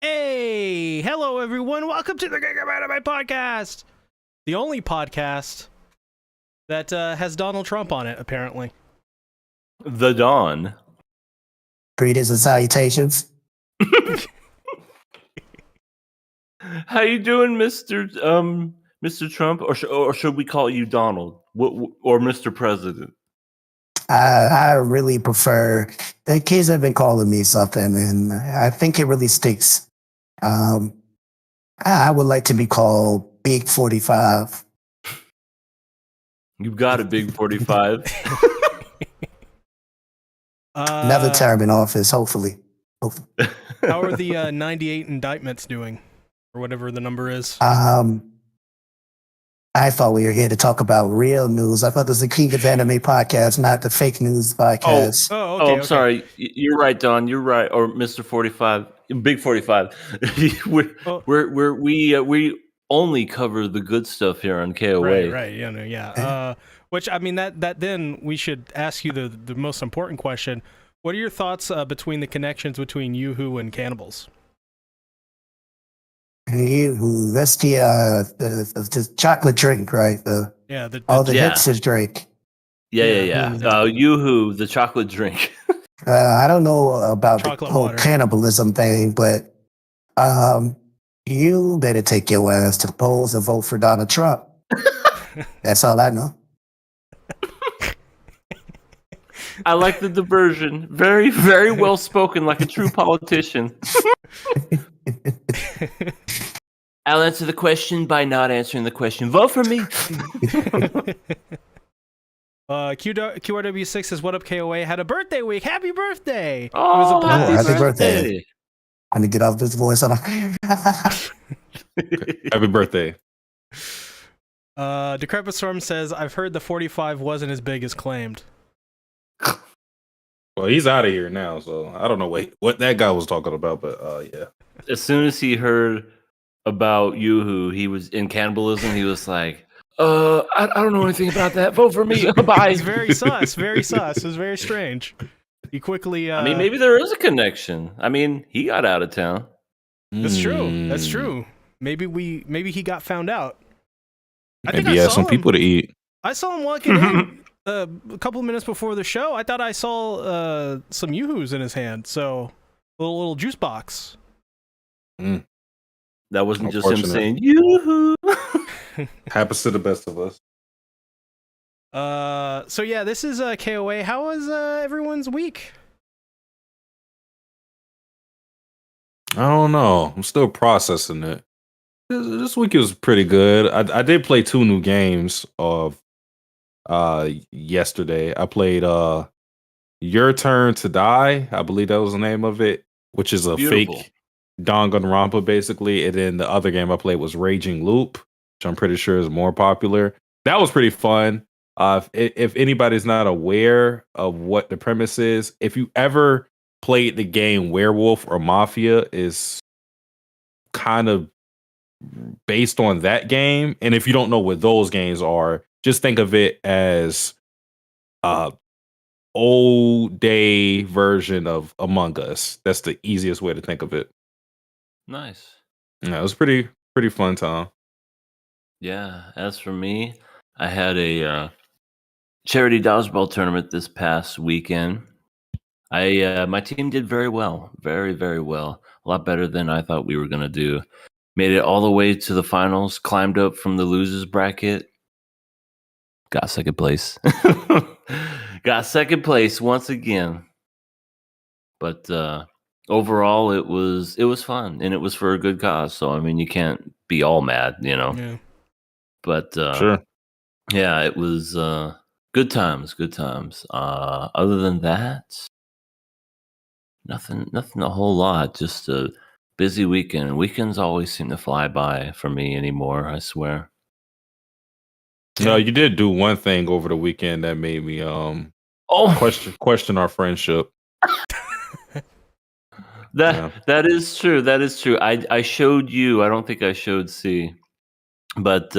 Hey, hello everyone. Welcome to the Gigabyte podcast. The only podcast that has Donald Trump on it, apparently. The Dawn. Greetings and salutations. How you doing, Mr. Trump, or should we call you Donald, or Mr. President? I really prefer the kids have been calling me something, and I think it really sticks. I would like to be called Big 45. You've got a big 45. Another term in office, hopefully. How are the 98 indictments doing, or whatever the number is? I thought we were here to talk about real news. I thought this was the King of Anime podcast, not the fake news podcast. Okay. I'm sorry. You're right, Don. You're right, or Mr. 45, Big 45. we only cover the good stuff here on KOA. Right. Yeah. Which I mean that then we should ask you the most important question. What are your thoughts between the connections between Yoo-Hoo and cannibals? That's the chocolate drink, right? The hipsters drink. Yeah. Yoo-Hoo, the chocolate drink. I don't know about Chocolate the whole water. cannibalism thing, but you better take your ass to the polls and vote for Donald Trump. That's all I know. I like the diversion. Very, very well spoken, like a true politician. I'll answer the question by not answering the question. Vote for me. QRW6 says, "What up, KOA? Had a birthday week. Happy birthday!" Oh, It was a blast. happy birthday. I need to get off this voice. Happy birthday. Decrepit Storm says, "I've heard the 45 wasn't as big as claimed." Well, he's out of here now, so I don't know what that guy was talking about, but yeah. As soon as he heard about Yoo-Hoo, he was in cannibalism. He was like, I don't know anything about that. Vote for me. Bye. It's very sus. Very sus. It was very strange. He quickly. I mean, maybe there is a connection. I mean, he got out of town. That's true. That's true. Maybe he got found out. Maybe he had some people to eat. I saw him walking in a couple of minutes before the show. I thought I saw some Yoo-Hoos in his hand. So a little juice box. That wasn't just him saying Yoo-Hoo. Happens to the best of us. So yeah, this is KOA. How was everyone's week? I don't know. I'm still processing it. This week was pretty good. I did play 2 new games of yesterday. I played Your Turn to Die. I believe that was the name of it, which is a fake Danganronpa basically. And then the other game I played was Raging Loop, which I'm pretty sure is more popular. That was pretty fun. If anybody's not aware of what the premise is, if you ever played the game Werewolf or Mafia, is kind of based on that game. And if you don't know what those games are, just think of it as old day version of Among Us. That's the easiest way to think of it. Nice. Yeah, it was pretty fun time. Yeah. As for me, I had a charity dodgeball tournament this past weekend. My team did very well, very, very well. A lot better than I thought we were going to do. Made it all the way to the finals, climbed up from the losers bracket, got second place. Got second place once again. But overall, it was fun, and it was for a good cause. So, I mean, you can't be all mad, you know. Yeah. But Sure. yeah, it was good times. Other than that, nothing a whole lot. Just a busy weekend. Weekends always seem to fly by for me anymore, I swear. No, you did do one thing over the weekend that made me question our friendship. That is true. That is true. I showed you. I don't think I showed C, but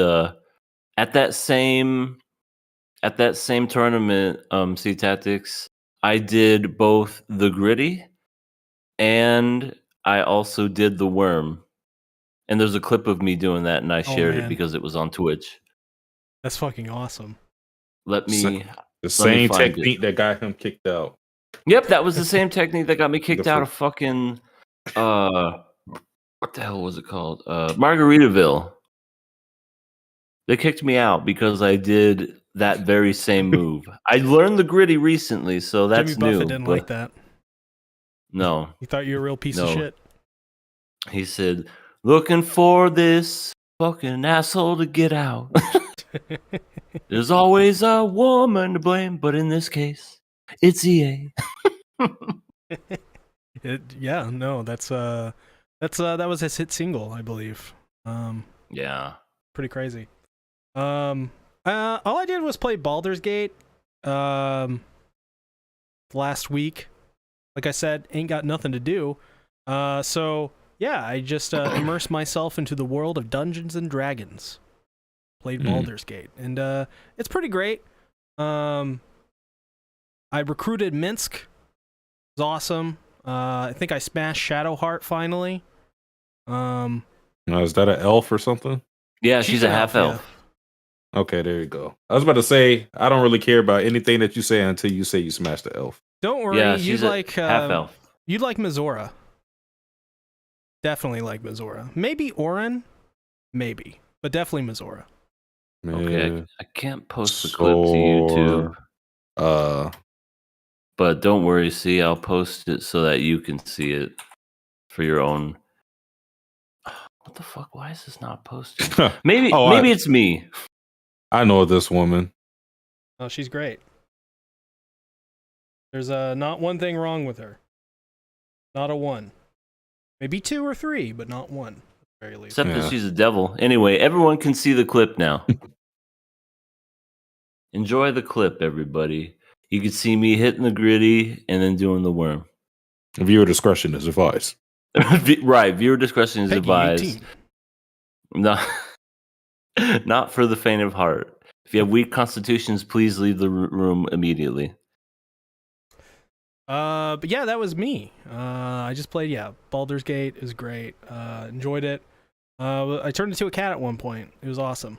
at that same tournament, C Tactics, I did both the gritty and I also did the worm. And there's a clip of me doing that, and I shared it man. because it was on Twitch. That's fucking awesome. Let me The same find technique that got him kicked out. Yep, that was the same technique that got me kicked The out of fucking what the hell was it called? Margaritaville. They kicked me out because I did that very same move. I learned the gritty recently, so that's Jimmy Buffett new. didn't but like that. No, He thought you were a real piece of No. shit. he said, "Looking for this fucking asshole to get out." There's always a woman to blame, but in this case, it's EA. Yeah, no, that was his hit single, I believe. Yeah. Pretty crazy. All I did was play Baldur's Gate last week. Like I said, ain't got nothing to do. So yeah, I just immersed myself into the world of Dungeons and Dragons. Played Baldur's Gate, and it's pretty great. I recruited Minsk. It was awesome. I think I smashed Shadowheart finally. Now, is that an elf or something? Yeah, she's a half elf. Okay, there you go. I was about to say, I don't really care about anything that you say until you say you smashed the elf. Don't worry, Yeah, you'd she's like half elf. You'd like Mizora. Definitely like Mizora. Maybe Orin, maybe, but definitely Mizora. Okay, I can't post the clip to YouTube. But don't worry, see, I'll post it so that you can see it for your own. What the fuck? Why is this not posted? Maybe it's me. I know this woman. Oh, she's great. There's not one thing wrong with her. Not a one. Maybe 2 or 3, but not one. At the very least. Except that she's a devil. Anyway, everyone can see the clip now. Enjoy the clip, everybody. You can see me hitting the gritty and then doing the worm. Viewer discretion is advised. Right, viewer discretion is advised. 18. Not for the faint of heart. If you have weak constitutions, please leave the room immediately. But yeah, that was me. I just played. Baldur's Gate is great. Enjoyed it. I turned into a cat at one point. It was awesome.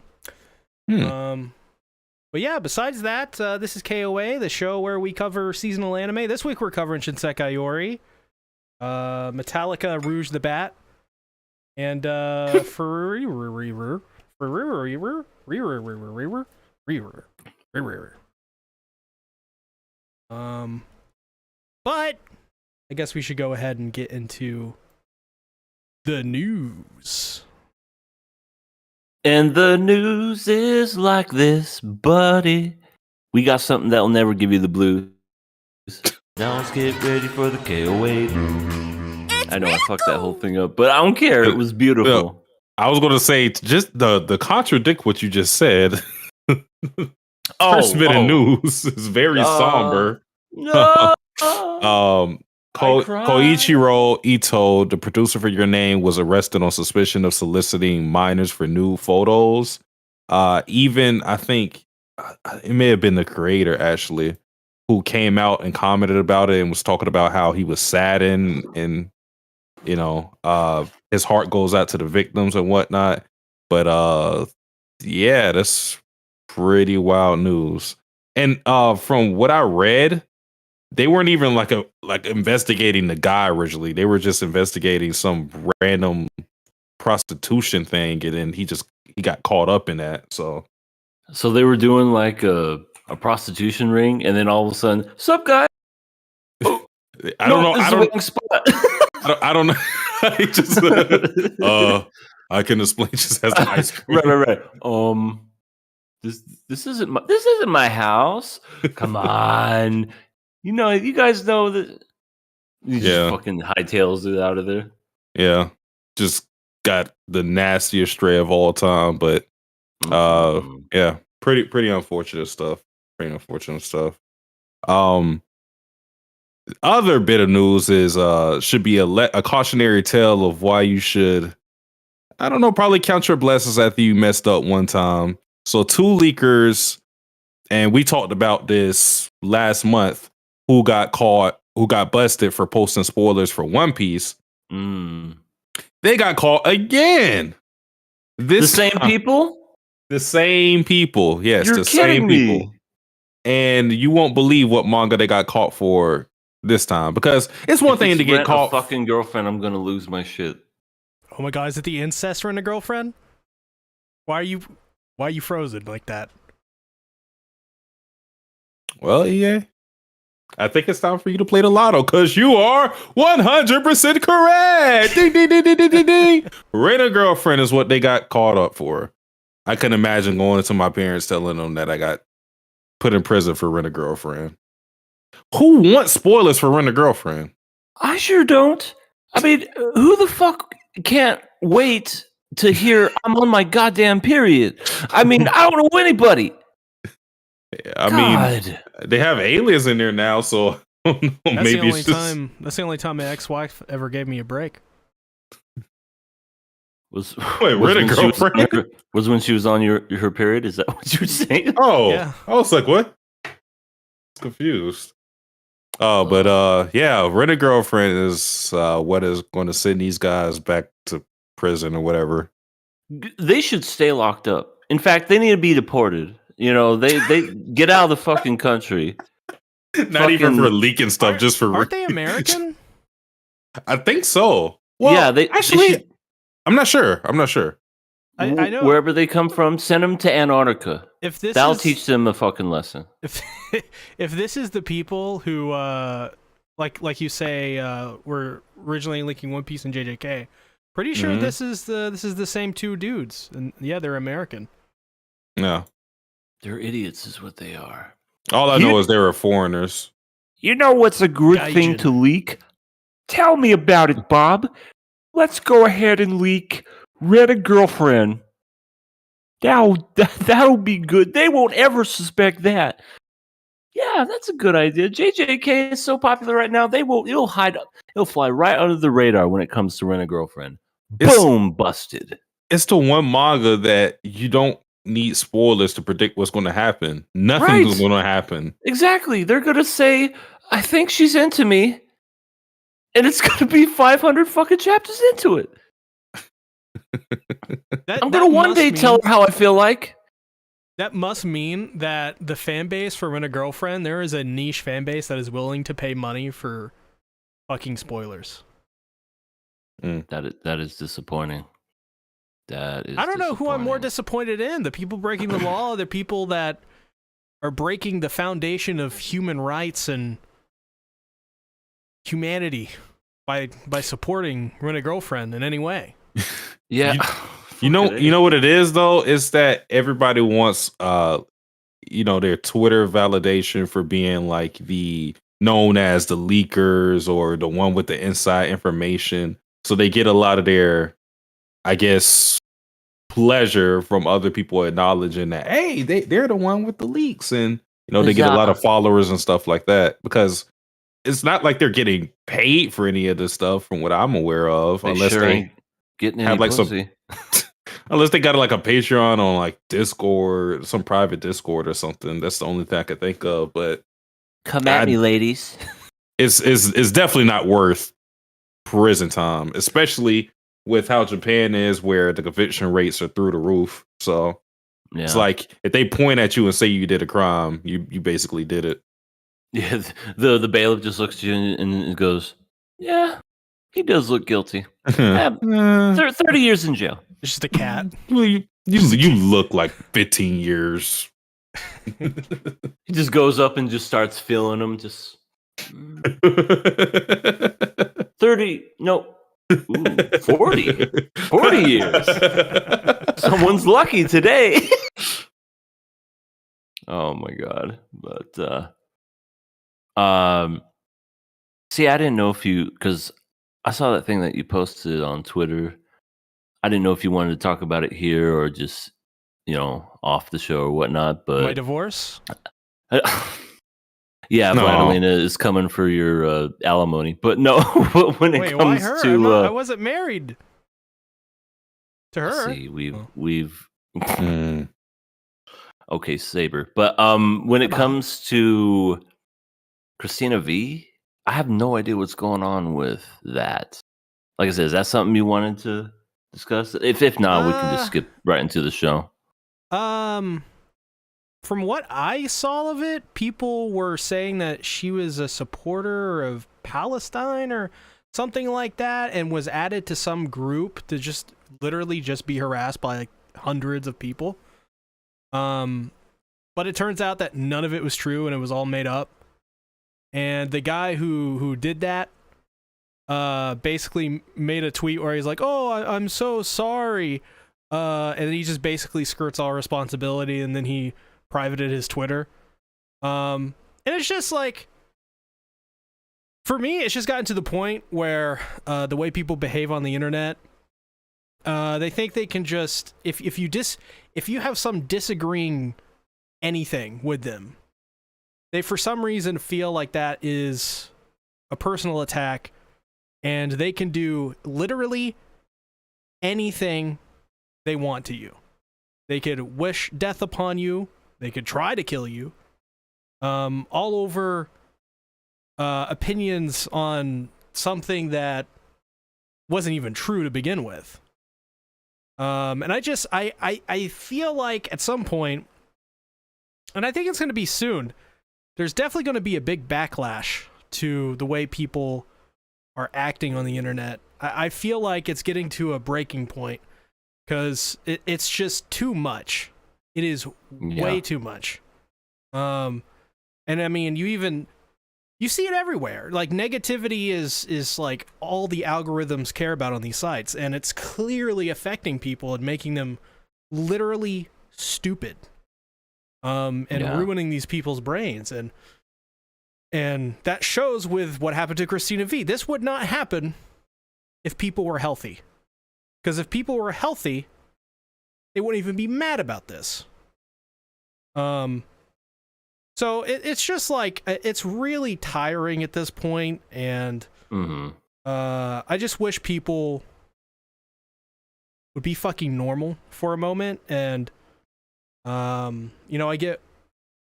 But yeah, besides that, this is KOA, the show where we cover seasonal anime. This week we're covering Shinsekai Yori, Metallica Rouge the Bat, and Frieren. But I guess we should go ahead and get into the news. And the news is like this, buddy. We got something that'll never give you the blues. Now let's get ready for the KOA. I know I fucked that whole thing up, but I don't care. It was beautiful. I was going to say, just the contradict what you just said. First bit of news is very somber. No. Koichiro Ito, the producer for Your Name, was arrested on suspicion of soliciting minors for nude photos. Even I think it may have been the creator actually who came out and commented about it and was talking about how he was saddened and his heart goes out to the victims and whatnot. But yeah, that's pretty wild news. And from what I read, they weren't even like investigating the guy originally. They were just investigating some random prostitution thing, and then he got caught up in that. So they were doing like a prostitution ring, and then all of a sudden, "Sup, guy?" I don't know. I don't know. He just I can explain. Just has the ice cream. Right. This isn't my house. Come on. You guys know that. You just fucking hightails it out of there. Yeah, just got the nastiest stray of all time. But yeah, pretty unfortunate stuff. Pretty unfortunate stuff. Other bit of news is should be a cautionary tale of why you should, I don't know, probably count your blessings after you messed up one time. So 2 leakers, and we talked about this last month, who got busted for posting spoilers for One Piece. They got caught again. The same people? The same people. Yes, You're the kidding same people. me. And you won't believe what manga they got caught for this time. Because it's one thing to get caught. A fucking girlfriend, I'm gonna lose my shit. Oh my god, is it the incest Rent a Girlfriend? Why are you frozen like that? Well, EA, I think it's time for you to play the lotto because you are 100% correct. Ding, ding, ding, ding, ding, ding, ding. Rent a Girlfriend is what they got caught up for. I couldn't imagine going to my parents telling them that I got put in prison for Rent a Girlfriend. Who wants spoilers for Rent a Girlfriend? I sure don't. I mean, who the fuck can't wait to hear I'm on my goddamn period? I mean, I don't know anybody. I mean, they have aliens in there now, so maybe it's just... That's the only time my ex-wife ever gave me a break. Was Rent a Girlfriend? Was when she was on her period? Is that what you were saying? Oh, yeah. I was like, what? Confused. Oh, but yeah, Rent a Girlfriend is what is going to send these guys back to prison or whatever. They should stay locked up. In fact, they need to be deported. You know, they get out of the fucking country. Not even for leaking stuff, just for... Aren't they American? I think so. Well, yeah, they should... I'm not sure. I know. Wherever they come from, send them to Antarctica. That'll teach them a fucking lesson. If this is the people who, like you say, were originally linking One Piece and JJK, pretty sure this is the same two dudes, and yeah, they're American. No, they're idiots, is what they are. All I know is they were foreigners. You know what's a good thing to leak? Tell me about it, Bob. Let's go ahead and leak Rent a Girlfriend. That'll be good. They won't ever suspect that. Yeah, that's a good idea. JJK is so popular right now. It'll fly right under the radar when it comes to Rent a Girlfriend. Boom, busted. It's the one manga that you don't need spoilers to predict what's going to happen. Nothing's going to happen. Exactly. They're going to say, I think she's into me. And it's going to be 500 fucking chapters into it. I'm going to one day tell her how I feel like. That must mean that the fan base for Rent a Girlfriend, there is a niche fan base that is willing to pay money for fucking spoilers. That is disappointing. I don't know who I'm more disappointed in. The people breaking the law, the people that are breaking the foundation of human rights and humanity by supporting Rent a Girlfriend in any way. Yeah. You know what it is though? It's that everybody wants their Twitter validation for being like known as the leakers or the one with the inside information. So they get a lot of their, I guess, pleasure from other people acknowledging that, hey, they're the one with the leaks, and they get a lot of followers and stuff like that, because it's not like they're getting paid for any of this stuff from what I'm aware of, unless they getting have like pussy. Unless they got like a Patreon on like Discord, some private Discord or something. That's the only thing I could think of. But come at me, ladies. It's definitely not worth prison time, especially with how Japan is, where the conviction rates are through the roof. So it's like if they point at you and say you did a crime, you basically did it. Yeah, the bailiff just looks at you and goes, "Yeah, he does look guilty. 30 years in jail. It's just a cat. You look like 15 years." He just goes up and just starts feeling them. Just 30, no, 40 years. Someone's lucky today. Oh my god! But see, I didn't know if because I saw that thing that you posted on Twitter. I didn't know if you wanted to talk about it here or just, off the show or whatnot. But my divorce? Yeah, no. Vladimir is coming for your alimony. But no, when it comes why her? to... I wasn't married to her. See, we've... Okay, Saber. But when it comes to Christina V, I have no idea what's going on with that. Like I said, is that something you wanted to discuss? If not, we can just skip right into the show. From what I saw of it, people were saying that she was a supporter of Palestine or something like that, and was added to some group to just literally just be harassed by like hundreds of people. But it turns out that none of it was true and it was all made up. And the guy who did that basically made a tweet where he's like, "Oh, I'm so sorry," and then he just basically skirts all responsibility, and then he privated his Twitter. And it's just like, for me, it's just gotten to the point where the way people behave on the internet, they think they can just, if you have some disagreeing anything with them, they for some reason feel like that is a personal attack, and they can do literally anything they want to you. They could wish death upon you. They could try to kill you. All over opinions on something that wasn't even true to begin with. And I feel like at some point, and I think it's going to be soon, there's definitely going to be a big backlash to the way people are acting on the internet. I feel like it's getting to a breaking point because it's just too much. It is way too much. And I mean, you see it everywhere. Like, negativity is like all the algorithms care about on these sites, and it's clearly affecting people and making them literally stupid. And ruining these people's brains, and that shows with what happened to Christina V. This would not happen if people were healthy, because if people were healthy, they wouldn't even be mad about this. So it's just like, it's really tiring at this point, and I just wish people would be fucking normal for a moment. And I get,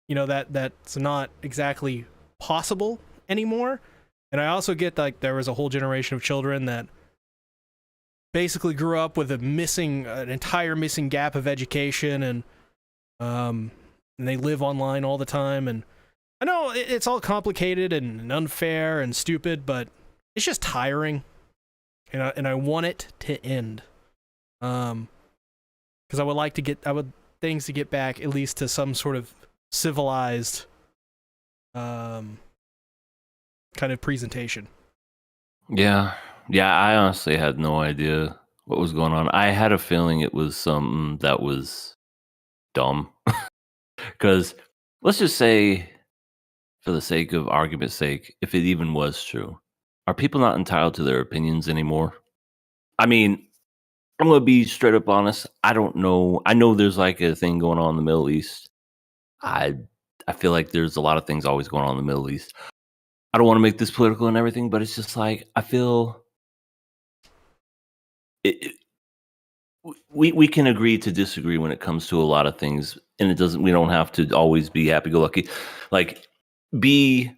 that's not exactly possible anymore. And I also get like there was a whole generation of children that basically grew up with an entire missing gap of education, and they live online all the time. And I know it's all complicated and unfair and stupid, but it's just tiring, and I want it to end. Because I would things to get back at least to some sort of civilized kind of presentation. Yeah, I honestly had no idea what was going on. I had a feeling it was something that was dumb. Because let's just say, for the sake of argument's sake, if it even was true, are people not entitled to their opinions anymore? I mean, I'm going to be straight up honest. I don't know. I know there's like a thing going on in the Middle East. I feel like there's a lot of things always going on in the Middle East. I don't want to make this political and everything, but it's just like, I feel we can agree to disagree when it comes to a lot of things, and we don't have to always be happy-go-lucky. Like, agree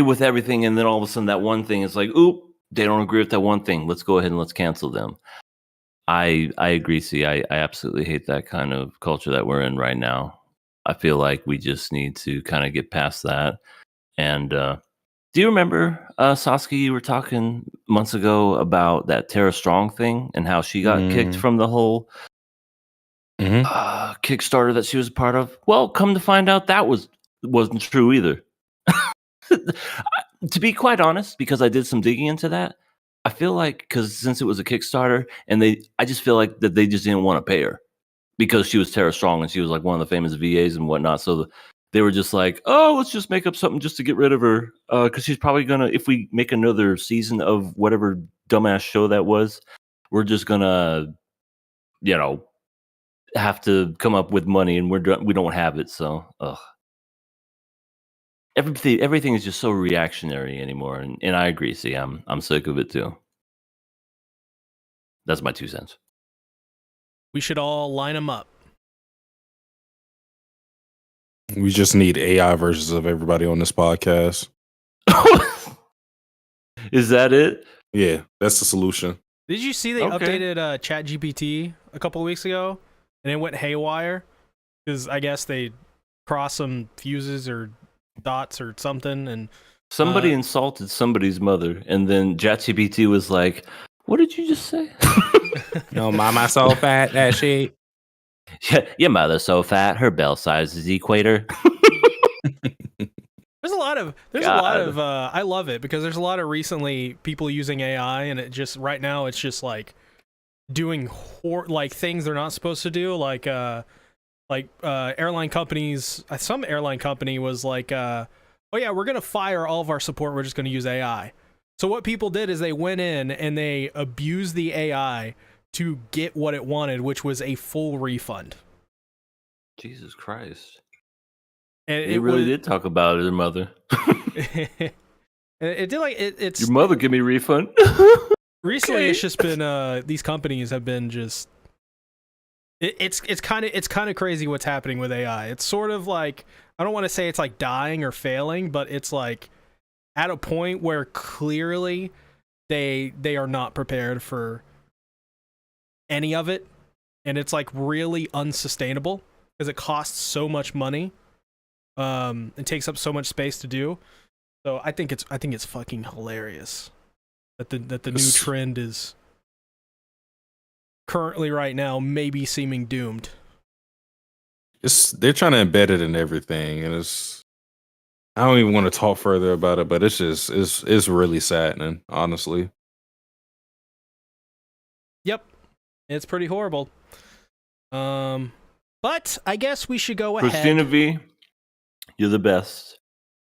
with everything, and then all of a sudden that one thing is like, oop, they don't agree with that one thing. Let's go ahead and let's cancel them. I agree. See, I absolutely hate that kind of culture that we're in right now. I feel like we just need to kind of get past that. And do you remember, Sasuke, you were talking months ago about that Tara Strong thing and how she got kicked from the whole Kickstarter that she was a part of? Well, come to find out, that wasn't true either. To be quite honest, because I did some digging into that, I feel like, because since it was a Kickstarter, and I just feel like that they just didn't want to pay her because she was Tara Strong and she was like one of the famous VAs and whatnot. So they were just like, oh, let's just make up something just to get rid of her, because she's probably gonna, if we make another season of whatever dumbass show that was, we're just gonna, have to come up with money, and we don't have it. So, everything is just so reactionary anymore, and I agree. See, I'm sick of it too. That's my 2 cents. We should all line them up. We just need AI versions of everybody on this podcast. Is that it? Yeah, that's the solution. Did you see they updated ChatGPT a couple of weeks ago, and it went haywire because I guess they crossed some fuses or dots or something, and somebody insulted somebody's mother, and then ChatGPT was like, "What did you just say?" No, mama so fat that shit. Yeah, your mother's so fat, her bell size is equator. There's a lot of I love it because there's a lot of recently people using AI, and it just right now it's just like doing like things they're not supposed to do, like airline companies. Some airline company was like, oh yeah, we're gonna fire all of our support, we're just gonna use AI. So what people did is they went in and they abused the AI to get what it wanted, which was a full refund. Jesus Christ. And it really did talk about her mother. It did like it's your mother give me a refund. Recently, it's just been these companies have been just it's kind of crazy what's happening with AI. It's sort of like, I don't want to say it's like dying or failing, but it's like at a point where clearly they are not prepared for any of it, and it's like really unsustainable because it costs so much money. It takes up so much space to do. So I think it's fucking hilarious that the new trend is currently right now maybe seeming doomed. They're trying to embed it in everything, and I don't even want to talk further about it, but it's really saddening, honestly. Yep, it's pretty horrible. But I guess we should go ahead. Christina V, you're the best.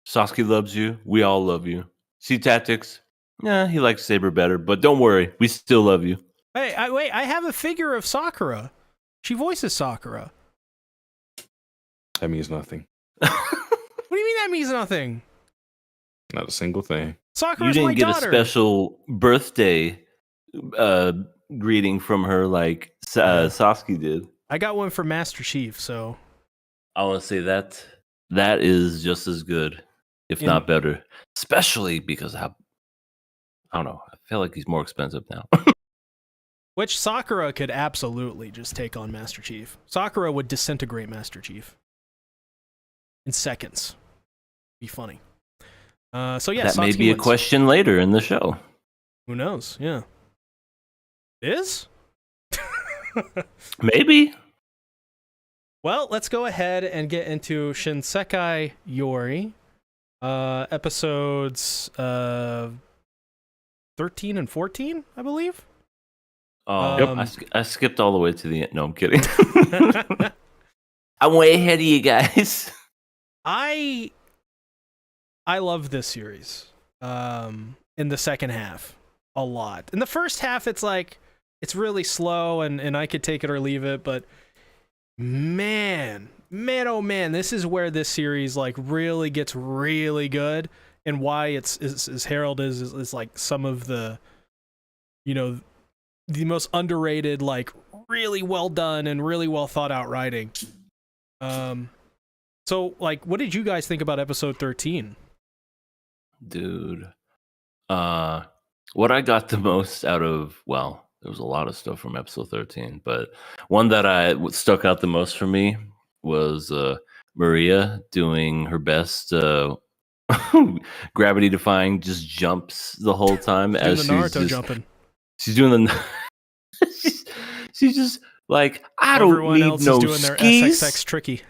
Sasuke loves you. We all love you. See Tactics? Yeah, he likes Saber better, but don't worry, we still love you. Hey, I have a figure of Sakura. She voices Sakura. That means nothing. What do you mean that means nothing? Not a single thing. Sakura's my daughter. You didn't get a special birthday greeting from her like Sasuke did. I got one for Master Chief, so I want to say that is just as good, if not better. Especially because I don't know. I feel like he's more expensive now. Which Sakura could absolutely just take on Master Chief. Sakura would disintegrate Master Chief in seconds. Be funny. So yeah, that may be wins. A question later in the show. Who knows? Yeah. Is? Maybe. Well, let's go ahead and get into Shinsekai Yori. Episodes 13 and 14, I believe. Yep. I skipped all the way to the end. No, I'm kidding. I'm way ahead of you guys. I love this series. In the second half, a lot. In the first half, it's like it's really slow, and I could take it or leave it. But man, oh man, this is where this series like really gets really good, and why it's as Harold is like some of the, you know, the most underrated, like really well done and really well thought out writing. So like, what did you guys think about episode 13? Dude, what I got the most out of, well, there was a lot of stuff from episode 13, but one that stuck out the most for me was Maria doing her best gravity defying just jumps the whole time. She's doing the Naruto jumping. She's doing the she's just like, Everyone don't else need no is doing skis. their SXX tricky.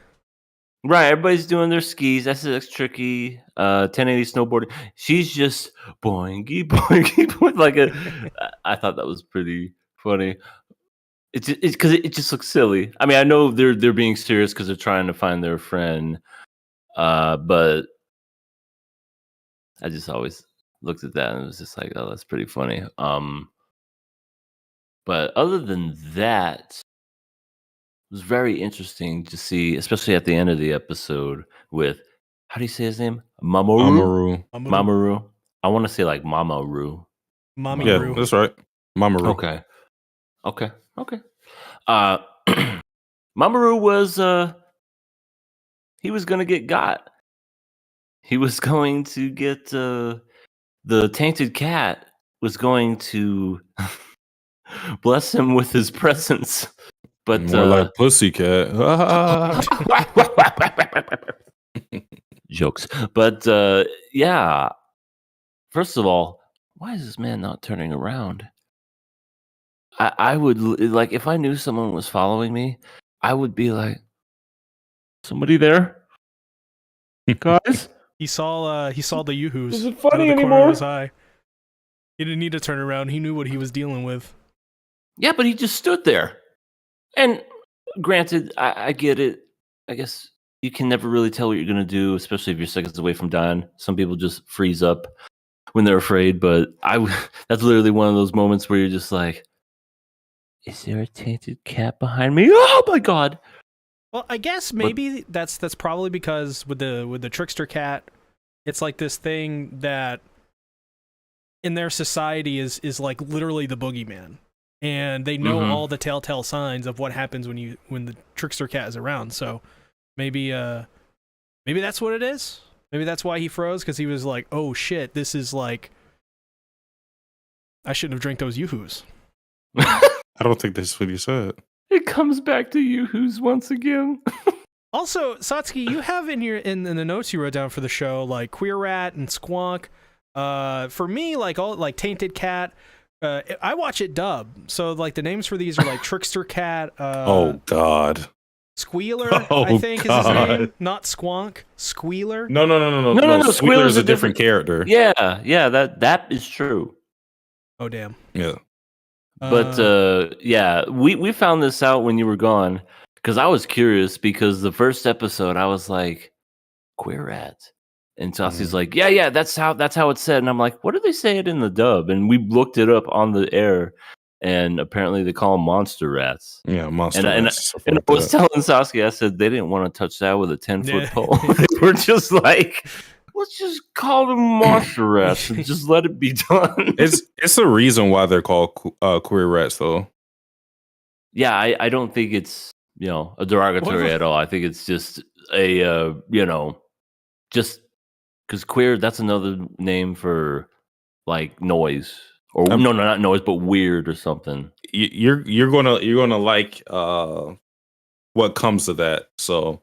Right, everybody's doing their skis. SX tricky, 1080 snowboarding. She's just boingy, boingy, boing, like a. I thought that was pretty funny. It's because it just looks silly. I mean, I know they're being serious because they're trying to find their friend, but I just always looked at that and it was just like, oh, that's pretty funny. But other than that, it was very interesting to see, especially at the end of the episode with, how do you say his name? Mamoru. Mamoru. I want to say like Mamaru. Mamiru. Yeah, that's right. Mamoru. Okay. Mamoru was he was gonna get got. He was going to get the tainted cat was going to bless him with his presence, but More like pussycat. jokes. But yeah. First of all, why is this man not turning around? I would like if I knew someone was following me, I would be like, somebody there, guys. He saw the yoo-hoos Is it out funny of the corner anymore? of his eye. He didn't need to turn around. He knew what he was dealing with. Yeah, but he just stood there. And granted, I get it. I guess you can never really tell what you're gonna do, especially if you're seconds away from dying. Some people just freeze up when they're afraid, but that's literally one of those moments where you're just like, is there a tainted cat behind me? Oh my god. Well, I guess maybe that's probably because with the trickster cat, it's like this thing that in their society is like literally the boogeyman, and they know all the telltale signs of what happens when the trickster cat is around. So maybe that's what it is. Maybe that's why he froze, because he was like, oh shit, this is like, I shouldn't have drank those yoo-hoos. I don't think that's what he said. It comes back to yoo-hoos once again. Also, Satsuki, you have in the notes you wrote down for the show, like Queer Rat and Squonk. For me, like all like Tainted Cat, I watch it dub. So like the names for these are like Trickster Cat. Oh God. Squealer, Oh, I think is his God. name, not Squonk. Squealer. No. Squealer's a different character. Yeah, that is true. Oh damn. Yeah. But yeah, we found this out when you were gone, because I was curious, because the first episode I was like, Queer Rat. And Tossi's like, yeah, that's how it's said. And I'm like, what do they say it in the dub? And we looked it up on the air, and apparently they call them monster rats. Yeah, monster rats. And I was telling Sasuke, I said they didn't want to touch that with a 10-foot pole. They were just like, let's just call them monster rats and just let it be done. It's a reason why they're called queer rats, though. Yeah, I don't think it's a derogatory at all. I think it's just a just because queer, that's another name for like noise, or no, not noise, but weird or something. You're gonna like what comes to that. So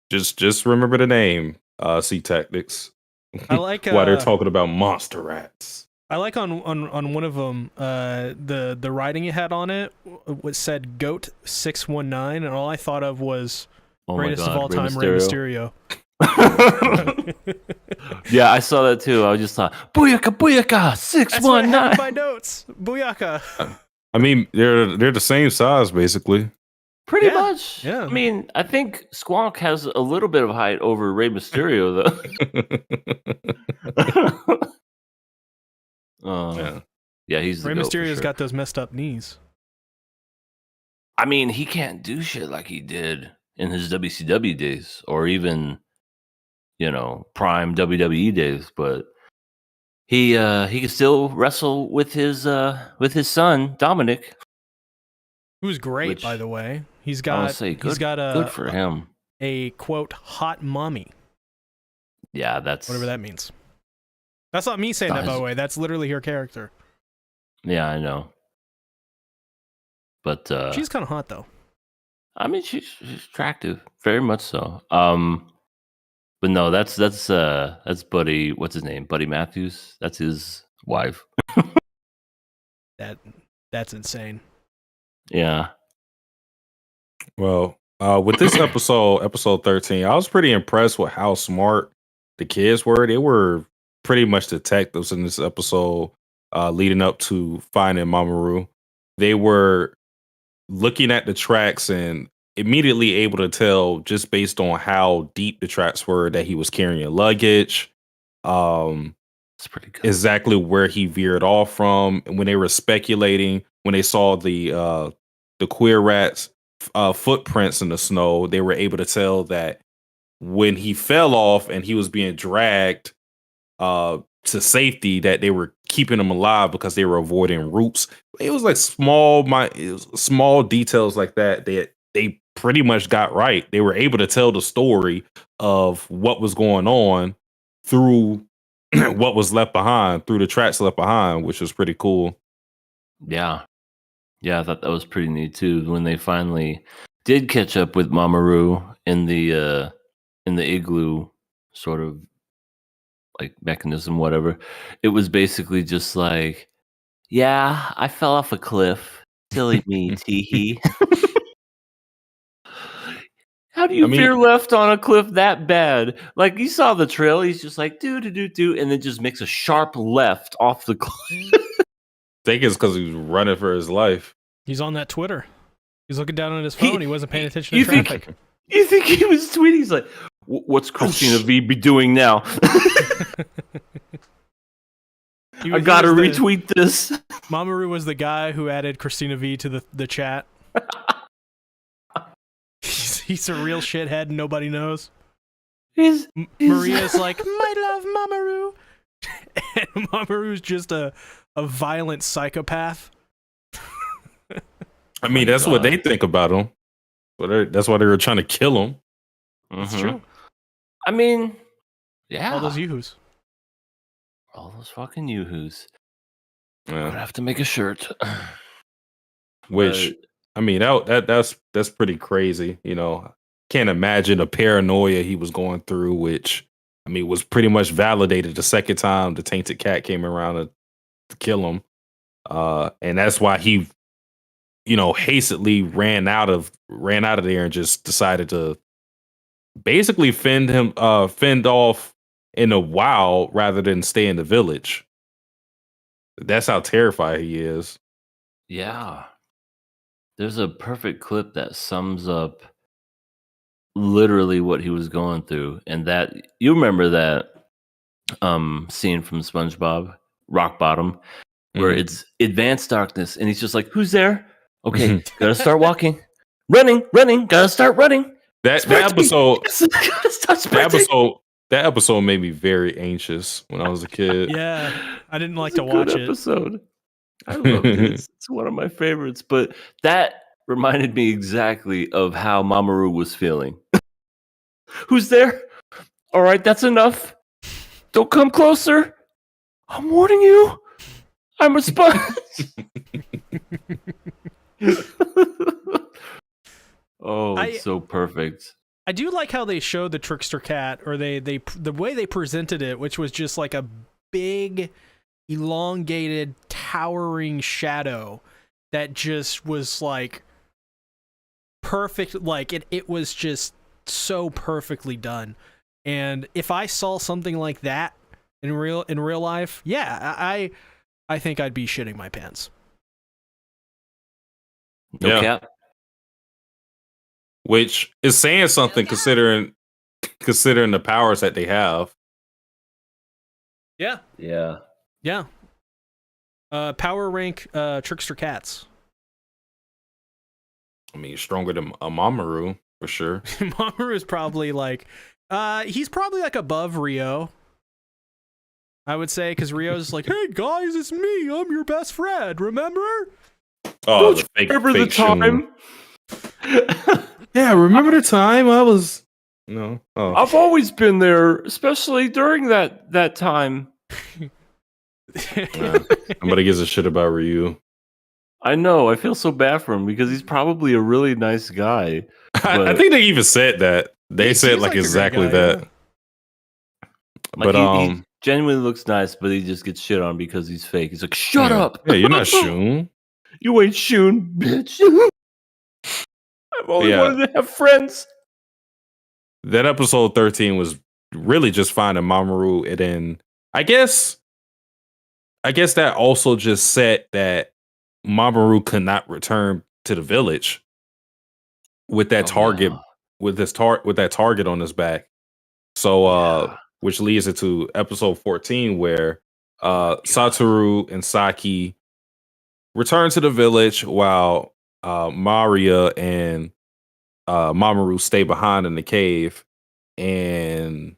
just remember the name. Sea Tactics. I like why they're talking about monster rats. I like on one of them, the writing it had on it was said Goat 619, and all I thought of was greatest of all time, Rey Mysterio. Yeah, I saw that too. I just thought, booyaka, 619. That's what I have in my notes. Booyaka. I mean, they're the same size basically. Pretty much. Yeah. I mean, I think Squonk has a little bit of height over Rey Mysterio, though. Yeah, he's the Rey goat Mysterio's for sure. got those messed up knees. I mean, he can't do shit like he did in his WCW days, or even prime WWE days, but he can still wrestle with his son Dominic, who's great, by the way. He's got good for him. A quote hot mommy. Yeah, that's whatever that means. That's not me saying that, by the way. That's literally her character. Yeah, I know. But she's kind of hot, though. I mean, she's attractive, very much so. But no, that's Buddy. What's his name? Buddy Matthews. That's his wife. That's insane. Yeah. Well, with this episode 13, I was pretty impressed with how smart the kids were. They were pretty much detectives in this episode, leading up to finding Mamoru. They were looking at the tracks and immediately able to tell, just based on how deep the tracks were, that he was carrying luggage. That's pretty good. Exactly where he veered off from. And when they were speculating, when they saw the queer rats footprints in the snow, they were able to tell that when he fell off and he was being dragged to safety, that they were keeping him alive because they were avoiding roots. It was like small details like that they pretty much got right. They were able to tell the story of what was going on through what was left behind through the tracks left behind, which was pretty cool. Yeah. Yeah, I thought that was pretty neat too. When they finally did catch up with Mamoru in the igloo sort of like mechanism, whatever, it was basically just like, yeah, I fell off a cliff. Silly me, teehee. How do you veer left on a cliff that bad? Like, you saw the trail, he's just like, do, and then just makes a sharp left off the cliff. I think it's because he was running for his life. He's on that Twitter. He's looking down on his phone. He wasn't paying attention to traffic. You think he was tweeting? He's like, what's Christina V be doing now? I gotta retweet this. Mamoru was the guy who added Christina V to the chat. He's a real shithead and nobody knows. Maria's like, my love, Mamoru. And Mamoru's just a violent psychopath. I mean, that's what they think about him. That's why they were trying to kill him. That's true. I mean, yeah. All those yoo-hoos. All those fucking yoo-hoos. Yeah. I'm gonna have to make a shirt. Which, I mean, that's pretty crazy. You know, can't imagine the paranoia he was going through, which, I mean, was pretty much validated the second time the tainted cat came around to kill him. And that's why he, you know, hastily ran out of there and just decided to basically fend off in the wild rather than stay in the village. That's how terrified he is. Yeah. There's a perfect clip that sums up literally what he was going through. And that, you remember that scene from SpongeBob, Rock Bottom, where it's advanced darkness and he's just like, who's there? Okay, gotta start walking. Running, gotta start running. That episode made me very anxious when I was a kid. Yeah, I didn't like to watch it. Episode. I love it. It's one of my favorites. But that reminded me exactly of how Mamoru was feeling. Who's there? All right, that's enough. Don't come closer. I'm warning you. I'm a sponge. Oh, it's so perfect. I do like how they showed the trickster cat, or the way they presented it, which was just like a big, elongated, towering shadow that just was like perfect. Like it was just so perfectly done. And if I saw something like that in real life, yeah, I think I'd be shitting my pants. No cap. Which is saying something considering the powers that they have. Yeah. Yeah. Yeah. Power rank trickster cats. I mean, stronger than a Mamoru for sure. Mamoru is probably like, he's probably like above Rio, I would say, because Rio's like, hey guys, it's me. I'm your best friend. Remember? Oh, remember the time? Yeah, remember the time I was. No, I've always been there, especially during that time. Nobody gives a shit about Ryu. I know. I feel so bad for him because he's probably a really nice guy. I think they even said that. They said like exactly that. Yeah. Like but he genuinely looks nice, but he just gets shit on because he's fake. He's like, shut up. Yeah, you're not Shun. You ain't Shun, bitch. I've only wanted to have friends. That episode 13 was really just finding Mamoru, and then I guess that also just said that Mamoru could not return to the village with that target, with that target on his back. So, which leads into episode 14, where Satoru and Saki return to the village while Maria and Mamoru stay behind in the cave, and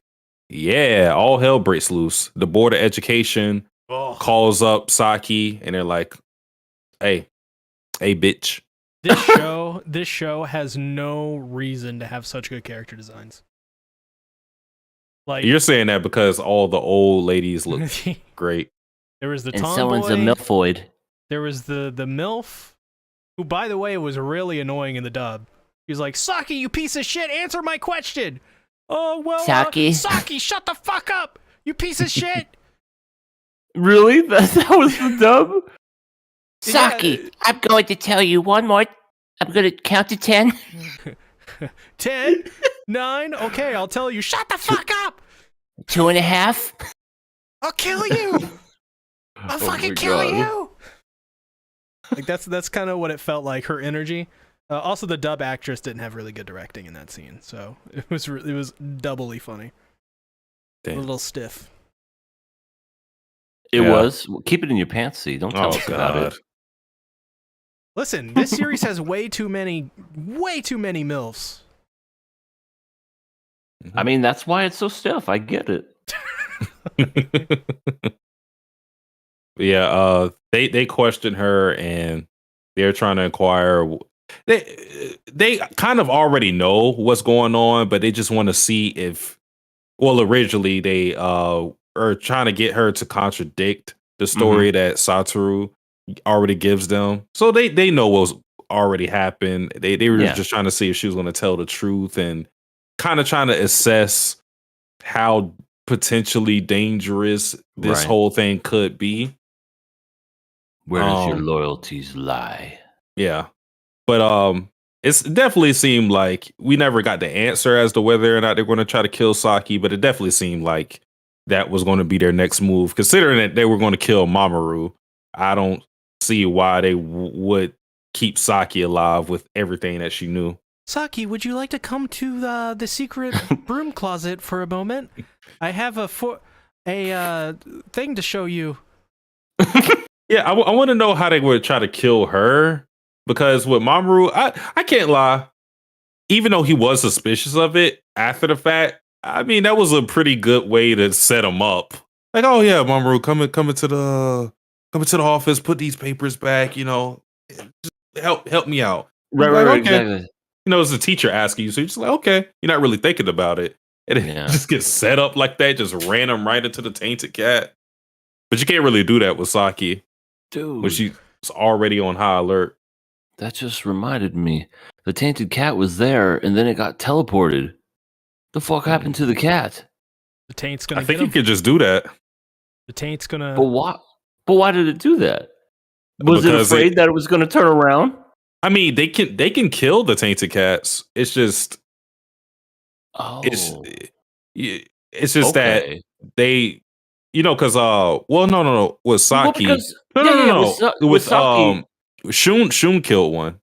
all hell breaks loose. The Board of Education calls up Saki, and they're like, "Hey, bitch." This show has no reason to have such good character designs. Like You're saying that because all the old ladies look great. there was the And tomboy. someone's a milfoid. There was the MILF, who, by the way, was really annoying in the dub. He was like, Saki, you piece of shit, answer my question. Oh, well, Saki? Saki, shut the fuck up, you piece of shit. Really? That was the dub? Saki, I'm going to tell you one more. I'm going to count to 10. 10, 9, okay, I'll tell you, shut the fuck up. 2.5. I'll kill you. I'll fucking kill you. Like that's kind of what it felt like, her energy. Also, the dub actress didn't have really good directing in that scene, so it was doubly funny. Damn. A little stiff. It Yeah. was. Keep it in your pants, see. Don't tell us about it. Listen, this series has way too many MILFs. I mean, that's why it's so stiff. I get it. Yeah, they questioned her and they're trying to inquire. They kind of already know what's going on, but they just want to see if. Well, originally they are trying to get her to contradict the story that Satoru already gives them, so they know what's already happened. They were just trying to see if she was going to tell the truth and kind of trying to assess how potentially dangerous this whole thing could be. Where does your loyalties lie? Yeah. But it's definitely seemed like we never got the answer as to whether or not they're going to try to kill Saki, but it definitely seemed like that was going to be their next move. Considering that they were going to kill Mamoru, I don't see why they would keep Saki alive with everything that she knew. Saki, would you like to come to the secret broom closet for a moment? I have a thing to show you. Yeah, I want to know how they would try to kill her, because with Mamoru, I can't lie. Even though he was suspicious of it after the fact, I mean, that was a pretty good way to set him up. Like, oh yeah, Mamoru, come into the office, put these papers back, just help me out. Right, okay. Exactly. It's the teacher asking you, so you're just like, okay, you're not really thinking about it. And it just gets set up like that, just ran him right into the tainted cat. But you can't really do that with Saki. Dude. When she's already on high alert. That just reminded me. The tainted cat was there, and then it got teleported. The fuck happened to the cat? The taint's gonna. I think you could just do that. The taint's gonna. But why? But why did it do that? Was it afraid that it was going to turn around? I mean, they can kill the tainted cats. It's just. It's just that they. Because no, with Saki. With Saki. Shun killed one.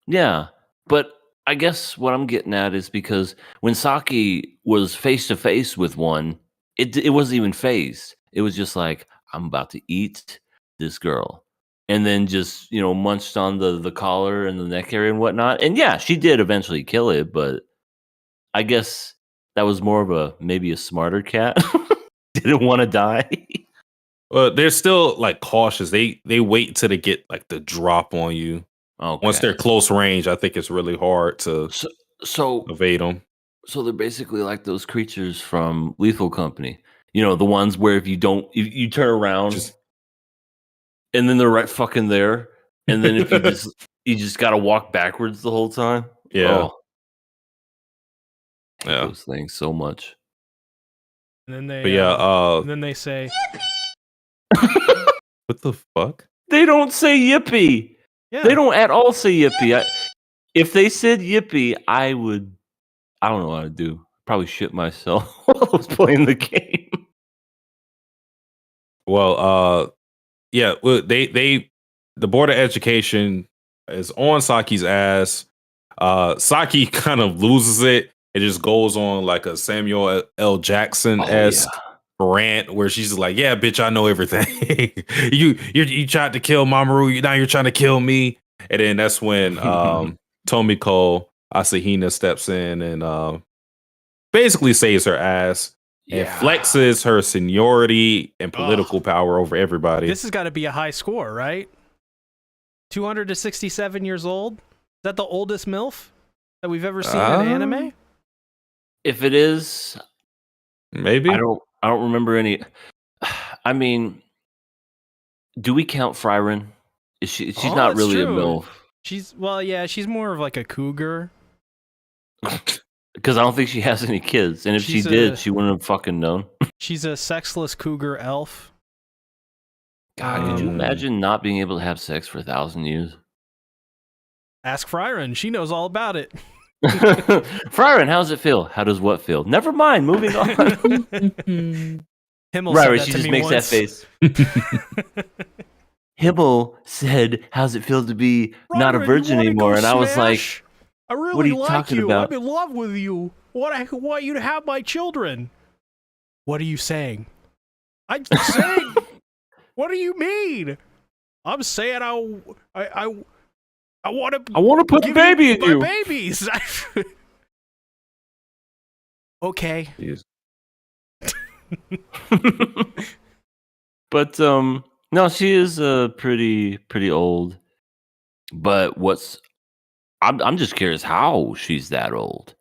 Yeah, but I guess what I'm getting at is because when Saki was face to face with one, it wasn't even phased. It was just like, I'm about to eat this girl, and then just munched on the collar and the neck area and whatnot. And yeah, she did eventually kill it, but I guess that was more of maybe a smarter cat. Didn't want to die. Well, they're still like cautious. They wait till they get like the drop on you. Okay. Once they're close range, I think it's really hard to evade them. So they're basically like those creatures from Lethal Company. The ones where if you turn around and then they're right fucking there, and then if you just got to walk backwards the whole time. Yeah. I hate those things so much. And then they. And then they say. What the fuck? They don't say yippee. Yeah. They don't at all say yippee. If they said yippee, I don't know what I'd do. Probably shit myself while I was playing the game. Well, the Board of Education is on Saki's ass. Saki kind of loses it. It just goes on like a Samuel L. Jackson-esque rant where she's like, yeah, bitch, I know everything. you tried to kill Mamoru, now you're trying to kill me. And then that's when Tomiko Asahina steps in and basically saves her ass and flexes her seniority and political power over everybody. This has got to be a high score, right? 267 years old? Is that the oldest MILF that we've ever seen in anime? If it is, Maybe. I don't remember any. I mean, do we count Frieren? She's not it's really a true. MILF. She's she's more of like a cougar. Because I don't think she has any kids, and if she did, she wouldn't have fucking known. She's a sexless cougar elf. God, could you imagine not being able to have sex for 1,000 years? Ask Frieren. She knows all about it. Frieren, how does it feel? How does what feel? Never mind. Moving on. Himmel right, said she that to just me makes once. that face. Himmel said, "How's it feel to be not a virgin anymore?" And I was like, I really "What are you like talking you. about?" I'm in love with you. I want you to have my children. What are you saying? I'm saying. What do you mean? I'm saying I want to. I want to put a baby in you. My babies. Okay. But no, she is pretty old. But I'm just curious how she's that old.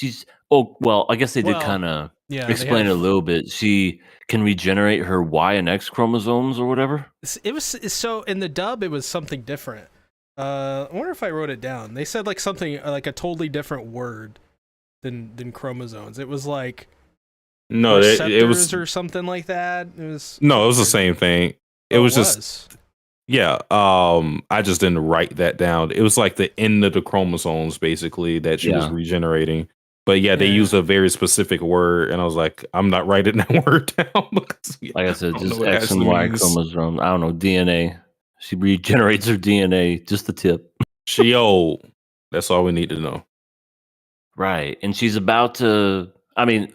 I guess they did kind of explain it a little bit. She can regenerate her Y and X chromosomes or whatever. It was so in the dub it was something different. I wonder if I wrote it down. They said like something like a totally different word than chromosomes. It was like no, it was or something like that. It was the same thing. It was just yeah. I just didn't write that down. It was like the end of the chromosomes basically that she was regenerating. But yeah, they used a very specific word, and I was like, I'm not writing that word down. Because, like I said, just X and Y chromosome. I don't know, DNA. She regenerates her DNA, just the tip. She old. That's all we need to know. Right. And she's about to, I mean,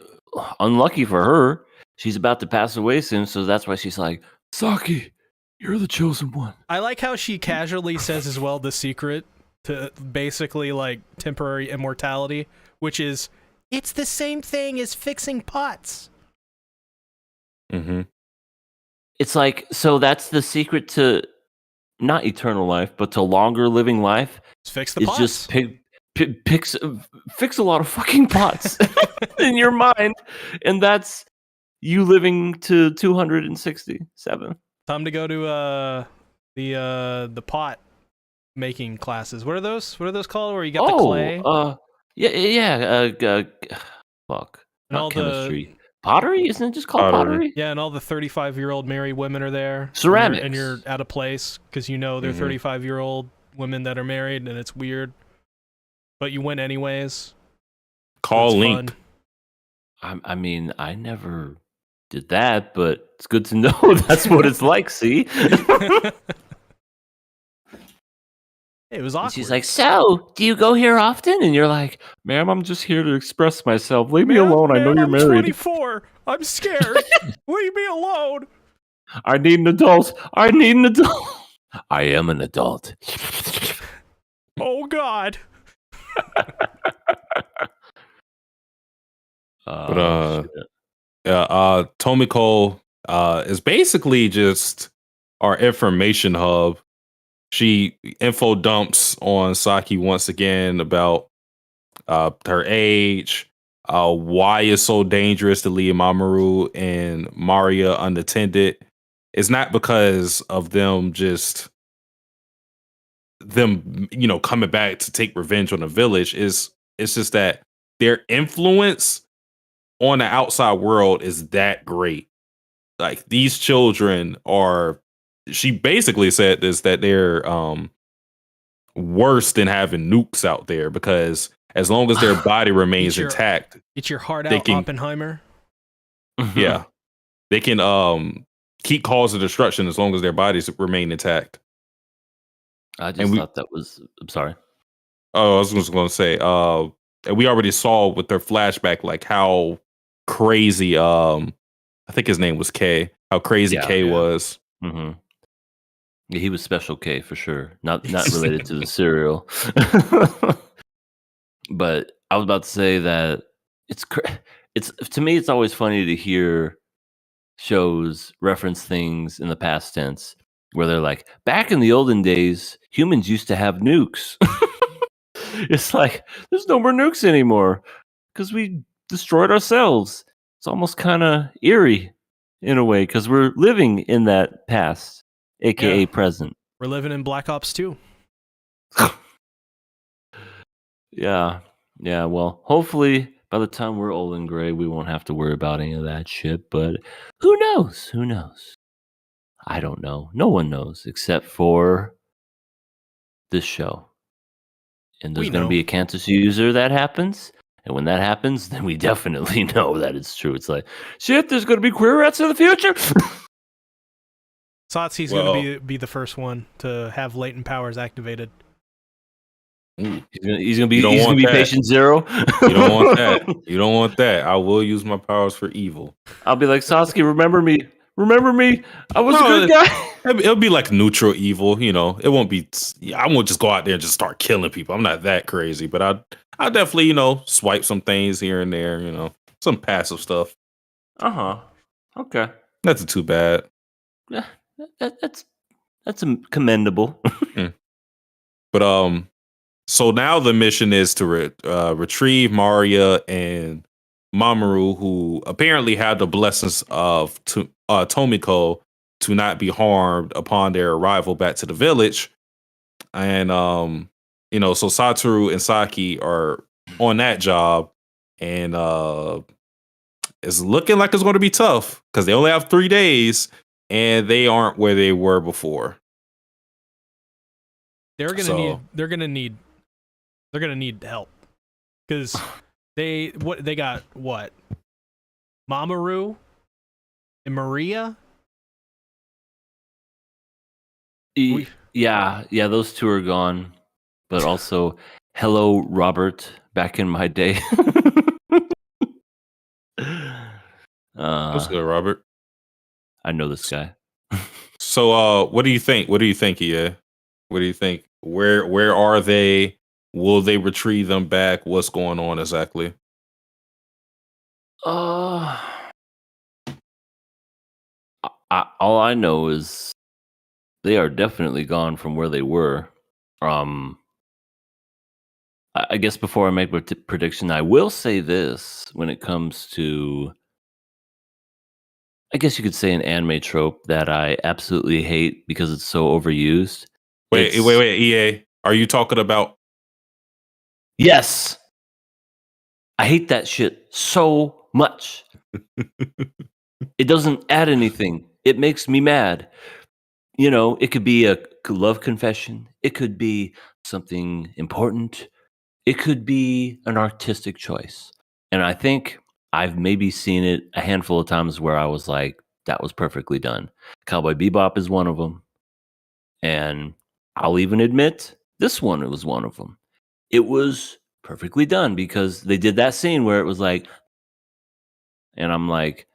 unlucky for her, she's about to pass away soon, so that's why she's like, Saki, you're the chosen one. I like how she casually says as well the secret to basically like temporary immortality, which is it's the same thing as fixing pots. Mm-hmm. It's like, so that's the secret to not eternal life, but to longer living life. Fix the pots. Just fix a lot of fucking pots in your mind, and that's you living to 267. Time to go to the pot making classes. What are those? What are those called? Where you got the clay? Fuck. And all chemistry. Pottery? Isn't it just called pottery? Yeah, and all the 35-year-old married women are there. Ceramics. And you're out of place because you know they're 35-year-old women that are married, and it's weird. But you win anyways. Call Link. I mean, I never did that, but it's good to know that's what it's like, see? It was awkward. And she's like, so, do you go here often? And you're like, ma'am, I'm just here to express myself. Leave me alone. I know you're married. I'm 24. I'm scared. Leave me alone. I need an adult. I need an adult. I am an adult. Oh, God. Tomiko is basically just our information hub. She info dumps on Saki once again about her age, why it's so dangerous to leave Mamoru and Maria unattended. It's not because of them, coming back to take revenge on the village. It's just that their influence on the outside world is that great. Like, these children are, she basically said this, that they're worse than having nukes out there, because as long as their body remains intact, get your heart out, Oppenheimer. Yeah, they can keep causing destruction as long as their bodies remain intact. I just thought that was, I'm sorry. Oh, I was just going to say, and we already saw with their flashback, like how crazy, I think his name was K, how crazy K was. Mm-hmm. Yeah, he was Special K for sure. Not related to the cereal. But I was about to say that it's to me, it's always funny to hear shows reference things in the past tense where they're like, back in the olden days, humans used to have nukes. It's like, there's no more nukes anymore because we destroyed ourselves. it's almost kind of eerie in a way because we're living in that past, aka present. We're living in Black Ops 2. Yeah. Well, hopefully by the time we're old and gray, we won't have to worry about any of that shit. But who knows? I don't know. No one knows except for this show. And there's going to be a Kansas user that happens. And when that happens, then we definitely know that it's true. It's like, shit, there's going to be queer rats in the future. Satsuki's going to be the first one to have latent powers activated. He's gonna be patient zero. You don't want that. You don't want that. I will use my powers for evil. I'll be like, Sasuke, remember me. I was a good guy. It'll be like neutral evil, you know. It won't be. I won't just go out there and just start killing people. I'm not that crazy, but I'll definitely, you know, swipe some things here and there. You know, some passive stuff. Okay. That's too bad. Yeah, that's commendable. But so now the mission is to retrieve Maria and Mamoru, who apparently had the blessings of Tomiko to not be harmed upon their arrival back to the village. And you know, so Satoru and Saki are on that job, and it's looking like it's going to be tough because they only have 3 days, and they aren't where they were before. They're gonna need help because they got Mamoru and Maria. Yeah, those two are gone, but also hello Robert back in my day. What's good, Robert? I know this guy. So what do you think? What do you think, EA? What do you think? Where are they? Will they retrieve them back? What's going on exactly? All I know is they are definitely gone from where they were. I guess before I make my prediction, I will say this when it comes to, I guess you could say, an anime trope that I absolutely hate because it's so overused. Wait, EA. Are you talking about? Yes. I hate that shit so much. It doesn't add anything. It makes me mad. You know, it could be a love confession. It could be something important. It could be an artistic choice. And I think I've maybe seen it a handful of times where I was like, that was perfectly done. Cowboy Bebop is one of them. And I'll even admit this one was one of them. It was perfectly done because they did that scene where it was like, and I'm like,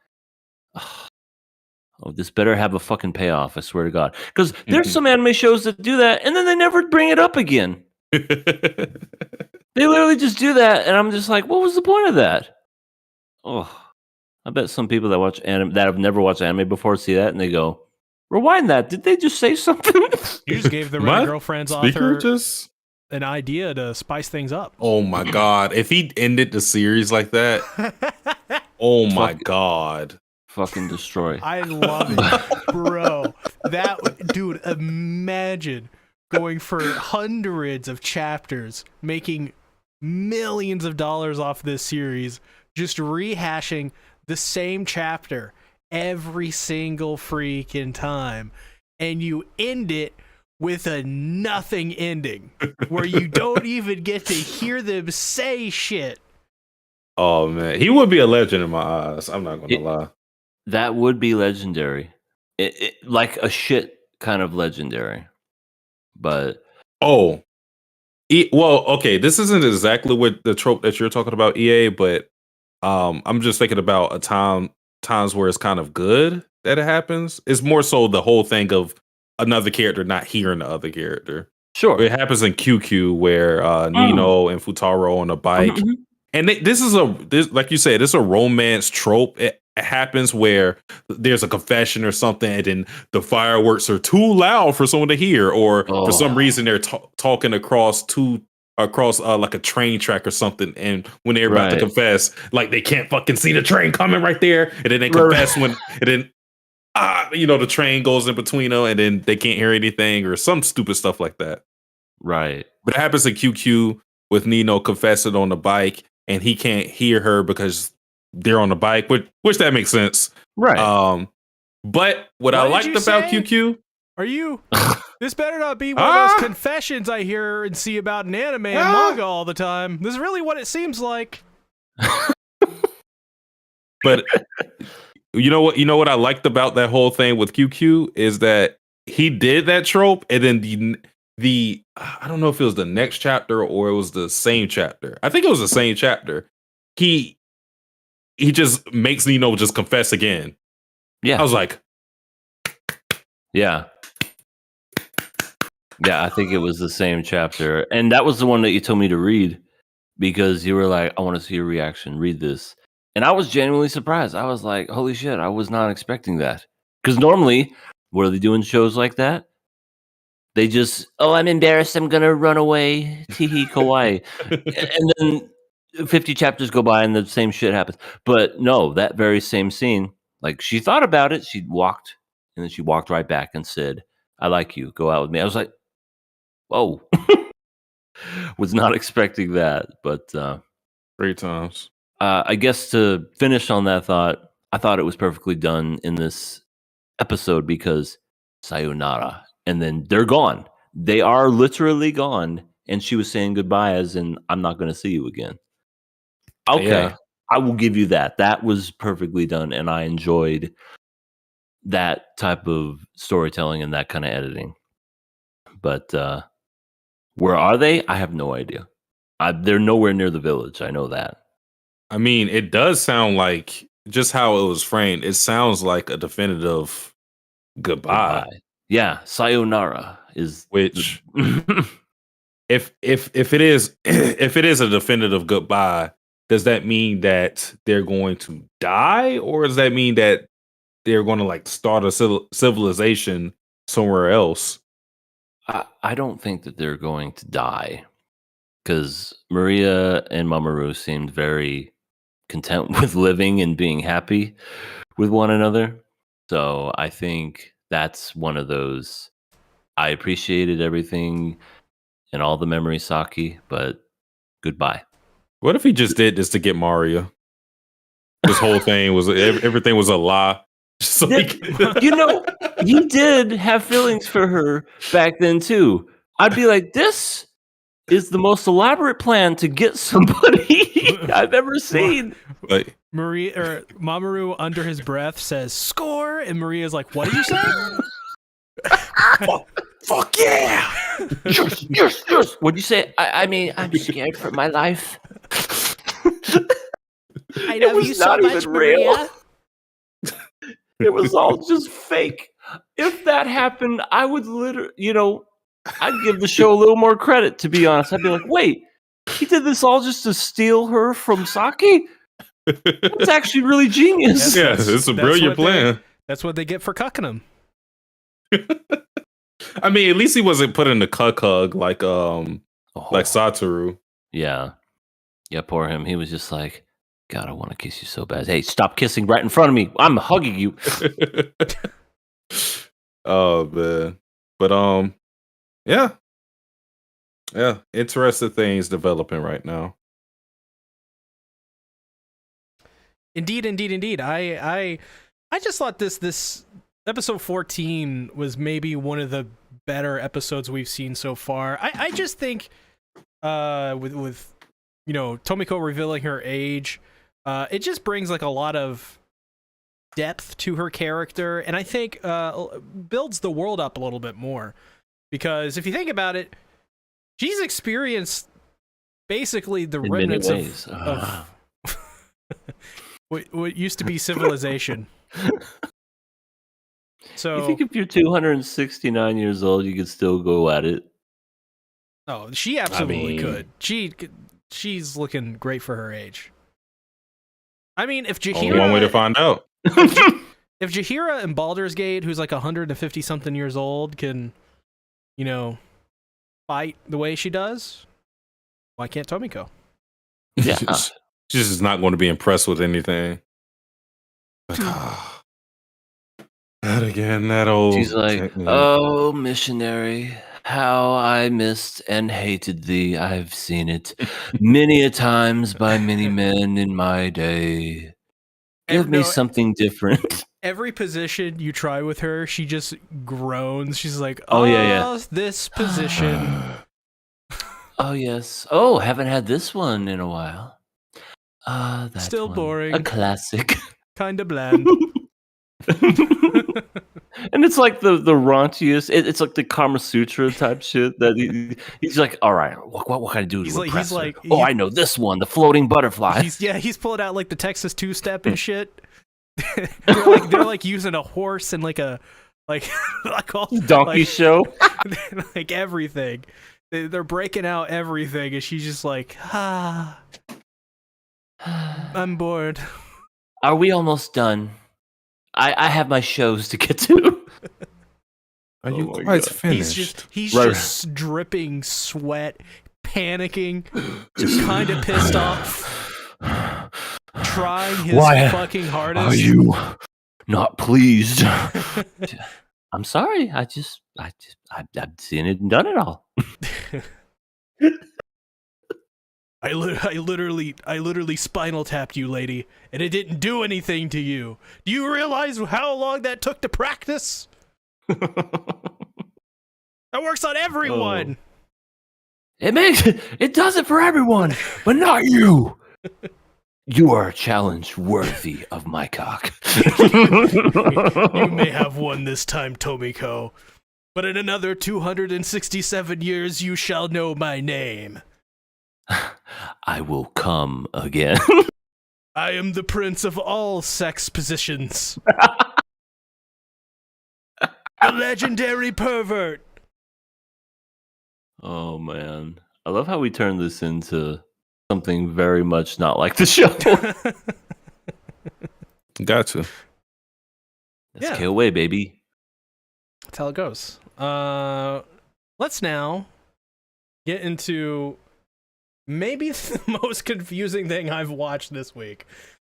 oh, this better have a fucking payoff, I swear to God. Because there's some anime shows that do that and then they never bring it up again. They literally just do that, and I'm just like, what was the point of that? Oh, I bet some people that watch anime that have never watched anime before see that and they go, rewind that. Did they just say something? You just gave the Red Girlfriend's author an idea to spice things up. Oh my God. If he ended the series like that, oh my God. Fucking destroy. I love it, bro. Dude, imagine going for hundreds of chapters, making millions of dollars off this series, just rehashing the same chapter every single freaking time, and you end it with a nothing ending where you don't even get to hear them say shit. Oh man, he would be a legend in my eyes. I'm not gonna lie. That would be legendary. Like a shit kind of legendary. But well, okay, this isn't exactly what the trope that you're talking about, EA, but I'm just thinking about times where it's kind of good that it happens. It's more so the whole thing of another character not hearing the other character. Sure. It happens in QQ where Nino and Futaro on a bike. Mm-hmm. And this like you said, it's a romance trope. It happens where there's a confession or something, and then the fireworks are too loud for someone to hear, or for some reason they're talking across two across like a train track or something, and when they're about to Right. confess, like they can't fucking see the train coming right there, and then they confess when, and then the train goes in between them, and then they can't hear anything or some stupid stuff like that. Right. But it happens in QQ with Nino confessing on the bike, and he can't hear her because they're on the bike, which that makes sense. Right. But what I liked about QQ, are you? This better not be one of those confessions I hear and see about in anime and manga all the time. This is really what it seems like. But you know what I liked about that whole thing with QQ is that he did that trope, and then the I don't know if it was the next chapter or it was the same chapter. I think it was the same chapter. He just makes Nino just confess again. Yeah. I was like, yeah. Yeah, I think it was the same chapter. And that was the one that you told me to read because you were like, I want to see your reaction. Read this. And I was genuinely surprised. I was like, holy shit, I was not expecting that. Because normally, what are they doing shows like that? They just, I'm embarrassed. I'm going to run away. Teehee kawaii. And then 50 chapters go by and the same shit happens. But no, that very same scene, like she thought about it. She walked and then she walked right back and said, I like you. Go out with me. I was like, whoa. Was not expecting that. But 3 times. I guess to finish on that thought, I thought it was perfectly done in this episode because sayonara. And then they're gone. They are literally gone. And she was saying goodbye as in, I'm not going to see you again. Okay. Yeah. I will give you that. That was perfectly done. And I enjoyed that type of storytelling and that kind of editing. But where are they? I have no idea. They're nowhere near the village. I know that. I mean, it does sound like, just how it was framed, it sounds like a definitive goodbye. Yeah, sayonara is which if it is if it is a definitive goodbye, does that mean that they're going to die, or does that mean that they're going to like start a civilization somewhere else? I don't think that they're going to die because Maria and Mamoru seemed very content with living and being happy with one another. So I think that's one of those. I appreciated everything and all the memory sake, but goodbye. What if he just did this to get Mario? This whole thing was everything was a lie. So he did have feelings for her back then too. I'd be like, this is the most elaborate plan to get somebody I've ever seen. Like, Maria or Mamoru under his breath says "score," and Maria's like, "What did you say?" Fuck yeah! Yes. What'd you say? I mean, I'm scared for my life. I love you so much, Maria. It was all just fake. If that happened, I would literally, I'd give the show a little more credit, to be honest. I'd be like, wait, he did this all just to steal her from Saki? That's actually really genius. Yeah, it's a brilliant plan. That's what they get for cucking him. I mean, at least he wasn't put in the cuck hug like Satoru. Yeah. Yeah, poor him. He was just like, God, I want to kiss you so bad. Hey, stop kissing right in front of me. I'm hugging you. Oh man. But yeah. Interesting things developing right now. Indeed. I just thought this episode 14 was maybe one of the better episodes we've seen so far. I just think with Tomiko revealing her age, it just brings like a lot of depth to her character, and I think builds the world up a little bit more. Because if you think about it, she's experienced basically the in remnants many ways. of what used to be civilization. So you think if you're 269 years old, you could still go at it? Oh, she absolutely could. She's looking great for her age. I mean, if Jahira... Only one way to find out. If Jahira in Baldur's Gate, who's like 150-something years old, can, fight the way she does, Why can't Tomiko? Yeah. She's just not going to be impressed with anything. Like, that again, that old. She's like, technique. oh, missionary, how I missed and hated thee. I've seen it many a times by many men in my day. Give me something different. Every position you try with her, she just groans. She's like, Oh, yeah. This position. Oh, yes. Oh, haven't had this one in a while. That Still one. boring. A classic. Kind of bland. And it's like the raunchiest. It's like the Kama Sutra type shit. That he's like, all right, what can I do to impress her? I know this one, the floating butterfly. He's pulling out like the Texas two-step and shit. they're like using a horse and like a donkey show, like everything. They're breaking out everything, and she's just like, I'm bored. Are we almost done? I have my shows to get to. Are you quite finished? He's just dripping sweat, panicking, just kind of pissed off, trying his fucking hardest. Are you not pleased? I'm sorry. I've seen it and done it all. I literally spinal tapped you, lady, and it didn't do anything to you. Do you realize how long that took to practice? That works on everyone. It does it for everyone, but not you. You are a challenge worthy of my cock. You may have won this time, Tomiko, but in another 267 years you shall know my name. I will come again. I am the prince of all sex positions. The legendary pervert. Oh, man. I love how we turned this into something very much not like the show. Got to. That's KOA, baby. That's how it goes. Let's now get into maybe the most confusing thing I've watched this week.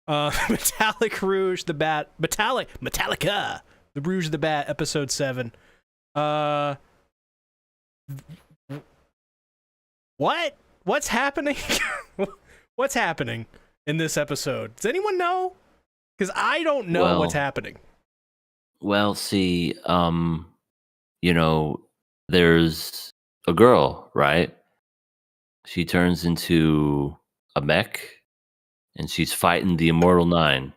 Metallica, the Rouge the Bat, episode 7. What's happening? What's happening in this episode? Does anyone know? Because I don't know what's happening. Well, see, there's a girl, right? She turns into a mech, and she's fighting the Immortal Nine.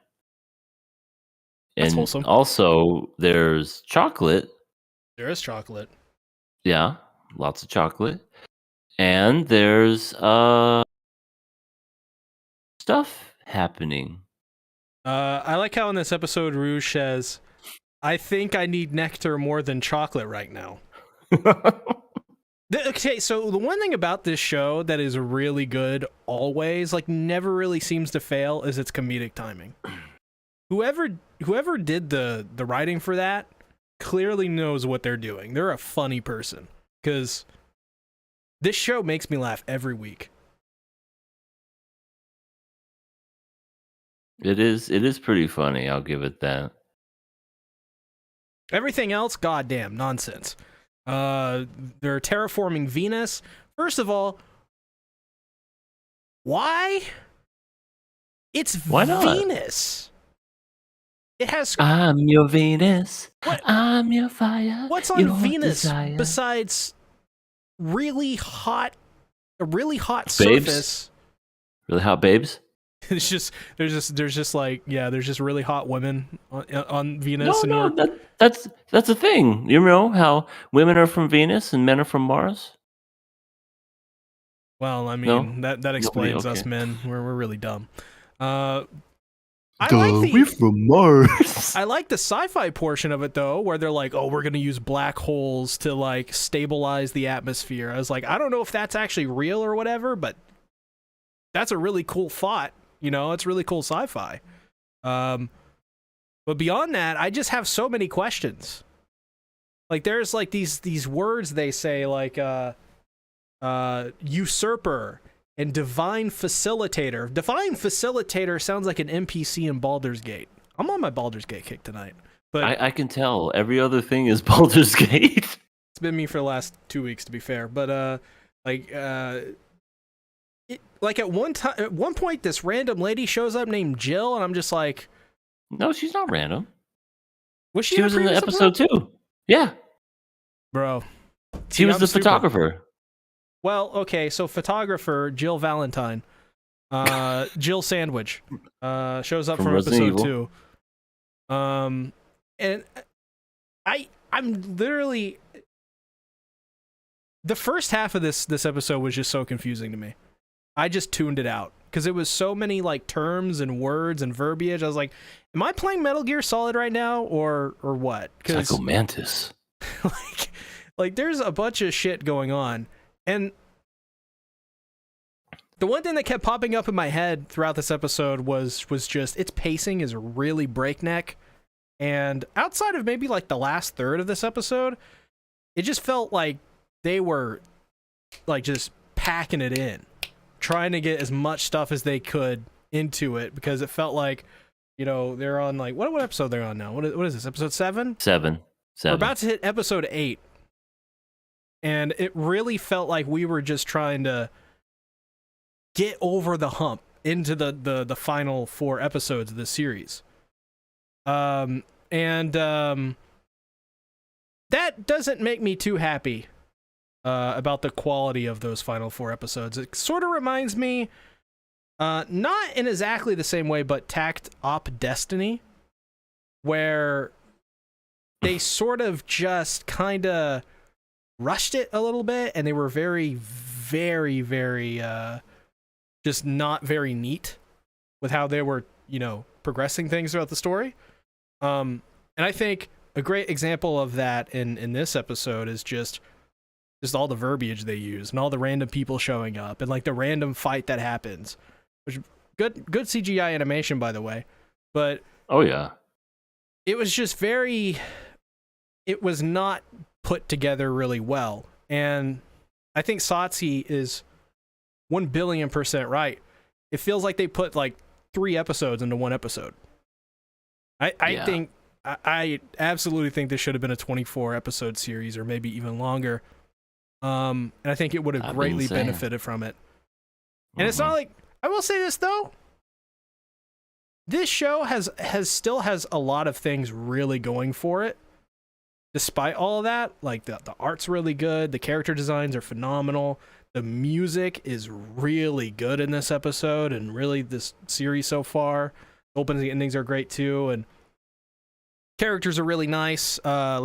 That's and wholesome. Also, there's chocolate. There is chocolate. Yeah, lots of chocolate. And there's stuff happening. I like how in this episode Rouge says, I think I need nectar more than chocolate right now. Okay, so the one thing about this show that is really good always, like never really seems to fail, is its comedic timing. Whoever did the writing for that clearly knows what they're doing. They're a funny person, because this show makes me laugh every week. It is pretty funny, I'll give it that. Everything else, goddamn nonsense. They're terraforming Venus. First of all, why? Why not? Venus. It has. I'm your Venus. What? I'm your fire. What's on Venus desire. besides a really hot Babes? surface? Really hot babes? It's just there's just really hot women on Venus. That's a thing. You know how women are from Venus and men are from Mars? Well, I mean that explains us men. We're really dumb. We're from Mars. I like the sci-fi portion of it though, where they're like, "Oh, we're gonna use black holes to like stabilize the atmosphere." I was like, I don't know if that's actually real or whatever, but that's a really cool thought. You know, it's really cool sci-fi. But beyond that, I just have so many questions. Like, there's like these words they say, like usurper and Divine Facilitator. Divine Facilitator sounds like an NPC in Baldur's Gate. I'm on my Baldur's Gate kick tonight. But I can tell. Every other thing is Baldur's Gate. It's been me for the last 2 weeks, to be fair. But at one point, this random lady shows up named Jill, and I'm just like, No, she's not random. Was She was in the episode too. Yeah, bro. she was the photographer. Well, okay, so photographer Jill Valentine, Jill Sandwich, shows up from Resident episode 2. And I'm literally, the first half of this episode was just so confusing to me. I just tuned it out because it was so many like terms and words and verbiage. I was like, am I playing Metal Gear Solid right now or what? Psycho Mantis. like there's a bunch of shit going on. And the one thing that kept popping up in my head throughout this episode was just its pacing is really breakneck. And outside of maybe like the last third of this episode, it just felt like they were like just packing it in, trying to get as much stuff as they could into it, because it felt like, they're on like, what episode they're on now? What is this, episode 7? 7. We're about to hit episode 8. And it really felt like we were just trying to get over the hump into the final 4 episodes of this series. That doesn't make me too happy about the quality of those final 4 episodes. It sort of reminds me, not in exactly the same way, but Tact Op Destiny, where they sort of just kind of rushed it a little bit, and they were very, very, very, just not very neat with how they were, progressing things throughout the story. And I think a great example of that in this episode is just all the verbiage they use and all the random people showing up and like the random fight that happens, which good CGI animation, by the way. But oh yeah, it was just it was not put together really well. And I think Satsi is 1 billion% right. It feels like they put like 3 episodes into 1 episode. I absolutely think this should have been a 24 episode series or maybe even longer. And I think it would have greatly benefited from it. And it's not like, I will say this though, this show still has a lot of things really going for it. Despite all of that, like the art's really good, the character designs are phenomenal, the music is really good in this episode and really this series so far. Openings and endings are great too, and characters are really nice. I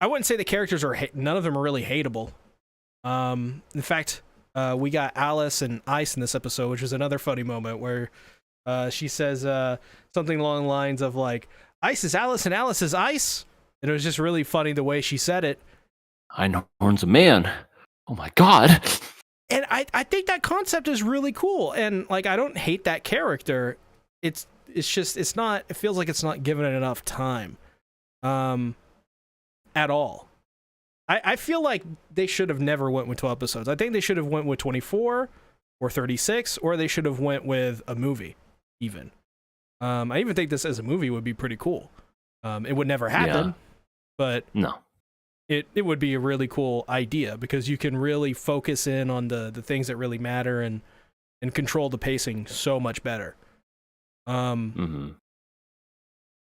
wouldn't say the characters are none of them are really hateable. In fact, we got Alice and Ice in this episode, which is another funny moment where she says something along the lines of like, Ice is Alice and Alice is Ice. And it was just really funny the way she said it. Einhorn's a man. Oh my god. And I think that concept is really cool. And like, I don't hate that character. It feels like it's not given it enough time. At all. I feel like they should have never went with 12 episodes. I think they should have went with 24 or 36, or they should have went with a movie even. I even think this as a movie would be pretty cool. It would never happen, but no, it would be a really cool idea because you can really focus in on the things that really matter and control the pacing so much better. But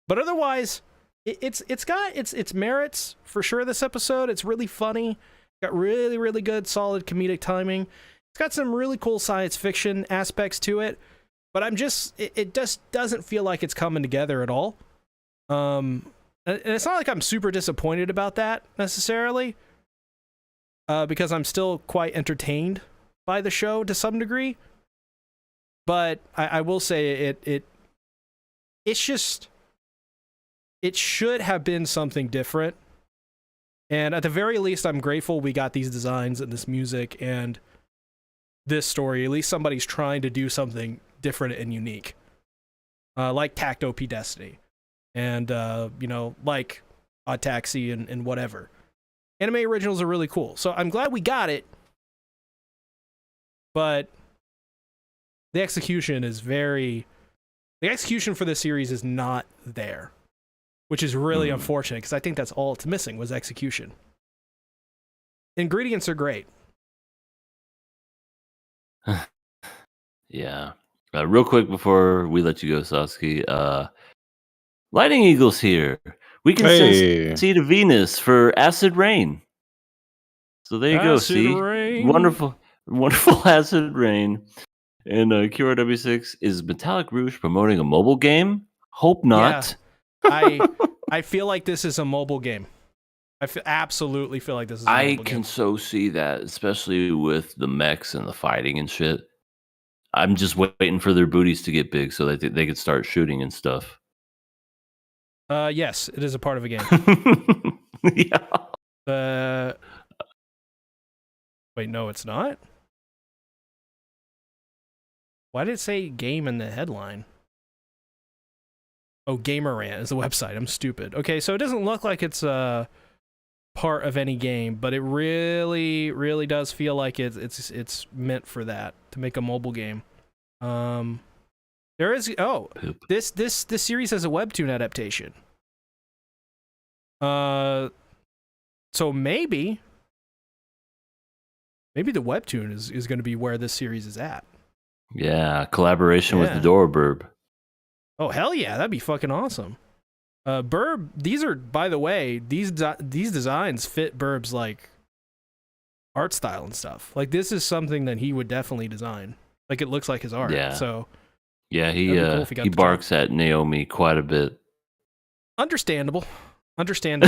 otherwise, it's got its merits for sure. This episode, it's really funny. Got really, really good, solid comedic timing. It's got some really cool science fiction aspects to it. But it just doesn't feel like it's coming together at all. And it's not like I'm super disappointed about that necessarily, because I'm still quite entertained by the show to some degree. But I will say it's just, it should have been something different. And at the very least, I'm grateful we got these designs and this music and this story. At least somebody's trying to do something different and unique, like Tact OP Destiny, and like Odd Taxi and whatever. Anime originals are really cool, so I'm glad we got it. but the execution for this series is not there, which is really unfortunate because I think that's all it's missing was execution. Ingredients are great. Yeah. Real quick before we let you go, Sasuke, Lightning Eagle's here. We can send Seed of Venus for Acid Rain. So there you go. See, Rain. wonderful Acid Rain. And QRW6 is Metallic Rouge promoting a mobile game? Hope not. Yeah. I feel like this is a mobile game. Absolutely feel like this is a mobile game. I can so see that, especially with the mechs and the fighting and shit. I'm just waiting for their booties to get big so that they could start shooting and stuff. Yes, it is a part of a game. Yeah. Wait, no, it's not? Why did it say game in the headline? Oh, Gamerant is the website. I'm stupid. Okay, so it doesn't look like it's a part of any game, but it really, really does feel like it's meant for that, to make a mobile game. There is this series has a webtoon adaptation. So maybe the webtoon is going to be where this series is at. Yeah, collaboration with the Burb. Oh hell yeah, that'd be fucking awesome. Burb, these are, by the way, these designs fit Burb's like art style and stuff. Like this is something that he would definitely design. Like it looks like his art. Yeah. So yeah, he barks at Naomi quite a bit. Understandable indeed.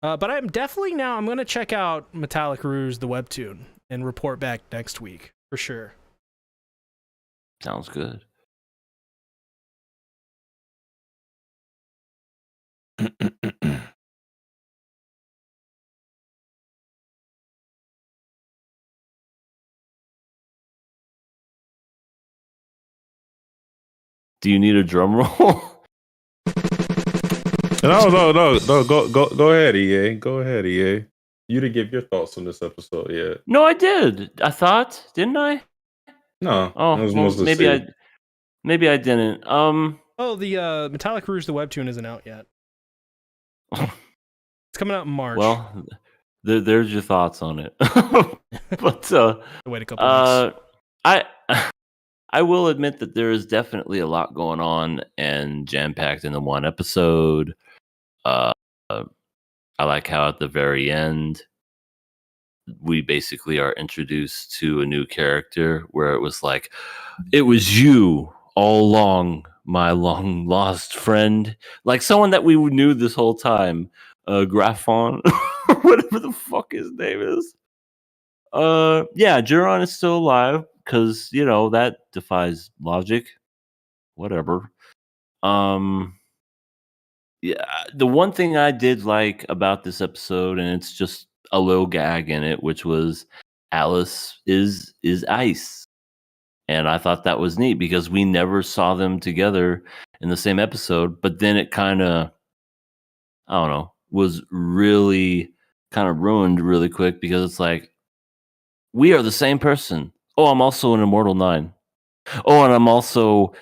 But I'm going to check out Metallic Rouge, the webtoon, and report back next week for sure. Sounds good. Do you need a drum roll? No. Go ahead, EA. Go ahead, EA. You didn't give your thoughts on this episode yet. No, I did. I thought, didn't I? No. Oh, well, maybe I didn't. Oh, the Metallic Rouge, the webtoon isn't out yet. It's coming out in March. Well, there's your thoughts on it. But wait a couple weeks. I will admit that there is definitely a lot going on and jam-packed into one episode. I like how at the very end we basically are introduced to a new character where it was like, it was you all along, my long lost friend. Like someone that we knew this whole time. Graphon, whatever the fuck his name is. Yeah, Juron is still alive because that defies logic. Whatever. Yeah, the one thing I did like about this episode, and it's just a little gag in it, which was Alice is ice, and I thought that was neat because we never saw them together in the same episode. But then it kind of, I don't know, was really kind of ruined really quick because it's like, we are the same person. Oh, I'm also an Immortal 9. Oh, and I'm also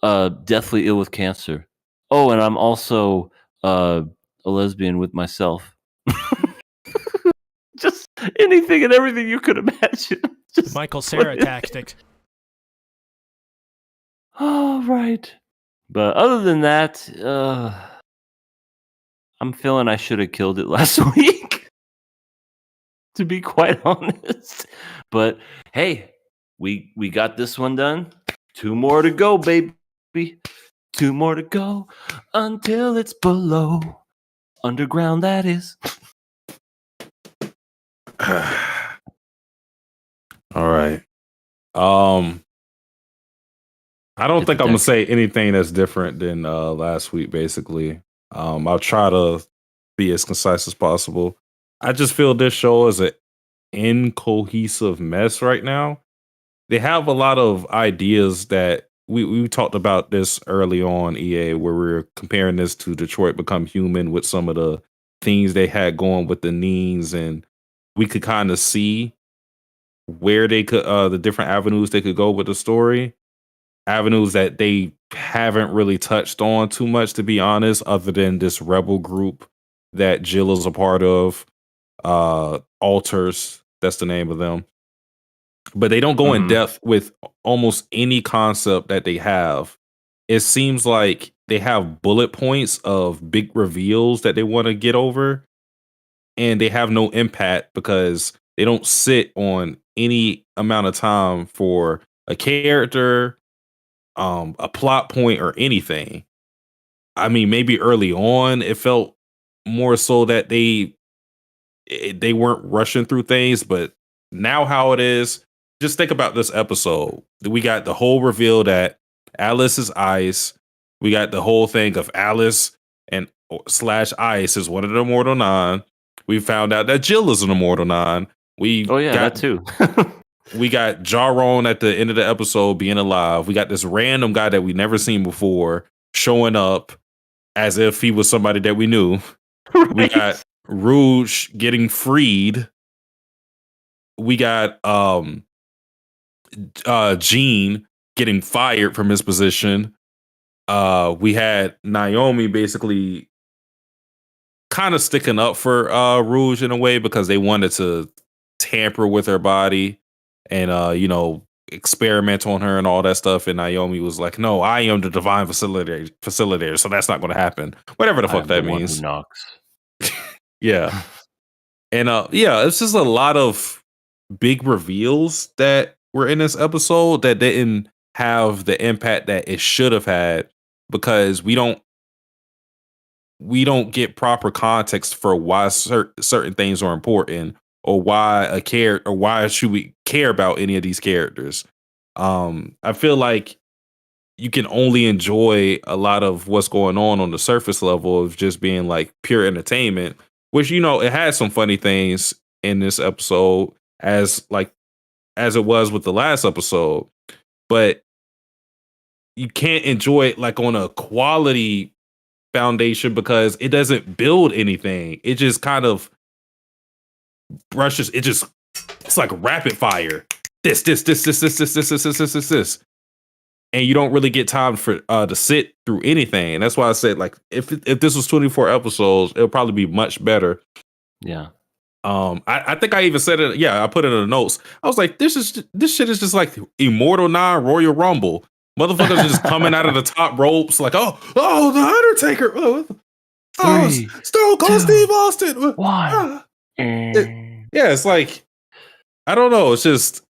deathly ill with cancer. Oh, and I'm also a lesbian with myself. Just anything and everything you could imagine. Just Michael Cera tactic. Oh, right. But other than that, I'm feeling I should have killed it last week, to be quite honest. But hey, we got this one done. 2 more to go, baby. 2 more to go until it's below. Underground, that is. All right. I don't think I'm gonna say anything that's different than last week. Basically, I'll try to be as concise as possible. I just feel this show is an incohesive mess right now. They have a lot of ideas that we talked about this early on, EA, where we were comparing this to Detroit Become Human with some of the things they had going with the Neens, and we could kind of see where they could the different avenues they could go with the story. Avenues that they haven't really touched on too much, to be honest, other than this rebel group that Jill is a part of. Alters, that's the name of them. But they don't go in depth with almost any concept that they have. It seems like they have bullet points of big reveals that they want to get over, and they have no impact because they don't sit on any amount of time for a character, a plot point, or anything. I mean, maybe early on it felt more so that they weren't rushing through things, but now how it is, just think about this episode. We got the whole reveal that Alice is Ice. We got the whole thing of Alice and / Ice is one of the Immortal Nine. We found out that Jill is an Immortal Nine. That too. We got Jaron at the end of the episode being alive. We got this random guy that we never seen before showing up as if he was somebody that we knew. Right. We got Rouge getting freed. We got Gene getting fired from his position. We had Naomi basically kind of sticking up for Rouge in a way because they wanted to tamper with her body and experiment on her and all that stuff. And Naomi was like, "No, I am the divine facilitator, so that's not going to happen." Whatever the fuck that means. Yeah. And it's just a lot of big reveals that were in this episode that didn't have the impact that it should have had because we don't get proper context for why certain things are important or why a character or why should we care about any of these characters. I feel like you can only enjoy a lot of what's going on the surface level of just being like pure entertainment, which, it had some funny things in this episode as it was with the last episode, but you can't enjoy it like on a quality foundation because it doesn't build anything. It just kind of brushes. It's like rapid fire. This. And you don't really get time for to sit through anything. And that's why I said, like, if this was 24 episodes, it'll probably be much better. Yeah. I think I even said it. Yeah, I put it in the notes. I was like, this shit is just like Immortal 9 Royal Rumble. Motherfuckers are just coming out of the top ropes, like, oh, the Undertaker. Stone Cold Steve Austin. 1. It's like, I don't know. It's just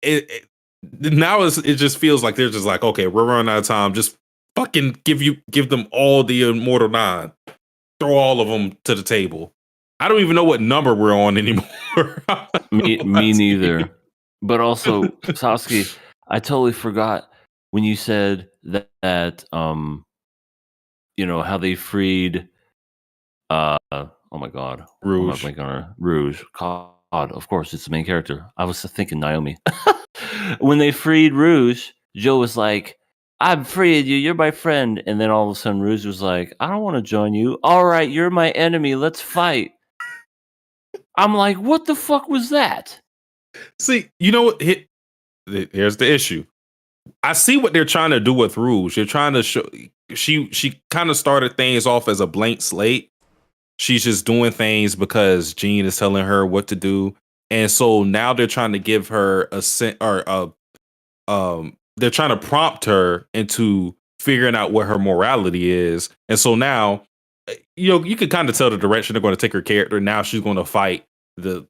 now it just feels like they're just like, okay, we're running out of time. Just fucking give them all the Immortal 9. Throw all of them to the table. I don't even know what number we're on anymore. me neither. But also, Sasuke, I totally forgot when you said that how they freed oh my god, Rouge. Rouge. God, of course, it's the main character. I was thinking Naomi. When they freed Rouge, Joe was like, "I've freed you. You're my friend." And then all of a sudden, Rouge was like, "I don't want to join you." "All right, you're my enemy. Let's fight." I'm like, what the fuck was that? See, you know what? Here's the issue. I see what they're trying to do with Rouge. They're trying to show she kind of started things off as a blank slate. She's just doing things because Gene is telling her what to do. And so now they're trying to give her they're trying to prompt her into figuring out what her morality is. And so now, you can kind of tell the direction they're going to take her character. Now she's going to fight the,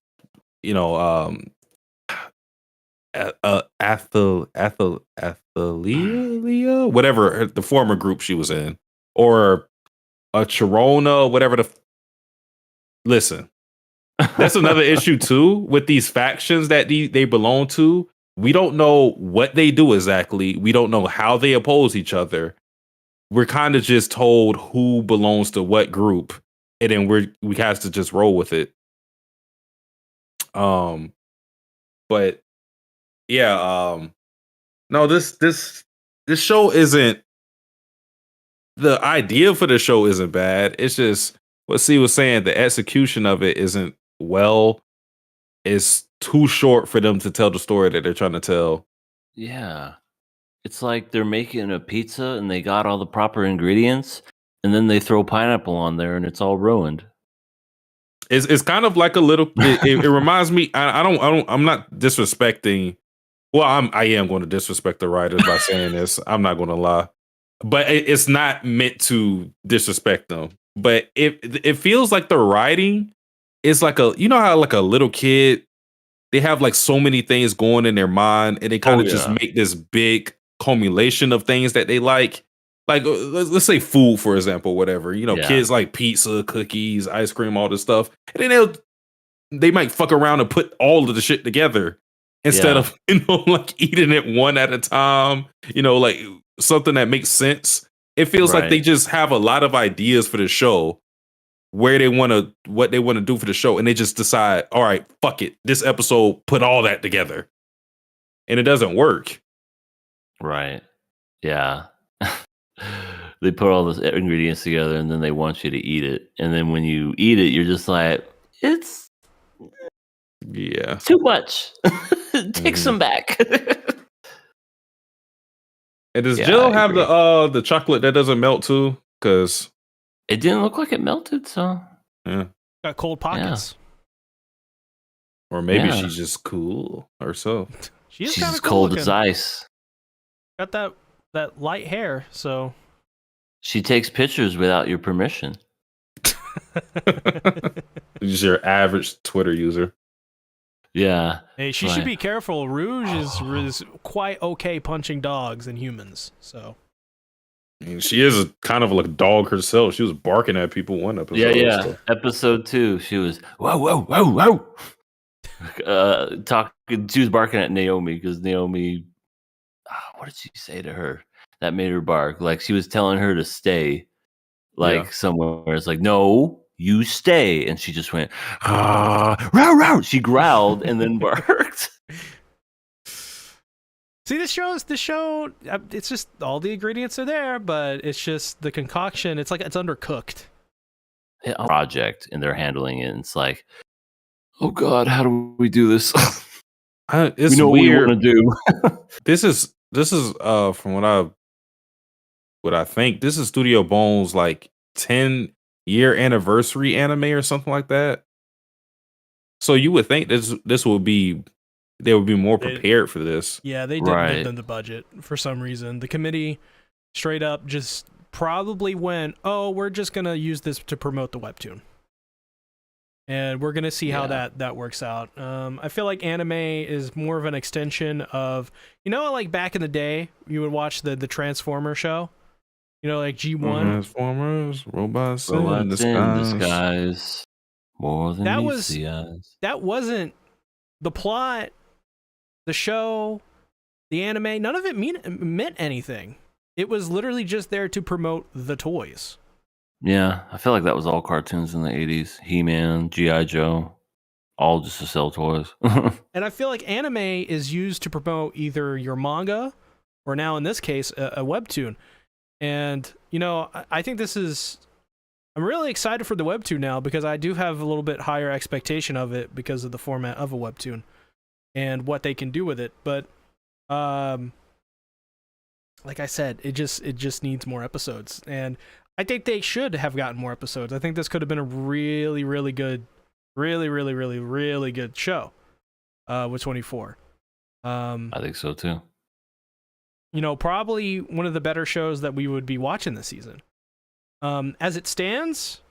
Athelia, whatever the former group she was in, or a Chirona, whatever listen. That's another issue too with these factions that they belong to. We don't know what they do exactly. We don't know how they oppose each other. We're kind of just told who belongs to what group, and then we have to just roll with it. But yeah, no, this show isn't, the idea for the show isn't bad. It's just what C was saying, the execution of it isn't well. It's too short for them to tell the story that they're trying to tell. Yeah. It's like they're making a pizza and they got all the proper ingredients, and then they throw pineapple on there and it's all ruined. It's kind of like a little. It reminds me. I'm not disrespecting. Well, I am going to disrespect the writers by saying this. I'm not going to lie, but it's not meant to disrespect them. But it feels like the writing is like you know how like a little kid, they have like so many things going in their mind, and they kind of just make this big culmination of things that they like. Like let's say food, for example, whatever. You know, kids like pizza, cookies, ice cream, all this stuff, and then they might fuck around and put all of the shit together instead of like eating it one at a time. You know, like something that makes sense. It feels like they just have a lot of ideas for the show, what they want to do for the show, and they just decide, all right, fuck it, this episode put all that together, and it doesn't work. Right? Yeah. They put all those ingredients together, and then they want you to eat it, and then when you eat it, you're just like, it's too much. Take some back. And does Jill have the chocolate that doesn't melt too? Because it didn't look like it melted, so got cold pockets. Or maybe she's just cool herself. She's as cold as ice. Got that light hair, so she takes pictures without your permission. Just your average Twitter user. Yeah. Hey, she should be careful. Rouge is quite okay punching dogs and humans. So, I mean, she is kind of like a dog herself. She was barking at people one episode. Yeah. So. Episode 2, she was whoa. She was barking at Naomi because Naomi. What did she say to her that made her bark? Like she was telling her to stay, somewhere. It's like, no, you stay, and she just went, row. She growled and then barked. See, the show. It's just all the ingredients are there, but it's just the concoction. It's like it's undercooked. Project, and they're handling it. And it's like, oh God, how do we do this? It's we know weird. What we want to do. This is from what I think, this is Studio Bones like 10-year anniversary anime or something like that. So you would think this would be, they would be more prepared for this. Yeah, they didn't give them the budget for some reason. The committee straight up just probably went, oh, we're just gonna use this to promote the webtoon. And we're going to see how that works out. I feel like anime is more of an extension of, like back in the day, you would watch the Transformer show. Like G1. Transformers, robots in disguise. More than meets the eyes. That wasn't the plot, the show, the anime. None of it meant anything. It was literally just there to promote the toys. Yeah, I feel like that was all cartoons in the 80s. He-Man, G.I. Joe, all just to sell toys. And I feel like anime is used to promote either your manga or now in this case, a webtoon. And, I think I'm really excited for the webtoon now because I do have a little bit higher expectation of it because of the format of a webtoon and what they can do with it. But, like I said, it just needs more episodes. And I think they should have gotten more episodes. I think this could have been a really, really good, really, really, really, really good show with 24. I think so too. Probably one of the better shows that we would be watching this season. As it stands,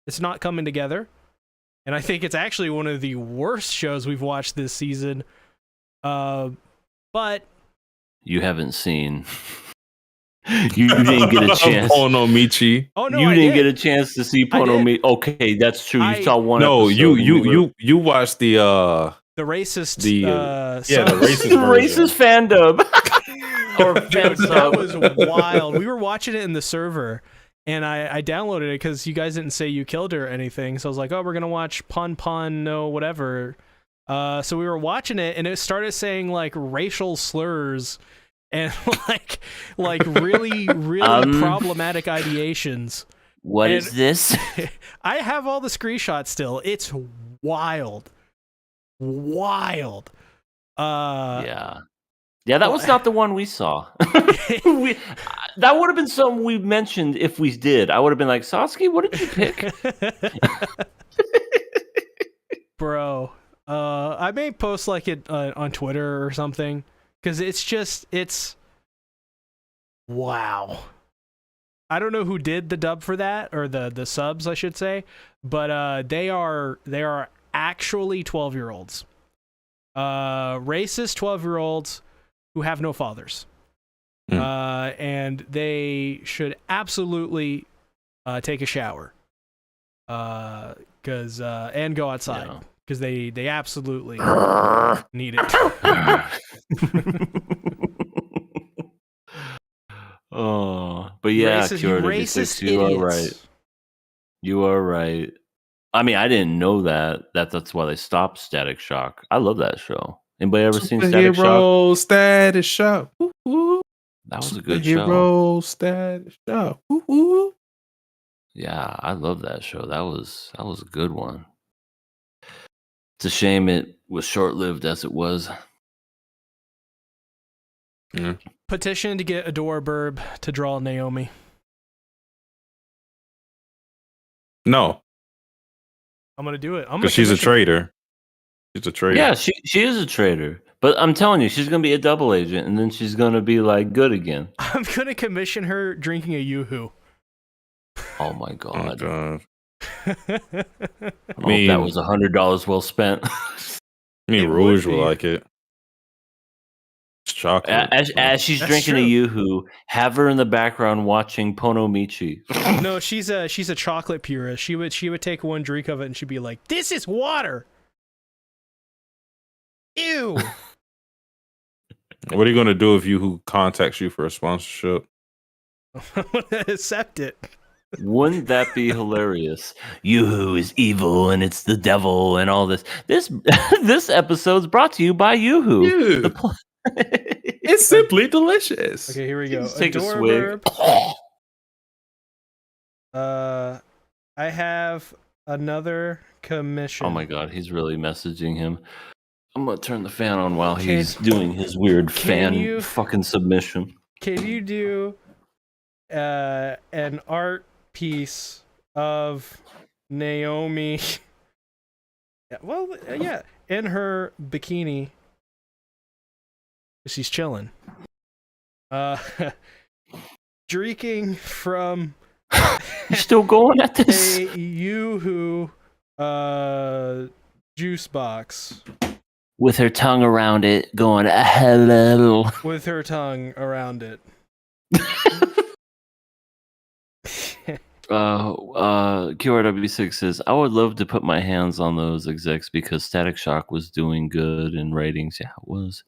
it's not coming together. And I think it's actually one of the worst shows we've watched this season. But you haven't seen... You didn't get a chance. Ponomichi. Oh no, you didn't get a chance to see Ponomichi. Okay, that's true. You saw one. No, episode you watched the racist. The racist fandom. That was wild. We were watching it in the server, and I downloaded it because you guys didn't say you killed her or anything. So I was like, oh, we're gonna watch Pun no whatever. So we were watching it, and it started saying like racial slurs. And like really problematic ideations. What is this? I have all the screenshots still. It's wild. wild. Yeah, that was not the one we saw. That would have been something we mentioned if we did. I would have been like, Sasuke, what did you pick? Bro, I may post like it on Twitter or something, because it's wow. I don't know who did the dub for that, or the subs, I should say, but they are actually 12-year-olds. Racist 12-year-olds who have no fathers. And they should absolutely take a shower. And go outside, because they absolutely need it. Oh, but yeah, racist you are idiots. right. You are right. I mean, I didn't know that's why they stopped Static Shock. I love that show. Anybody ever seen Static Shock? Status Shock. Woo-hoo. That was a good show. Hero Status Shock. Woo-hoo. Yeah, I love that show. That was a good one. It's a shame it was short-lived as it was. Petition to get Adora Burb to draw Naomi. No, I'm gonna do it. because she's a traitor. She's a traitor. Yeah, she is a traitor. But I'm telling you, she's gonna be a double agent, and then she's gonna be like good again. I'm gonna commission her drinking a Yoo-hoo. Oh my god! Oh, I mean, that was $100 well spent. I mean, Rouge will like it. It's chocolate. As she's That's drinking true. a Yoo-hoo, have her in the background watching Ponomichi. No, she's a chocolate purist. She would take one drink of it and she'd be like, "This is water." Ew. What are you gonna do if Yoo-hoo contacts you for a sponsorship? I'm gonna accept it. Wouldn't that be hilarious? Yoo-hoo is evil and it's the devil and all this. This episode's brought to you by Yoo-hoo. It's simply delicious. Okay, here we go. Just take a Adora swig. Burb. I have another commission. Oh my god, he's really messaging him. I'm gonna turn the fan on while he's doing his weird fan fucking submission. Can you do an art piece of Naomi? Yeah, in her bikini. She's chilling. Drinking from You're still going at this? a Yoo-hoo juice box With her tongue around it, going, hello. with her tongue around it. QRW6 says, I would love to put my hands on those execs because Static Shock was doing good in ratings. Yeah, it was.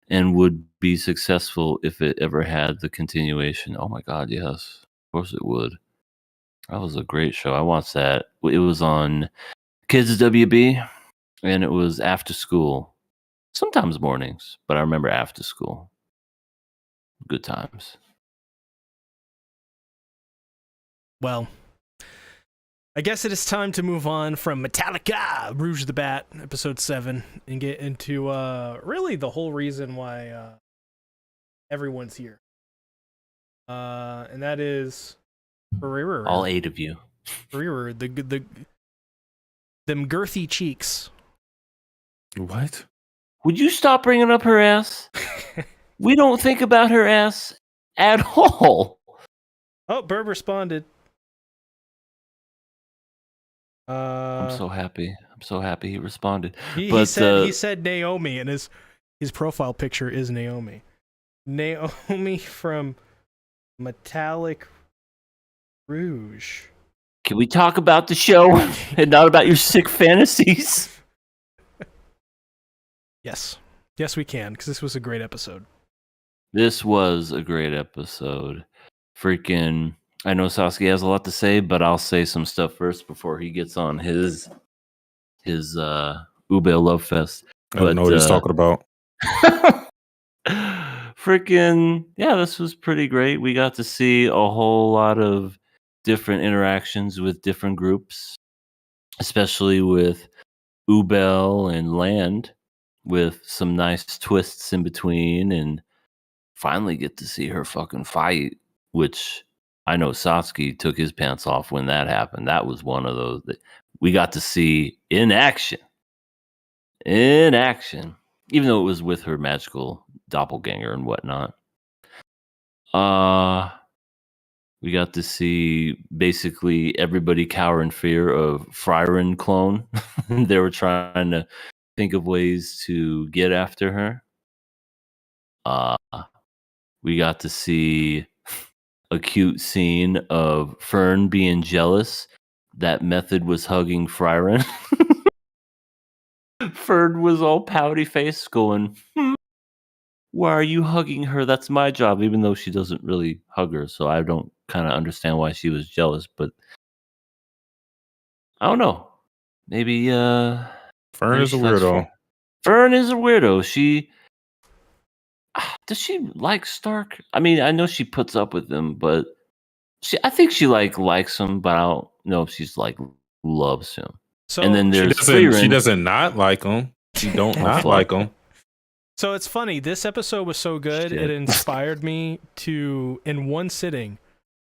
And would be successful if it ever had the continuation. Oh my god, yes. Of course it would. That was a great show. I watched that. It was on Kids WB, and it was after school. Sometimes mornings, but I remember after school. Good times. Well, I guess it is time to move on from Metallica, Rouge the Bat, episode 7, and get into really the whole reason why everyone's here. And that is Frieren. All 8 of you. Frieren, them girthy cheeks. What? Would you stop bringing up her ass? We don't think about her ass at all. Oh, Burb responded. I'm so happy. I'm so happy he responded. He said Naomi, and his profile picture is Naomi. Naomi from Metallic Rouge. Can we talk about the show and not about your sick fantasies? Yes, we can, because this was a great episode. This was a great episode. Freaking, I know Sasuke has a lot to say, but I'll say some stuff first before he gets on his Ube Love Fest. I don't know what he's talking about. Freaking, yeah, this was pretty great. We got to see a whole lot of different interactions with different groups, especially with Ubel and Land with some nice twists in between, and finally get to see her fucking fight, which I know Satsuki took his pants off when that happened. That was one of those that we got to see in action. In action. Even though it was with her magical doppelganger and whatnot. We got to see basically everybody cower in fear of Frieren clone. They were trying to think of ways to get after her. We got to see a cute scene of Fern being jealous that Method was hugging Frieren. Fern was all pouty face going, why are you hugging her? That's my job, even though she doesn't really hug her. So I don't kind of understand why she was jealous, but I don't know. Maybe Fern is a weirdo. Fern is a weirdo. Does she like Stark? I mean, I know she puts up with him, but I think she likes him, but I don't know if she's like loves him. So and then there's she doesn't not like him. She don't not like him. So it's funny. This episode was so good, it inspired me to, in one sitting,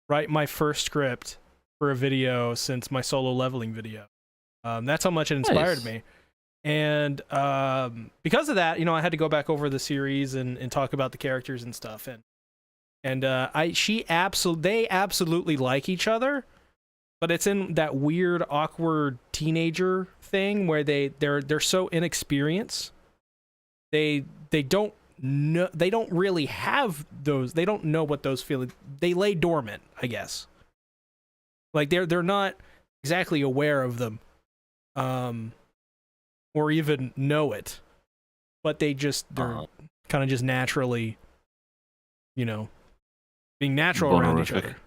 write my first script for a video since my solo leveling video. That's how much it inspired me. And because of that, I had to go back over the series and talk about the characters and stuff. And they absolutely like each other, but it's in that weird, awkward teenager thing where they're so inexperienced. They don't know, they don't really have those. They don't know what those feelings. They lay dormant, I guess. Like they're not exactly aware of them, or even know it, but they're kind of just naturally, being natural around each other.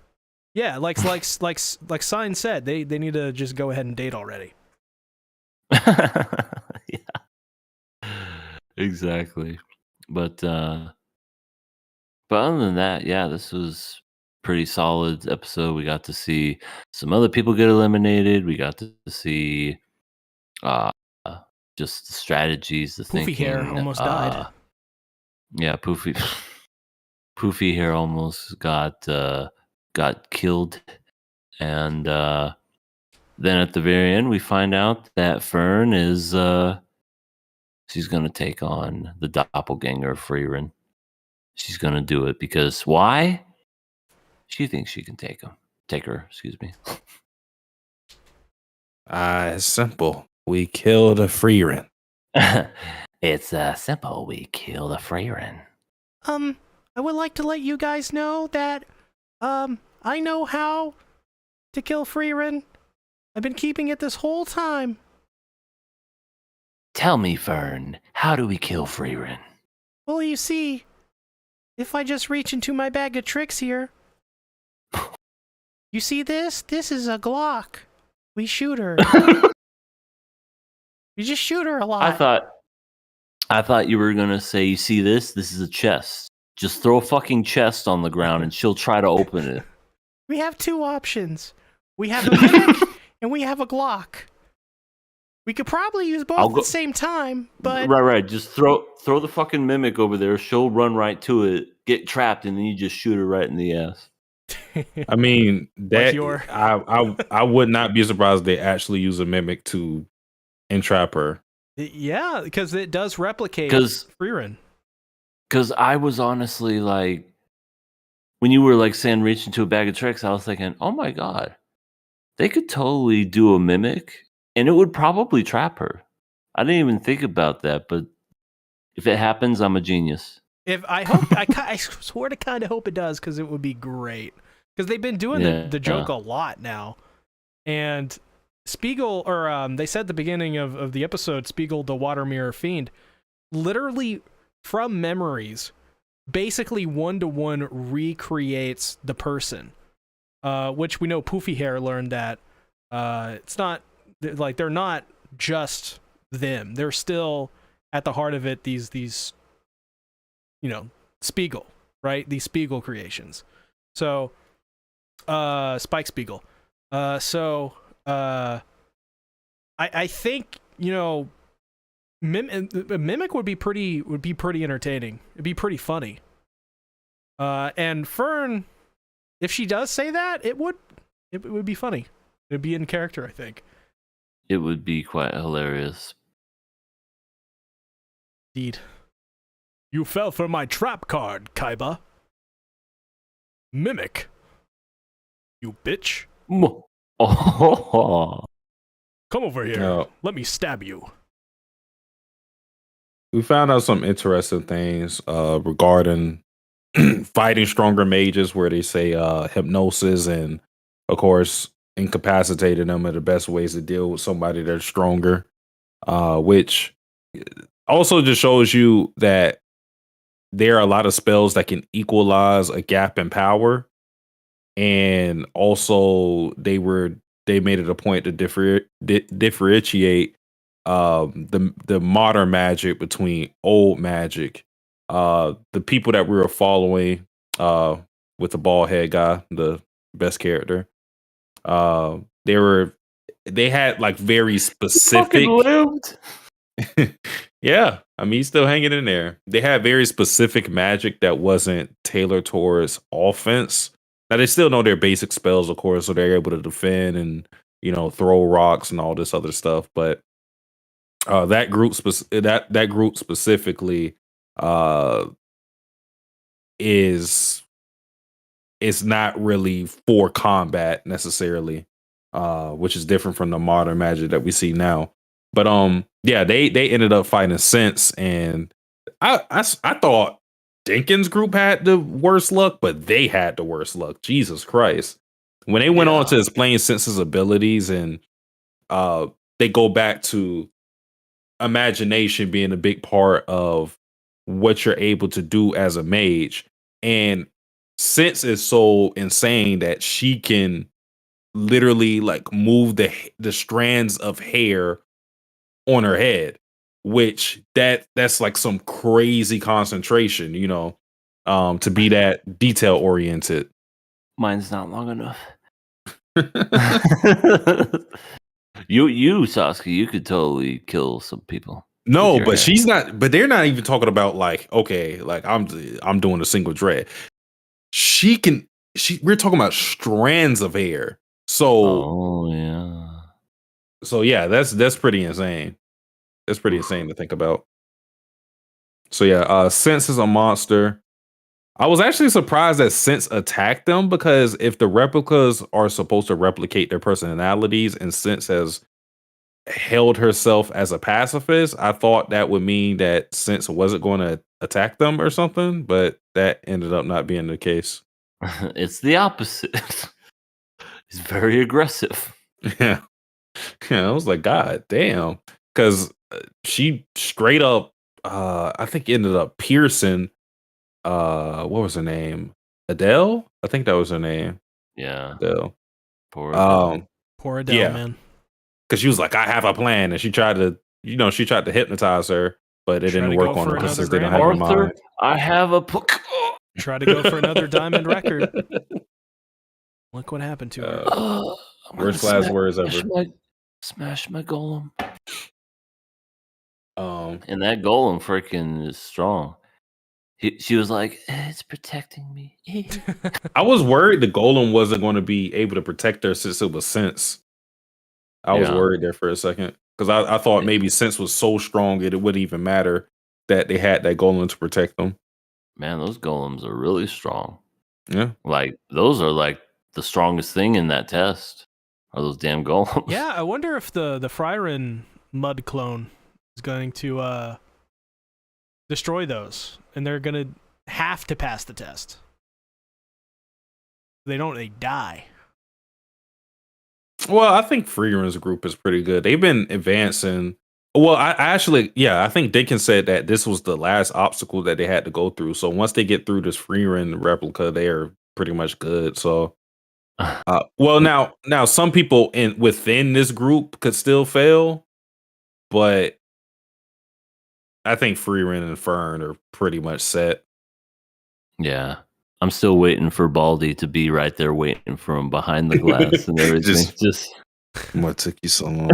Yeah, like Sign said, they need to just go ahead and date already. Yeah. Exactly. But other than that, yeah, this was pretty solid episode. We got to see some other people get eliminated. We got to see just the strategies, the Poofy thinking. Hair almost died. Yeah, Poofy Hair almost got killed. And then at the very end we find out that Fern is she's going to take on the doppelganger of Frieren. She's going to do it because why? She thinks she can take her, excuse me. It's simple. We killed a Frieren. It's simple. We killed a Frieren. I would like to let you guys know that I know how to kill Frieren. I've been keeping it this whole time. Tell me, Fern, how do we kill Frieren? Well, you see, if I just reach into my bag of tricks here. You see this? This is a Glock. We shoot her. You just shoot her a lot. I thought you were gonna say, you see this? This is a chest. Just throw a fucking chest on the ground and she'll try to open it. We have two options. We have a mimic and we have a Glock. We could probably use both at the same time, but right. Just throw the fucking mimic over there. She'll run right to it, get trapped, and then you just shoot her right in the ass. I mean, I would not be surprised if they actually use a mimic to entrap her. Yeah, because it does replicate Frieren. Because I was honestly like, when you were like saying reach into a bag of tricks, I was thinking, oh my god, they could totally do a mimic. And it would probably trap her. I didn't even think about that, but if it happens, I'm a genius. I swear to kind of hope it does, because it would be great. Because they've been doing the joke a lot now. And Spiegel, or they said at the beginning of the episode, Spiegel, the water mirror fiend, literally from memories, basically 1-to-1 recreates the person. Which we know Poofy Hair learned that it's not. Like, they're not just them. They're still at the heart of it these Spiegel, right? These Spiegel creations. So Spike Spiegel. I think Mimic would be pretty entertaining. It'd be pretty funny. And Fern, if she does say that, it would be funny. It'd be in character, I think. It would be quite hilarious. Indeed. You fell for my trap card, Kaiba. Mimic. You bitch. Oh. Come over here. No. Let me stab you. We found out some interesting things regarding fighting stronger mages, where they say hypnosis and, of course, incapacitating them are the best ways to deal with somebody that's stronger, which also just shows you that there are a lot of spells that can equalize a gap in power. And also they made it a point to differentiate the modern magic between old magic. The people that we were following with the bald head guy, the best character, they had like very specific. Yeah, I mean, he's still hanging in there. They had very specific magic that wasn't tailored towards offense. Now they still know their basic spells, of course, so they're able to defend and throw rocks and all this other stuff. But that group specifically is not really for combat necessarily, which is different from the modern magic that we see now. But yeah, they ended up fighting Sense, and I thought Dinkins group had the worst luck, but they had the worst luck. Jesus Christ. When they went on to explain Sense's abilities, and they go back to imagination being a big part of what you're able to do as a mage. And Sense is so insane that she can literally like move the strands of hair on her head, which that's like some crazy concentration, to be that detail oriented. Mine's not long enough. you Sasuke, you could totally kill some people. No, but she's not. But they're not even talking about like, okay, like I'm doing a single dread. We're talking about strands of hair. So yeah, that's pretty insane. That's pretty insane to think about. So yeah, Sense is a monster. I was actually surprised that Sense attacked them, because if the replicas are supposed to replicate their personalities and Sense has held herself as a pacifist, I thought that would mean that Sense wasn't going to attack them or something, but that ended up not being the case. It's the opposite. He's very aggressive. Yeah. I was like, God damn. Because she straight up, I think ended up piercing, what was her name? Adele? I think that was her name. Yeah. Adele. Poor Adele. Poor Adele, man. Because she was like, I have a plan. And she tried to, she tried to hypnotise her, but it didn't work on her because they don't have a mind. I have a Try to go for another diamond record. Look what happened to her. Worst last words ever. Smash my golem. And that golem freaking is strong. She was like, it's protecting me. I was worried the golem wasn't going to be able to protect her since it was Sense. I was worried there for a second, because I thought maybe Sense was so strong it wouldn't even matter that they had that golem to protect them. Man, those golems are really strong. Yeah. Like, those are like the strongest thing in that test, are those damn golems. Yeah, I wonder if the Frieren mud clone is going to destroy those, and they're going to have to pass the test. If they don't, they die. Well, I think Frieren's group is pretty good. They've been advancing. Well, I think Dickens said that this was the last obstacle that they had to go through. So once they get through this Frieren replica, they are pretty much good. So, well, now some people within this group could still fail, but I think Frieren and Fern are pretty much set. Yeah. I'm still waiting for Baldy to be right there waiting for him behind the glass and everything. What took you so long?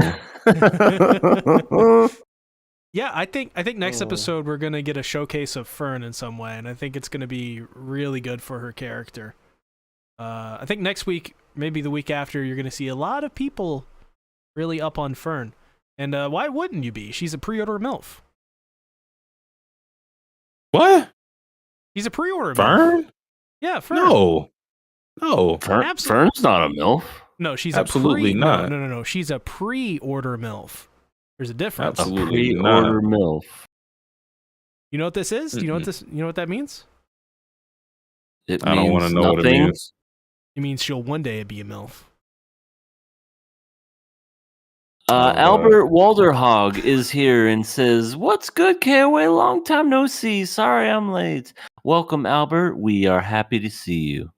Yeah, I think next episode we're gonna get a showcase of Fern in some way, and I think it's gonna be really good for her character. I think next week, maybe the week after, you're gonna see a lot of people really up on Fern. And why wouldn't you be? She's a pre-order MILF. What? He's a pre-order MILF. Fern? Yeah, Fern. No. Fern's not a MILF. No, she's absolutely not. No. She's a pre-order MILF. There's a difference. Absolutely A not. pre-order MILF. You know what this is? Do you know what this? You know what that means? I don't want to know what it means. It means she'll one day be a MILF. Albert Walderhog is here and says, "What's good, KOA? Long time no see. Sorry I'm late. Welcome, Albert. We are happy to see you."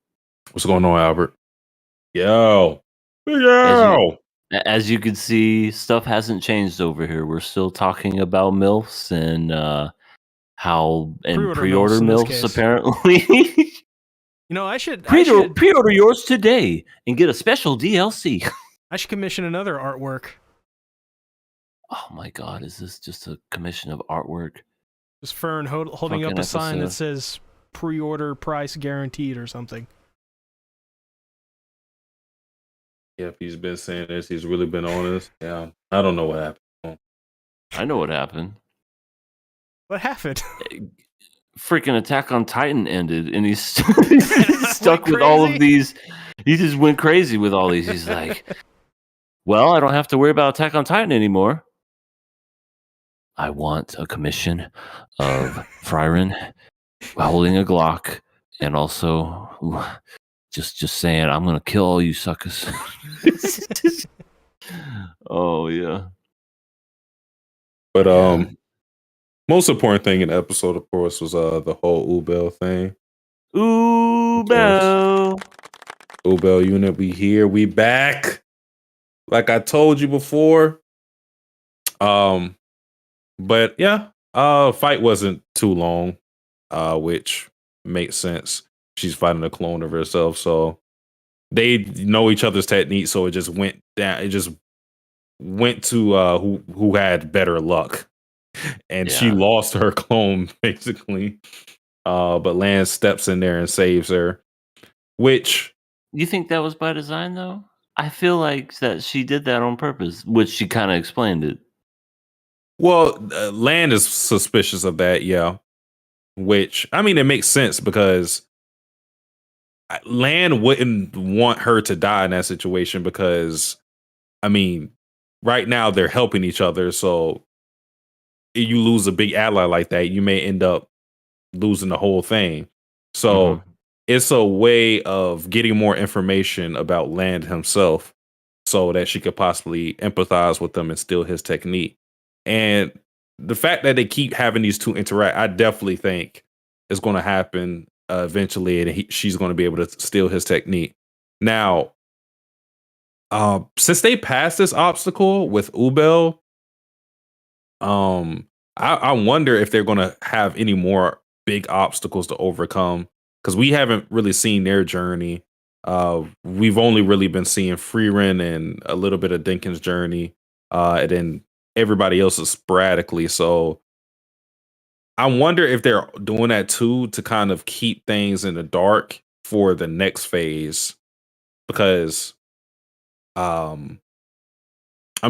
What's going on, Albert? Yo. As you can see, stuff hasn't changed over here. We're still talking about MILFs and pre-order MILFs apparently. You know, I should pre-order yours today and get a special DLC. I should commission another artwork. Oh my god, is this just a commission of artwork? Just Fern holding up a sign that says pre-order price guaranteed or something. Yeah, if he's been saying this, he's really been honest. Yeah, I don't know what happened. I know what happened. What happened? Freaking Attack on Titan ended, and he's stuck with all of these. He just went crazy with all these. He's like, well, I don't have to worry about Attack on Titan anymore. I want a commission of Frieren holding a Glock, and also just saying, I'm gonna kill all you suckers. Oh yeah. But most important thing in the episode, of course, was the whole Ubel thing. Ubel unit, we here, we back. Like I told you before. But yeah, fight wasn't too long, which makes sense. She's fighting a clone of herself, so they know each other's technique. So it just went down. It just went to who had better luck, and she lost her clone basically. But Lance steps in there and saves her. Which you think that was by design, though? I feel like that she did that on purpose, which she kind of explained it. Well, Land is suspicious of that, yeah. Which, I mean, it makes sense because Land wouldn't want her to die in that situation because, I mean, right now they're helping each other. So if you lose a big ally like that, you may end up losing the whole thing. So it's a way of getting more information about Land himself so that she could possibly empathize with him and steal his technique. And the fact that they keep having these two interact, I definitely think is going to happen eventually, and she's going to be able to steal his technique. Now, since they passed this obstacle with Ubel, I wonder if they're going to have any more big obstacles to overcome, because we haven't really seen their journey. We've only really been seeing Frieren and a little bit of Dinkin's journey, and then everybody else is sporadically. So I wonder if they're doing that too to kind of keep things in the dark for the next phase, because I'm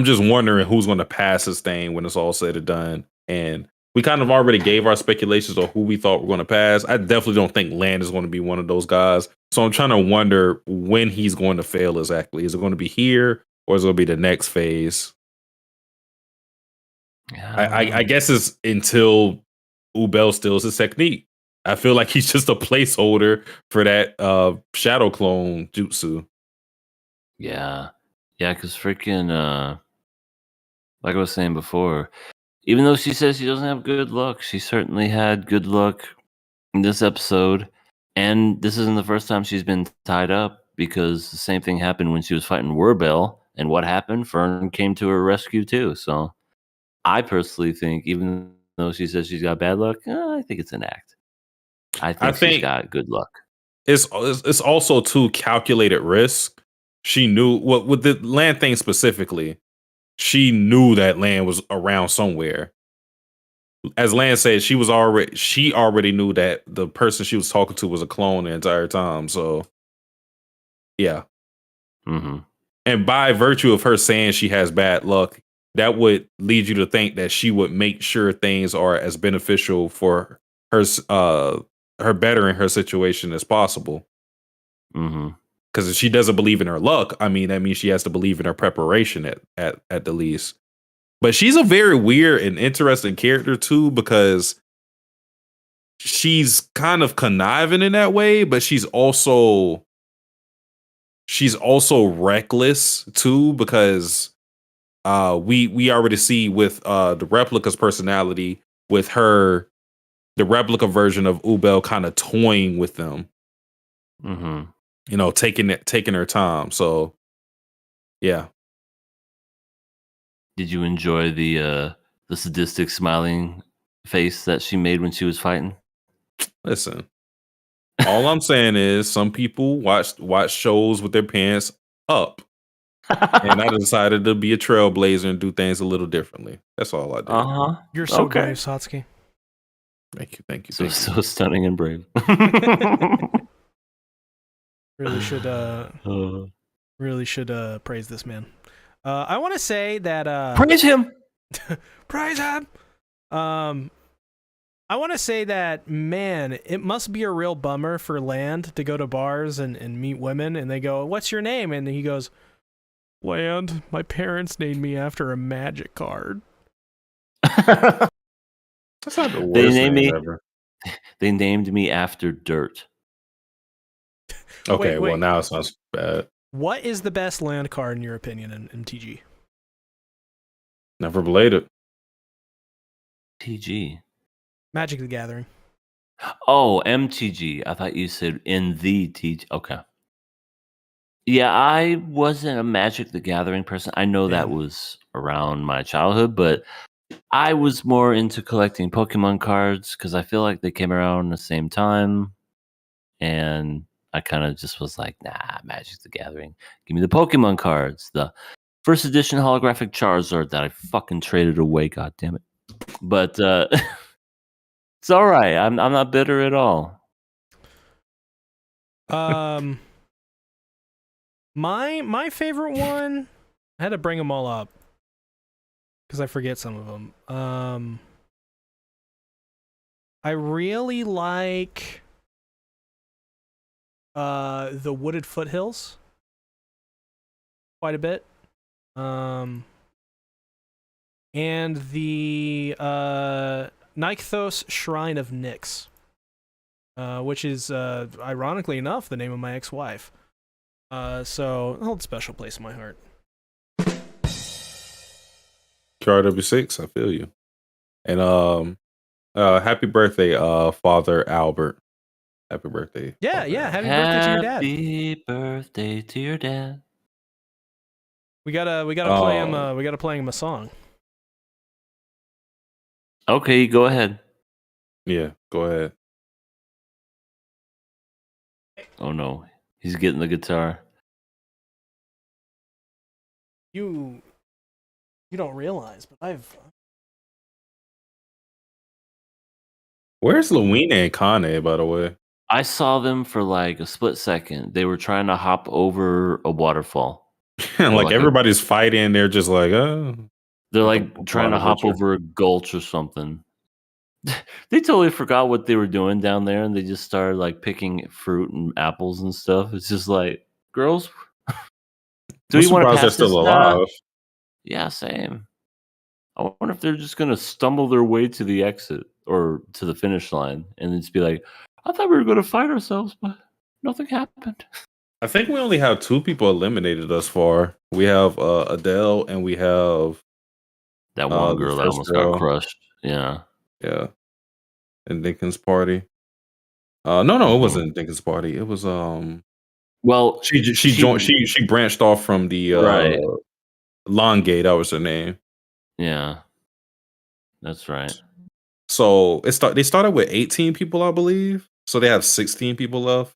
just wondering who's going to pass this thing when it's all said and done. And we kind of already gave our speculations on who we thought were going to pass. I definitely don't think Land is going to be one of those guys. So I'm trying to wonder when he's going to fail exactly. Is it going to be here, or is it going to be the next phase? I guess it's until Ubel steals his technique. I feel like he's just a placeholder for that shadow clone jutsu. Yeah, because freaking like I was saying before, even though she says she doesn't have good luck, she certainly had good luck in this episode. And this isn't the first time she's been tied up, because the same thing happened when she was fighting Wurbel. And what happened? Fern came to her rescue too. So I personally think, even though she says she's got bad luck, I think it's an act. I think she's got good luck. It's also too calculated risk. She knew with the Land thing specifically. she knew that Lan was around somewhere. As Lan said, she already knew that the person she was talking to was a clone the entire time. So, yeah. Mm-hmm. And by virtue of her saying she has bad luck, that would lead you to think that she would make sure things are as beneficial for her bettering her situation as possible. Mm-hmm. Because if she doesn't believe in her luck, I mean, that means she has to believe in her preparation at the least. But she's a very weird and interesting character too, because she's kind of conniving in that way, but she's also reckless too, because we already see with the replica's personality with her, the replica version of Ubel kind of toying with them. Mm-hmm. You know, taking her time. So yeah. Did you enjoy the sadistic smiling face that she made when she was fighting? Listen, all I'm saying is some people watch shows with their pants up. And I decided to be a trailblazer and do things a little differently. That's all I did. Uh-huh. You're so Okay. brave, Satsuki. Thank you. So stunning and brave. Really should praise this man. I want to say that Praise him. praise him. I want to say that, man, it must be a real bummer for Land to go to bars and meet women, and they go, "What's your name?" And he goes, "Land, my parents named me after a magic card." That's not the worst name ever. They named me after dirt. Okay, Wait. well now it sounds bad. What is the best Land card in your opinion in MTG? Never played it. TG. Magic the Gathering. Oh, MTG. I thought you said in the TG. Okay. Yeah, I wasn't a Magic the Gathering person. I know that was around my childhood, but I was more into collecting Pokemon cards because I feel like they came around the same time. And I kind of just was like, nah, Magic the Gathering. Give me the Pokemon cards. The first edition holographic Charizard that I fucking traded away, god damn it. But it's all right. I'm not bitter at all. My favorite one, I had to bring them all up because I forget some of them. I really like the Wooded Foothills quite a bit. And the Nykthos Shrine of Nyx, which is ironically enough the name of my ex-wife. So it holds a special place in my heart. QRW6, I feel you. And happy birthday, Father Albert. Happy birthday. Yeah, happy birthday to your dad. Happy birthday to your dad. We gotta play him. We gotta play him a song. Okay, go ahead. Yeah, go ahead. Oh no, he's getting the guitar. You don't realize, but I've. Where's Luina and Kane, by the way? I saw them for like a split second. They were trying to hop over a waterfall. like everybody's fighting. They're just like, oh. They're like trying to hop over a gulch or something. They totally forgot what they were doing down there, and they just started like picking fruit and apples and stuff. It's just like, girls, do you want to pass they're still this alive? Yeah, same. I wonder if they're just gonna stumble their way to the exit or to the finish line and just be like, I thought we were gonna fight ourselves, but nothing happened. I think we only have 2 people eliminated thus far. We have Adele and we have that one girl that almost got crushed. Yeah. And Dinkins' party. No, it wasn't Dinkins' party. It was well, she joined. She branched off from the right. Lawn Gate. That was her name. Yeah, that's right. So they started with 18 people, I believe. So they have 16 people left.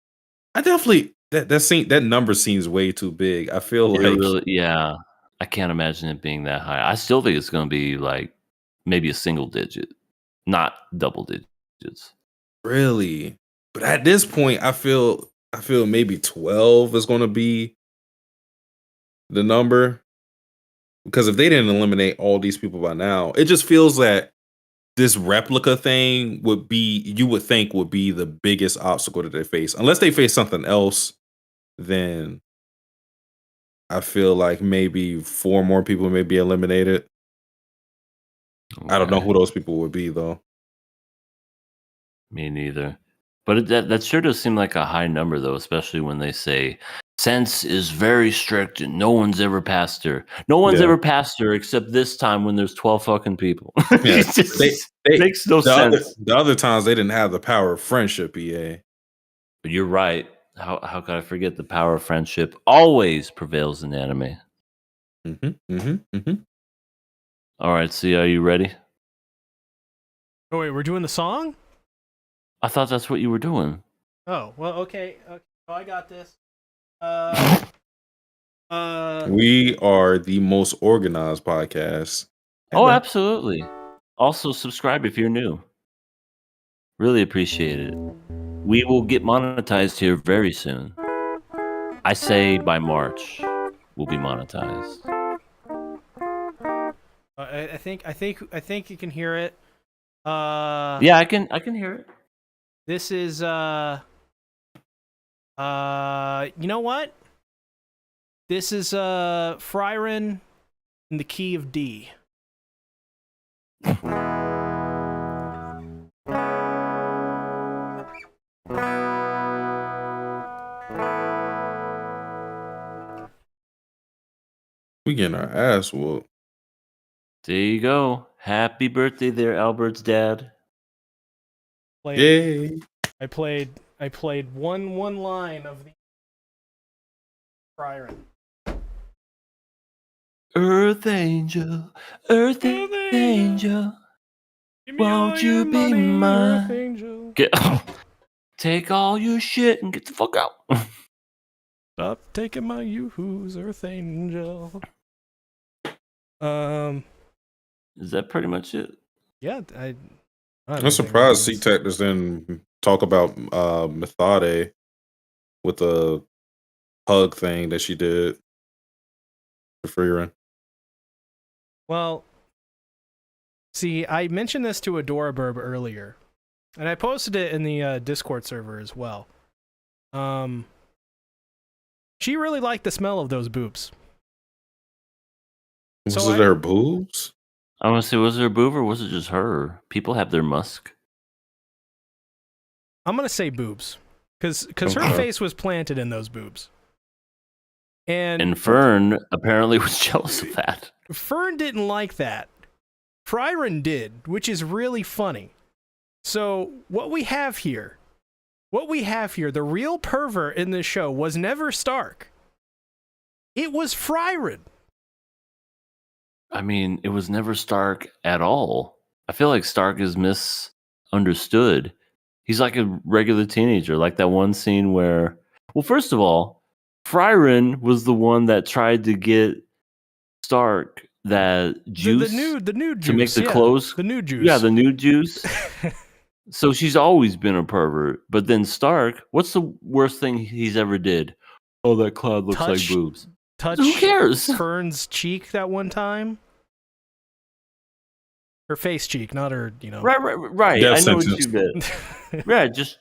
I definitely that number seems way too big. I feel like really, yeah. I can't imagine it being that high. I still think it's going to be like maybe a single digit, not double digits. Really? But at this point, I feel maybe 12 is going to be the number. Because if they didn't eliminate all these people by now, it just feels that this replica thing would be, you would think, would be the biggest obstacle that they face. Unless they face something else, then I feel like maybe 4 more people may be eliminated. Okay. I don't know who those people would be, though. Me neither. But that sure does seem like a high number, though, especially when they say Sense is very strict and no one's ever passed her. No one's ever passed her except this time when there's 12 fucking people. Yeah. It just makes no sense. The other times they didn't have the power of friendship, EA. But you're right. How could I forget the power of friendship always prevails in anime? All right, see, are you ready? Oh, wait, we're doing the song? I thought that's what you were doing. Oh, well, okay. Oh, I got this. We are the most organized podcast. Oh, absolutely. Also, subscribe if you're new. Really appreciate it. We will get monetized here very soon. I say by March we'll be monetized. I think you can hear it. Yeah, I can hear it. This is you know what? This is Frieren in the key of D. We getting our ass whooped. There you go. Happy birthday there, Albert's dad. Yay. I played one line of the Frieren. Earth angel, Earth angel, won't you be mine? Take all your shit and get the fuck out. Stop taking my yoo-hoos, Earth Angel. Is that pretty much it? Yeah, I'm surprised C-Tech didn't talk about Methode with the hug thing that she did for Frieren. Well, see, I mentioned this to Adoraburb earlier, and I posted it in the Discord server as well. She really liked the smell of those boobs. Was it her boobs? I want to say, was it her boob or was it just her? People have their musk. I'm gonna say boobs, because her face was planted in those boobs. And Fern apparently was jealous of that. Fern didn't like that. Frieren did, which is really funny. So what we have here, the real pervert in this show was never Stark. It was Frieren. I mean, it was never Stark at all. I feel like Stark is misunderstood. He's like a regular teenager, like that one scene where, well, first of all, Frieren was the one that tried to get Stark that juice, the nude juice to make the clothes. The nude juice. Yeah, the nude juice. So she's always been a pervert. But then Stark, what's the worst thing he's ever did? Oh, that cloud looks like boobs. Who cares? Fern's cheek that one time. Her face cheek, not her, Right. I know what you meant. Right, just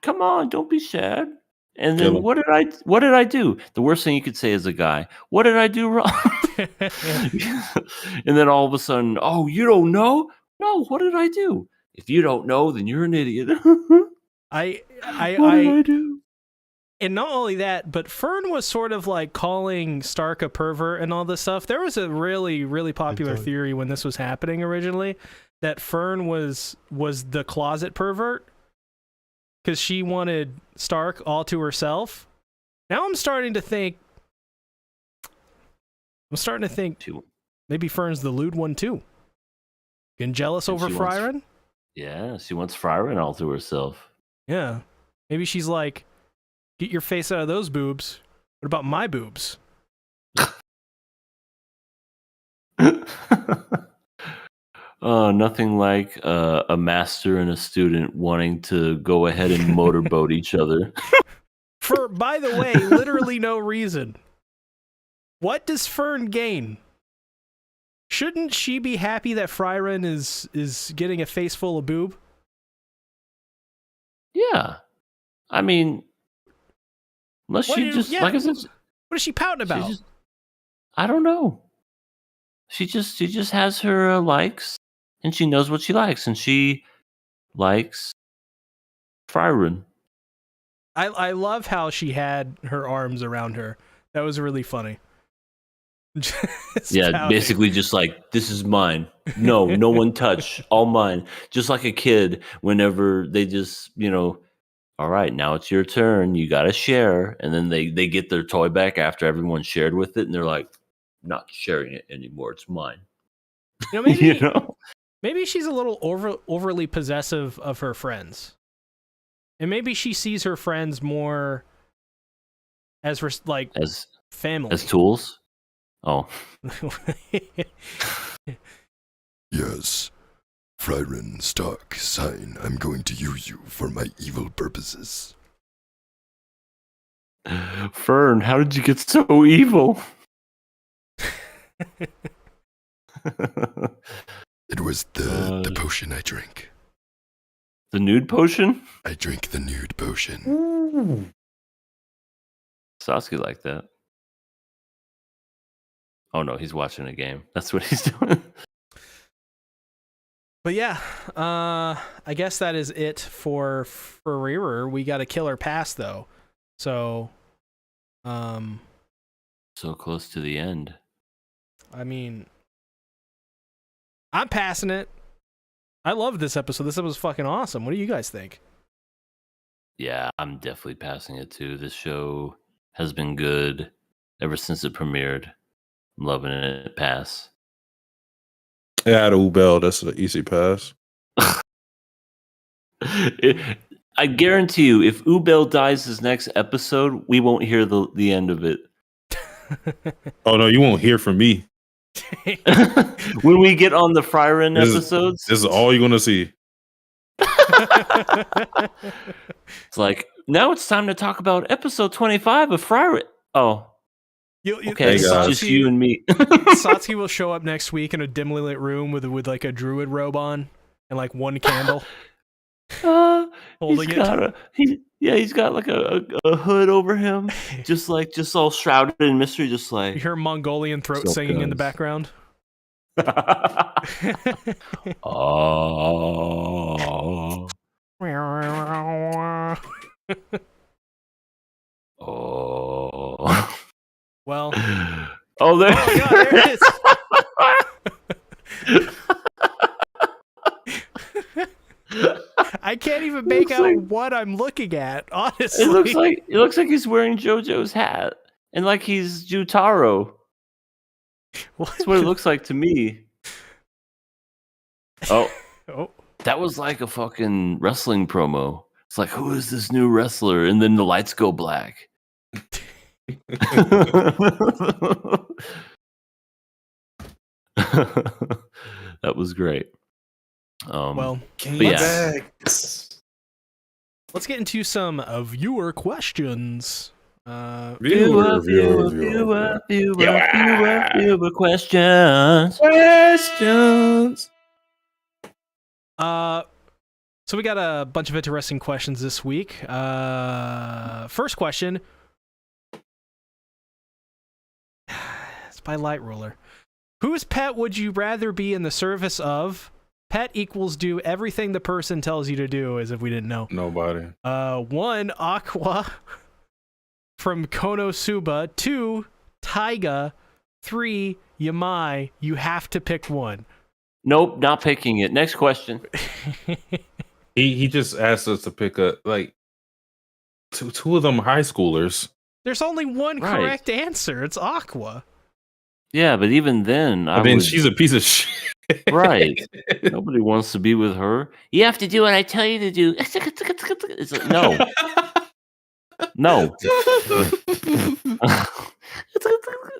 come on, don't be sad. And then what did I do? The worst thing you could say as a guy, what did I do wrong? And then all of a sudden, oh, you don't know? No, what did I do? If you don't know, then you're an idiot. What did I do? And not only that, but Fern was sort of like calling Stark a pervert and all this stuff. There was a really, really popular theory when this was happening originally that Fern was the closet pervert because she wanted Stark all to herself. Now I'm starting to think maybe Fern's the lewd one too. Getting jealous over Frieren? Yeah, she wants Frieren all to herself. Yeah. Maybe she's like, get your face out of those boobs. What about my boobs? Nothing like a master and a student wanting to go ahead and motorboat each other. For, by the way, literally no reason. What does Fern gain? Shouldn't she be happy that Frieren is getting a face full of boob? Yeah. I mean, unless What she do- just, yeah, like I said, What is she pouting about? I don't know. She just has her likes, and she knows what she likes, and she likes Frieren. I love how she had her arms around her. That was really funny. Yeah, pouting. basically just like, this is mine. No, no one touch. All mine. Just like a kid whenever they just, all right, now it's your turn. You got to share. And then they get their toy back after everyone shared with it. And they're like, not sharing it anymore. It's mine. Maybe, maybe she's a little overly possessive of her friends. And maybe she sees her friends more as family. As tools? Oh. Yes. Frieren Stark, sign, I'm going to use you for my evil purposes. Fern, how did you get so evil? It was the potion I drank. The nude potion? I drank the nude potion. Sasuke like that. Oh no, he's watching a game. That's what he's doing. But yeah, I guess that is it for Frieren. We got a killer pass though, so so close to the end. I mean, I'm passing it. I love this episode. This episode was fucking awesome. What do you guys think? Yeah, I'm definitely passing it too. This show has been good ever since it premiered. I'm loving it. Pass. Yeah, the Ubel, that's an easy pass. I guarantee you, if Ubel dies this next episode, we won't hear the end of it. Oh no, you won't hear from me. When we get on the Frieren episodes, this is all you're gonna see. It's like, now it's time to talk about episode 25 of Frieren. Oh. Okay, it's just you and me. Satsuki will show up next week in a dimly lit room with like a druid robe on and like one candle. Holding he's got like a hood over him, just all shrouded in mystery, just like you hear Mongolian throat singing in the background. Oh. Oh. Well. Oh, there. Oh God, there it is. I can't even make out what I'm looking at. Honestly, it looks like he's wearing JoJo's hat and like he's Jutaro. That's what it looks like to me. Oh, that was like a fucking wrestling promo. It's like, who is this new wrestler? And then the lights go black. That was great. Let's get into some viewer questions. Viewer questions. So we got a bunch of interesting questions this week. First question. It's by Light Ruler. Whose pet would you rather be in the service of? Pet equals do everything the person tells you to do, as if we didn't know. Nobody. 1, Aqua from Konosuba. 2, Taiga. 3, Yamai. You have to pick one. Nope, not picking it. Next question. He just asked us to pick two of them high schoolers. There's only one correct answer. It's Aqua. Yeah, but even then, she's a piece of shit. Right. Nobody wants to be with her. You have to do what I tell you to do. It's like, no. No.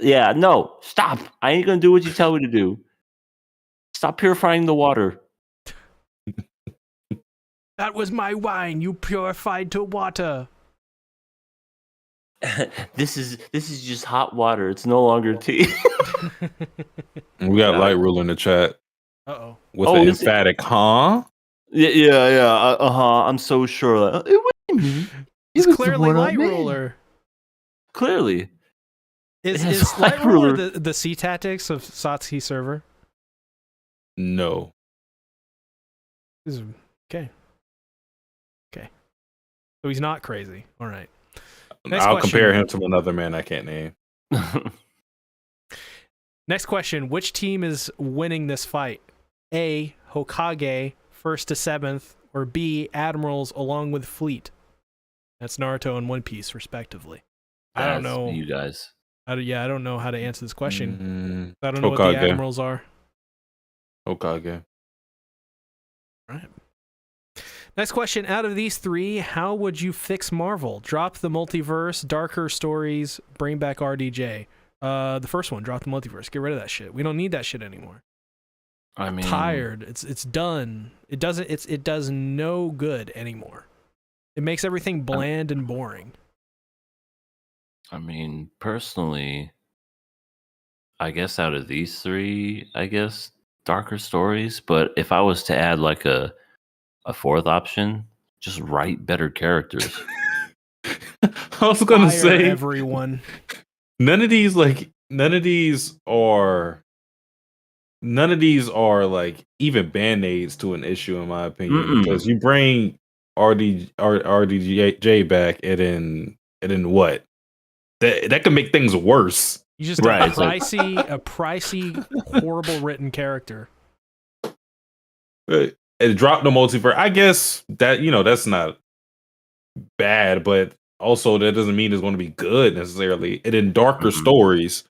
Yeah, no. Stop! I ain't gonna do what you tell me to do. Stop purifying the water. That was my wine. You purified to water. This is just hot water. It's no longer tea. We got Light Ruler in the chat Uh-oh. with an emphatic, huh? Yeah. I'm so sure. What do you mean? He's clearly Light Ruler. Clearly. Is Light Ruler the C tactics of Satsuki server? No. Okay. So he's not crazy. All right. I'll compare him to another man I can't name. Next question. Which team is winning this fight? A, Hokage, 1st to 7th, or B, Admirals along with Fleet? That's Naruto and One Piece, respectively. I don't know. You guys. I don't know how to answer this question. I don't know what the Admirals are. Hokage. All right. Next question. Out of these three, how would you fix Marvel? Drop the multiverse, darker stories, bring back RDJ. The first one, drop the multiverse. Get rid of that shit. We don't need that shit anymore. I mean, tired. It's done. It does no good anymore. It makes everything bland and boring. I mean, personally, I guess out of these three, darker stories. But if I was to add like a fourth option, just write better characters. I was gonna say everyone. None of these are like even band-aids to an issue, in my opinion. Because you bring RDJ back, and then what? That can make things worse. You just a pricey, horrible written character. And drop the multiverse. I guess that that's not bad, but also that doesn't mean it's going to be good necessarily. And in darker stories,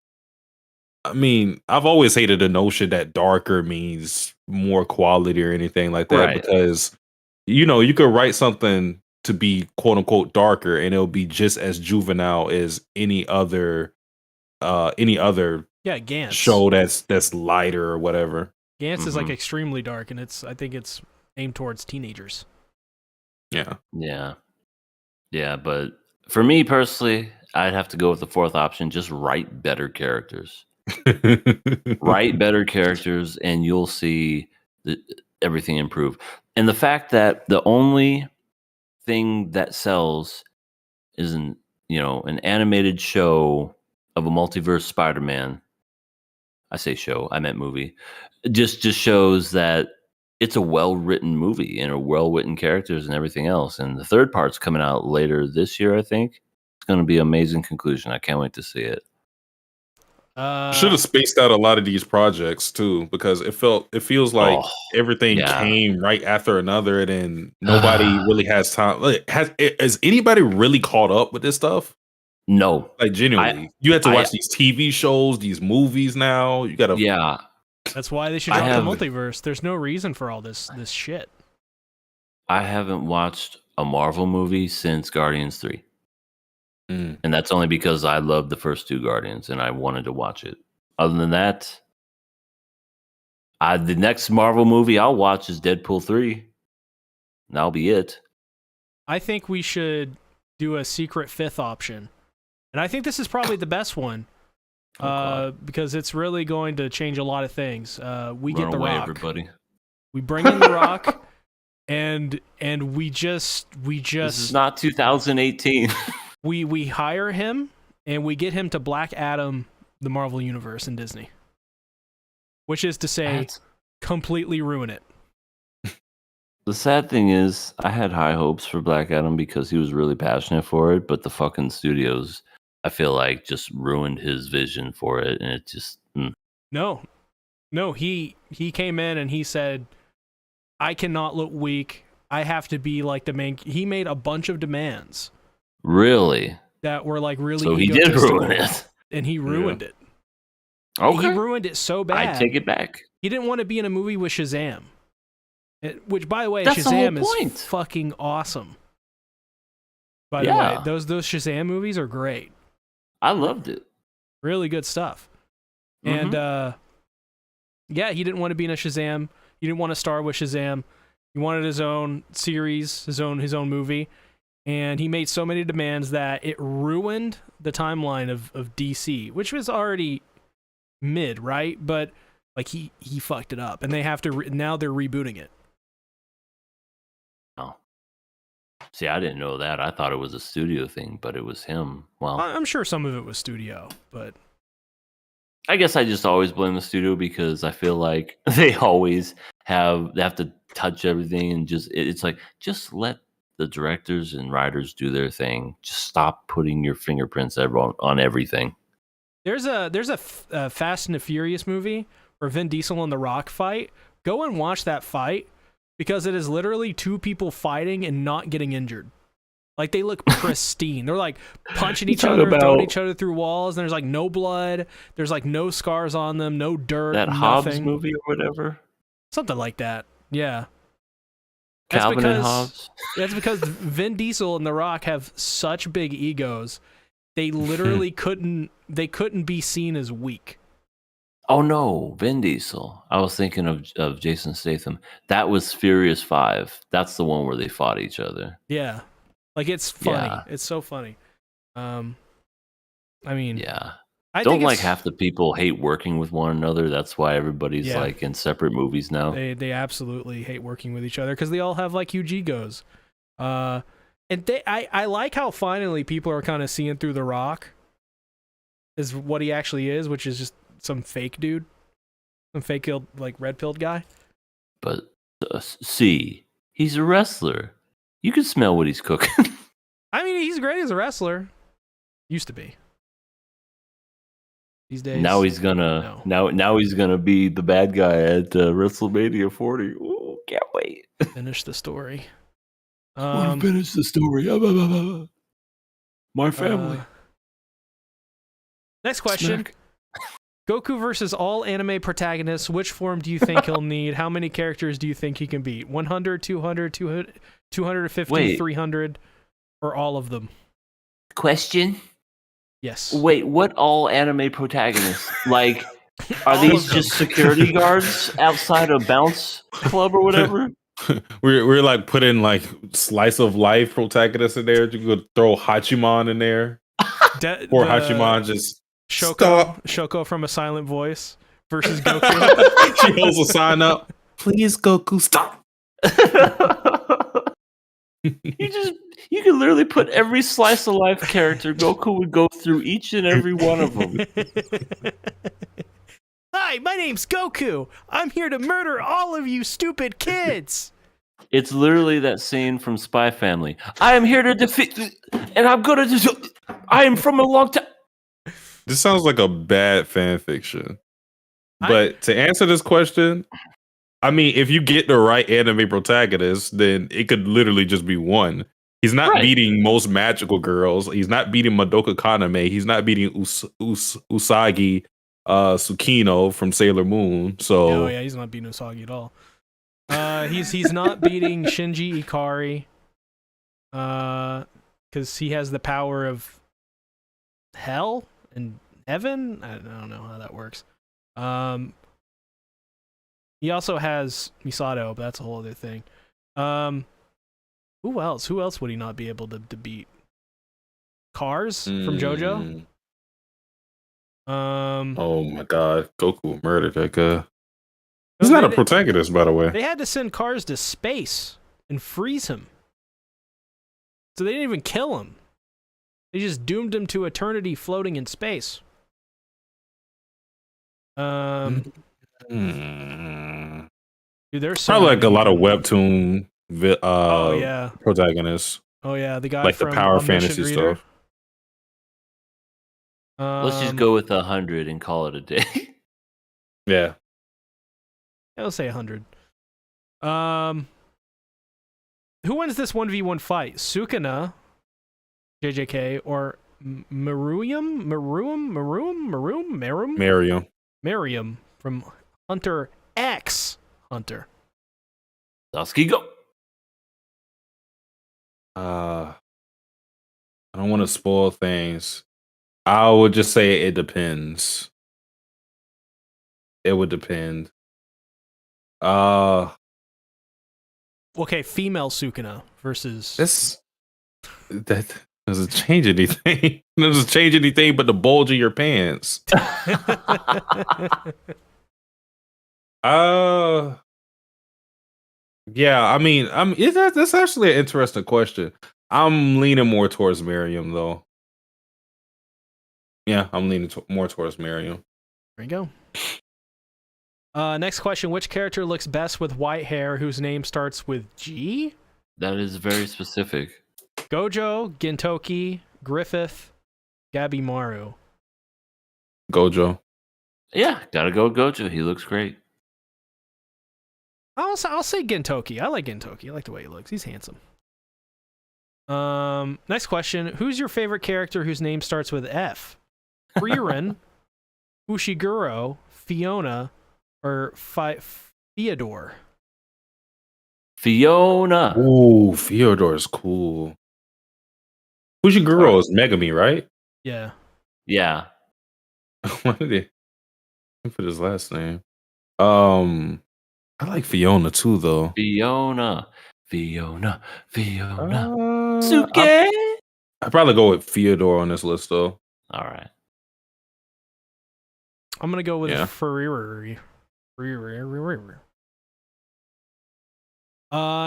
I mean, I've always hated the notion that darker means more quality or anything like that, because you could write something to be quote unquote darker and it'll be just as juvenile as any other Gantz show that's lighter or whatever. Gantz is like extremely dark, and I think it's aimed towards teenagers. Yeah, but for me personally, I'd have to go with the fourth option. Just write better characters. Write better characters, and you'll see everything improve. And the fact that the only thing that sells is an animated show of a multiverse Spider-Man. I say show, I meant movie. Just shows that it's a well-written movie and a well-written characters and everything else. And the third part's coming out later this year, I think. It's going to be an amazing conclusion. I can't wait to see it. Should have spaced out a lot of these projects too, because it feels like everything came right after another, and nobody really has time. Like, has anybody really caught up with this stuff? No, like genuinely, you have to watch these TV shows, these movies. Now you gotta, That's why they should drop the multiverse. There's no reason for all this shit. I haven't watched a Marvel movie since Guardians 3. And that's only because I loved the first two Guardians and I wanted to watch it. Other than that, the next Marvel movie I'll watch is Deadpool 3. And that'll be it. I think we should do a secret fifth option. And I think this is probably the best one. Because it's really going to change a lot of things. We get The Rock. Everybody. We bring in The Rock, and we just. This is not 2018. we hire him, and we get him to Black Adam the Marvel Universe in Disney. Which is to say, completely ruin it. The sad thing is, I had high hopes for Black Adam because he was really passionate for it, but the fucking studios, I feel like, just ruined his vision for it, and it just... No, he came in and he said, I cannot look weak. I have to be like the main... He made a bunch of demands. Really? That were like really... So he did ruin it. And he ruined it. Okay. He ruined it so bad. I take it back. He didn't want to be in a movie with Shazam. Which, by the way, That's Shazam is fucking awesome. By the way, those Shazam movies are great. I loved it. Really good stuff. And yeah, he didn't want to be in a Shazam. He didn't want to star with Shazam. He wanted his own series, his own movie. And he made so many demands that it ruined the timeline of DC, which was already mid, right? But like he fucked it up, and they have to now they're rebooting it. Oh, see, I didn't know that. I thought it was a studio thing, but it was him. Well, I'm sure some of it was studio, but I guess I just always blame the studio because I feel like they always have to touch everything and it's like just let the directors and writers do their thing. Just stop putting your fingerprints on everything. There's a Fast and the Furious movie where Vin Diesel and The Rock fight. Go and watch that fight because it is literally two people fighting and not getting injured. Like they look pristine. They're like punching each other, throwing each other through walls, and there's like no blood. There's like no scars on them, no dirt. That nothing. Hobbs movie or whatever. Something like that. Yeah. Calvin and Hobbes. That's because Vin Diesel and The Rock have such big egos. They literally couldn't be seen as weak. Oh no, Vin Diesel. I was thinking of Jason Statham. That was Furious 5. That's the one where they fought each other. Yeah. Like it's funny. Yeah. It's so funny. I mean, yeah. I Don't think like half the people hate working with one another. That's why everybody's like in separate movies now. They absolutely hate working with each other because they all have like huge egos. And I like how finally people are kind of seeing through The Rock is what he actually is, which is just some fake dude, some fake like red pilled guy. But see, he's a wrestler. You can smell what he's cooking. I mean, he's great as a wrestler. Used to be. These days. Now he's gonna now he's gonna be the bad guy at WrestleMania 40. Ooh, can't wait. Finish the story. Finish the story. My family. Next question. Smack. Goku versus all anime protagonists. Which form do you think he'll need? How many characters do you think he can beat? 100, 200, 250, 300, or all of them? Question? Yes. Wait, what all anime protagonists? Like, are these just security guards outside a bounce club or whatever? we're like putting like slice of life protagonists in there. You could throw Hachiman in there. Or Hachiman just Shoko from A Silent Voice versus Goku. She holds a sign up. Please, Goku, stop. You can literally put every slice of life character. Goku would go through each and every one of them. Hi, my name's Goku. I'm here to murder all of you stupid kids. It's literally that scene from Spy Family. I am here to defeat, and I'm gonna I am from a long time. This sounds like a bad fan fiction. But to answer this question, I mean, if you get the right anime protagonist, then it could literally just be one. He's not beating most magical girls. He's not beating Madoka Kaname. He's not beating Usagi Tsukino from Sailor Moon. So yeah, he's not beating Usagi at all. He's not beating Shinji Ikari because he has the power of hell and heaven. I don't know how that works. He also has Misato, but that's a whole other thing. Who else? Who else would he not be able to beat? Cars from JoJo? Oh my god, Goku murdered that guy. He's not a protagonist, by the way. They had to send Cars to space and freeze him. So they didn't even kill him. They just doomed him to eternity floating in space. Dude, there's probably like a lot of webtoon protagonists. Oh yeah, the guy like from the power Omniscient fantasy Reader. stuff. Let's just go with 100 and call it a day. Yeah. I'll say 100. Who wins this 1v1 fight? Sukuna, JJK, or Miriam from Hunter X Hunter. Sasuke, go. I don't want to spoil things. I would just say it depends. It would depend. Okay, female Sukuna versus. That doesn't change anything. It doesn't change anything but the bulge of your pants. Yeah, I mean, that's actually an interesting question. I'm leaning more towards Miriam, though. Yeah, I'm leaning more towards Miriam. There you go. Next question: which character looks best with white hair whose name starts with G? That is very specific. Gojo, Gintoki, Griffith, Gabimaru. Gojo. Yeah, gotta go Gojo. He looks great. I'll say Gintoki. I like Gintoki. I like the way he looks. He's handsome. Next question: who's your favorite character whose name starts with F? Frieren, Ushiguro, Fiona, or Theodore? Fiona. Ooh, Fyodor's cool. Ushiguro is Megami, right? Yeah. Yeah. Why did he put his last name? I like Fiona too, though. Fiona. Suke. I'd probably go with Fyodor on this list, though. All right. I'm gonna go with Yeah. Frieren.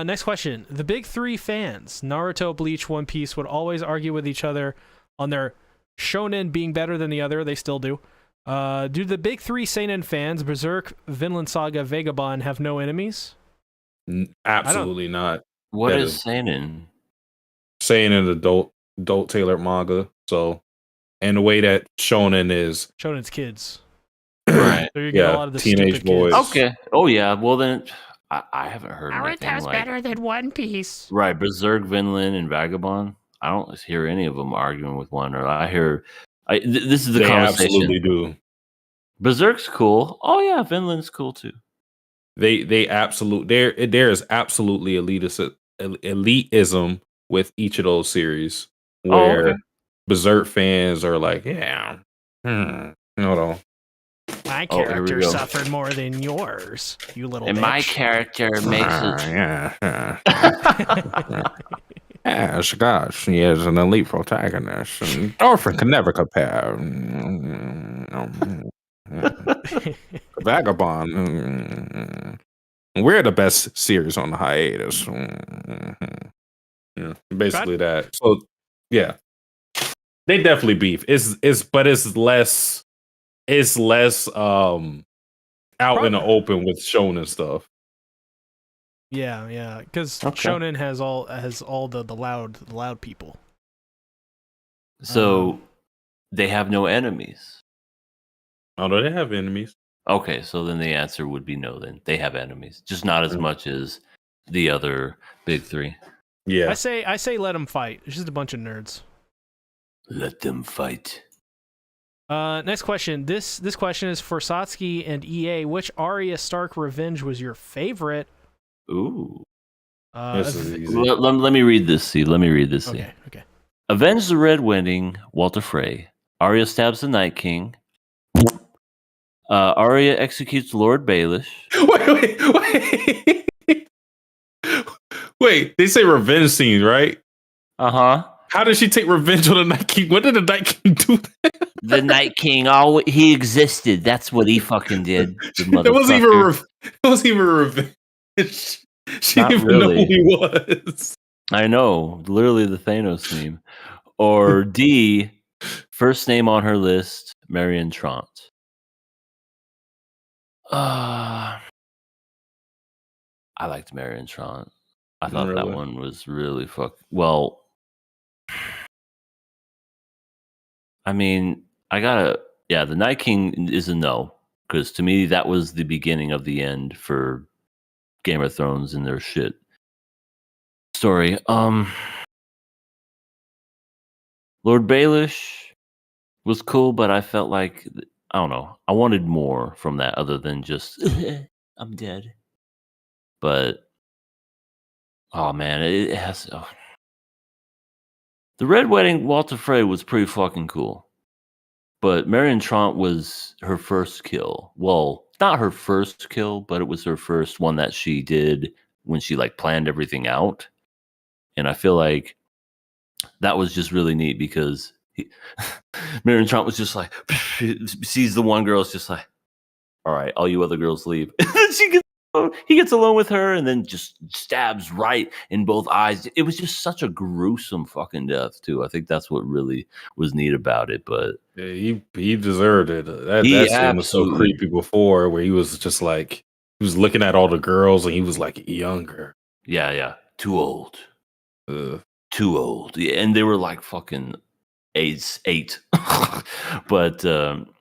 Next question. The big three fans, Naruto, Bleach, One Piece, would always argue with each other on their shonen being better than the other. They still do. Do the big three seinen fans, Berserk, Vinland Saga, Vagabond, have no enemies? Absolutely not. What That is seinen? Saying an adult tailored manga. So, and the way that shonen is, Shonen's kids. Right. So you get a lot of the teenage stupid boys. kids. Okay. Oh yeah. Well then, I haven't heard anything Naruto's like better than One Piece. right. Berserk, Vinland, and Vagabond. I don't hear any of them arguing with one another. I hear. This is the They conversation. absolutely do. Berserk's cool. Oh yeah, Vinland's cool too. They absolutely there is absolutely elitism with each of those series where okay. Berserk fans are like, yeah, hold on. My Oh, here we character go. suffered more than yours, you little And bitch. my character makes it. Yes, gosh, she is an elite protagonist, and Orphan can never compare. Vagabond. We're the best series on the hiatus. Yeah, basically that. So yeah, they definitely beef. But it's less out in the open with shonen stuff. Yeah, because Okay. Shonen has all the loud people. So they have no enemies. Although they have enemies. Okay, so then the answer would be no. Then they have enemies, just not as much as the other big three. Yeah. I say let them fight. It's just a bunch of nerds. Let them fight. Next question. This question is for Satsuki and EA. Which Arya Stark revenge was your favorite? Ooh. This is easy. Let me read this. See. Let me read this. See. Okay. Avenge the Red Wedding. Walter Frey. Arya stabs the Night King. Arya executes Lord Baelish. Wait, they say revenge scene, right? Uh-huh. How did she take revenge on the Night King? When did the Night King do that? The Night King, he existed. That's what he fucking did. It wasn't even revenge. She Not didn't even really. know who he was. I know. Literally the Thanos meme. Or D, first name on her list, Marion Trant. I liked Marion Trant. I thought that Really? one was really well. I mean, the Night King is a no, because to me that was the beginning of the end for Game of Thrones and their shit story. Lord Baelish was cool, but I felt like, I don't know, I wanted more from that other than just I'm dead. But oh man, it has. The Red Wedding, Walter Frey was pretty fucking cool. But Marion Trant was her first kill. Well, not her first kill, but it was her first one that she did when she like planned everything out. And I feel like that was just really neat because Marion Trump was just like, sees the one girl, is just like, all right, all you other girls leave. And then he gets alone with her and then just stabs right in both eyes. It was just such a gruesome fucking death, too. I think that's what really was neat about it. But yeah, he deserved it. That scene was so creepy before, where he was just like, he was looking at all the girls and he was like younger. Yeah. Too old. Too old. Yeah, and they were like fucking eight. But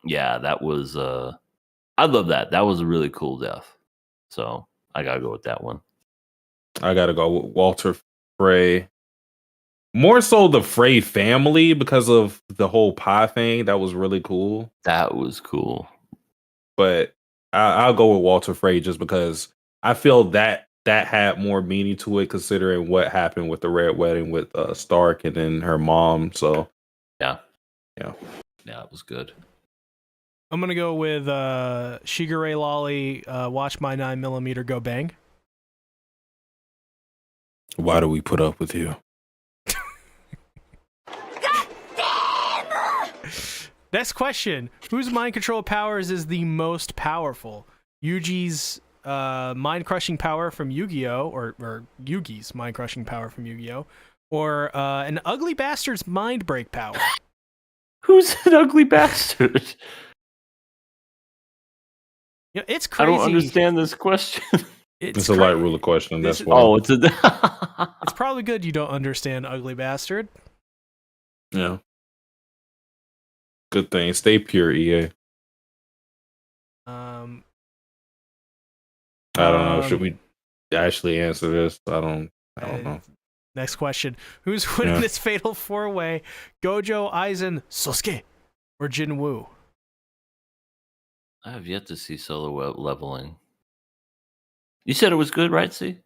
yeah, that was I love that. That was a really cool death. So I gotta go with that one. I gotta go with Walter Frey. More so the Frey family because of the whole pie thing. That was really cool. That was cool. But I'll go with Walter Frey just because I feel that had more meaning to it, considering what happened with the Red Wedding with Stark and then her mom. So yeah, it was good. I'm gonna go with Shigure Lolly. Watch my 9mm go bang. Why do we put up with you? Next question: whose mind control powers is the most powerful? Yuji's mind crushing power from Yu-Gi-Oh, or Yugi's mind crushing power from Yu-Gi-Oh, or an ugly bastard's mind break power? Who's an ugly bastard? Yeah, it's crazy. I don't understand this question. It's a light ruler question. That's why. Oh, it's it's probably good you don't understand ugly bastard. Yeah. Good thing. Stay pure, EA. I don't know. Should we actually answer this? I don't know. Next question: who's winning this fatal 4-way? Gojo, Aizen, Sosuke, or Jinwoo? I have yet to see solo leveling. You said it was good, right? See,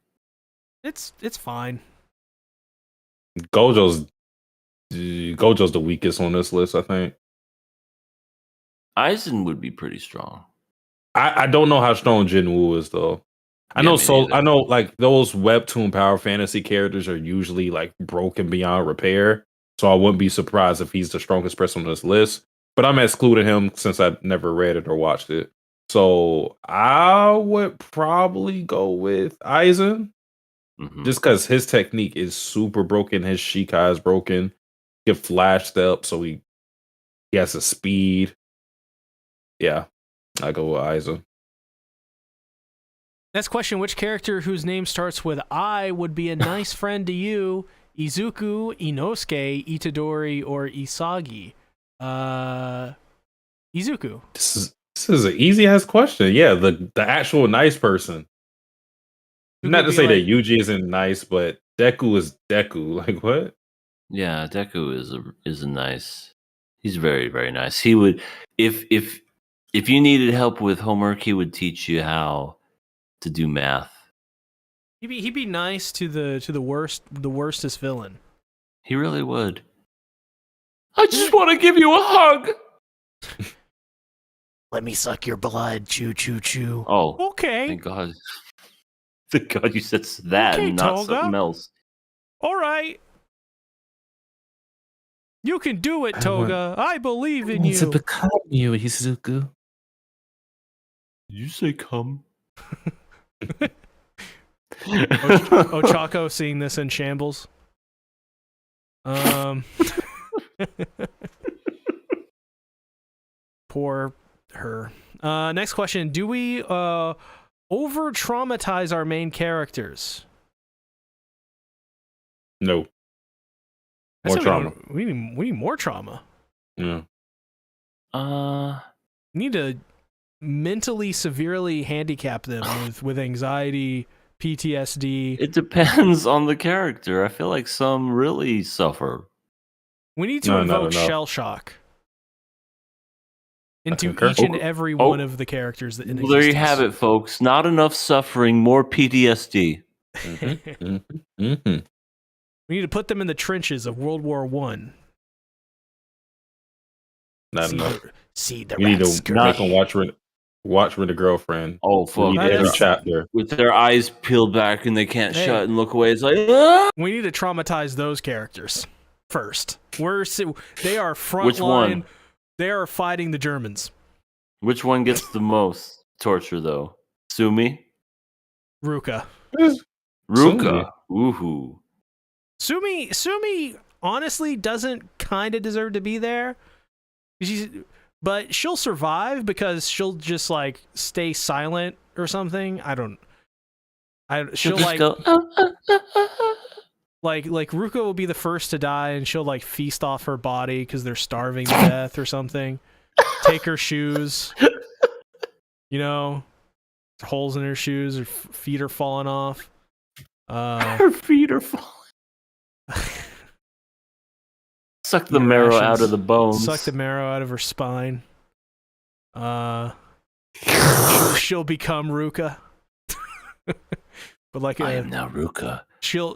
it's fine. Gojo's the weakest on this list, I think. Aizen would be pretty strong. I don't know how strong Jinwoo is though. I know like those webtoon power fantasy characters are usually like broken beyond repair. So I wouldn't be surprised if he's the strongest person on this list. But I'm excluding him since I never read it or watched it. So I would probably go with Aizen. Just because his technique is super broken. His Shikai is broken. He get flashed up, so he has a speed. Yeah, I go with Aizen. Next question: which character whose name starts with I would be a nice friend to you? Izuku, Inosuke, Itadori, or Isagi? Izuku. This is an easy ass question. Yeah, the actual nice person. Not to say that Yuji isn't nice, but Deku is Deku. Like what? Yeah, Deku is a nice. He's very, very nice. He would if you needed help with homework, he would teach you how to do math. He'd be nice to the worstest villain. He really would. I just want to give you a hug. Let me suck your blood. Choo choo choo. Oh, okay. Thank God. Thank God you said that and not something else. All right. You can do it, Toga. I believe in you. To become you, Izuku. You say come. Ochako seeing this in shambles. Poor her. Next question: do we over traumatize our main characters? No. More trauma. We need more trauma. Yeah. We need to mentally severely handicap them with anxiety, PTSD. It depends on the character. I feel like some really suffer. We need to invoke shell shock into each and every one of the characters that in existence. There you have it, folks. Not enough suffering, more PTSD. We need to put them in the trenches of World War I. Not enough. See the we need to make them watch Watchmen, the girlfriend. Oh fuck! Read every chapter. With their eyes peeled back and they can't Hey. shut and look away. It's like, ah! We need to traumatize those characters first. They are frontline. Which one? They are fighting the Germans. Which one gets the most torture though? Sumi? Ruka. Ruka. Woohoo. Sumi honestly doesn't kind of deserve to be there. But she'll survive because she'll just like stay silent or something. She'll like go, like Ruka will be the first to die and she'll like feast off her body because they're starving to death or something. Take her shoes. You know, holes in her shoes, her feet are falling off. her feet are falling. Suck the marrow out of the bones. Suck the marrow out of her spine. She'll become Ruka. But like I am now Ruka. She'll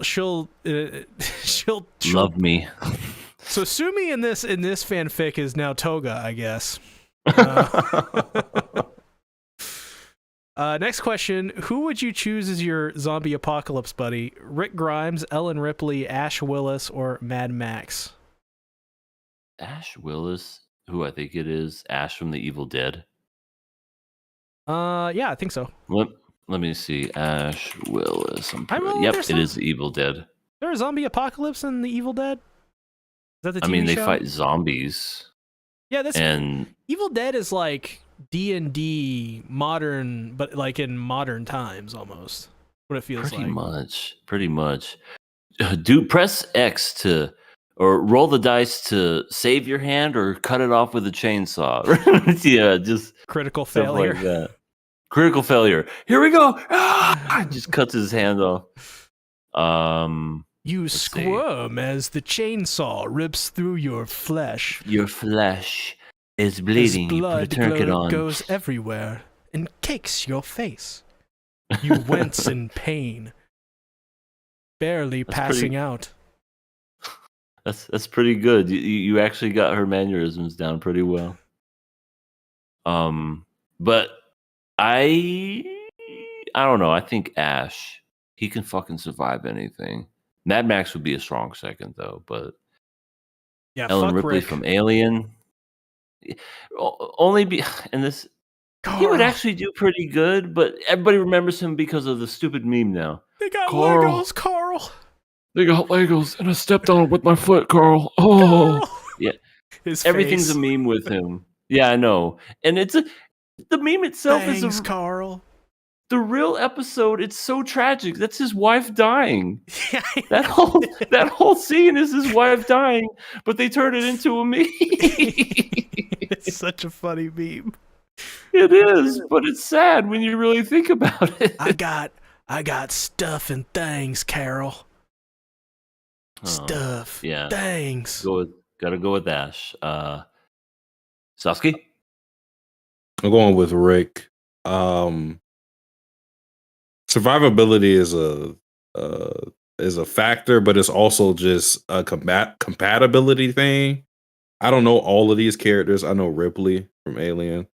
Love me. So Sumi in this fanfic is now Toga, I guess. Next question: who would you choose as your zombie apocalypse buddy? Rick Grimes, Ellen Ripley, Ash Willis, or Mad Max? Ash Willis, who I think it is, Ash from the Evil Dead. Yeah, I think so. Let me see. Ash Willis. Yep, it is the Evil Dead. There a zombie apocalypse in the Evil Dead? Is that the TV they show? fight zombies. Yeah, that's and Evil Dead is like D&D modern, but like in modern times almost. What it feels pretty like. Pretty much. Do press X to or roll the dice to save your hand or cut it off with a chainsaw. Yeah, just critical stuff failure. like that. Critical failure. Here we go. Just cuts his hand off. You squirm as the chainsaw rips through your flesh. Your flesh is bleeding. As blood you put a tourniquet on. goes everywhere and cakes your face. You wince in pain, barely passing out. That's pretty good. You actually got her mannerisms down pretty well. But I don't know. I think Ash, he can fucking survive anything. Mad Max would be a strong second though, but yeah, Ellen Ripley Rick. from Alien, only be and this Carl. he would actually do pretty good, but everybody remembers him because of the stupid meme now. They got Carl. Legos, Carl. They got Legos, and I stepped on it with my foot, Carl. Oh, Carl. yeah. His Everything's face. a meme with him. Yeah, I know, and the meme itself Thanks, is Carl. the real episode. It's so tragic. That's his wife dying. Yeah, That whole scene is his wife dying, but they turn it into a meme. It's such a funny meme. It is, but it's sad when you really think about it. I got stuff and things, Carol. Stuff. Yeah. Things. Gotta go with Ash. Sasuke? I'm going with Rick. Survivability is a factor, but it's also just a compatibility thing. I don't know all of these characters. I know Ripley from Alien,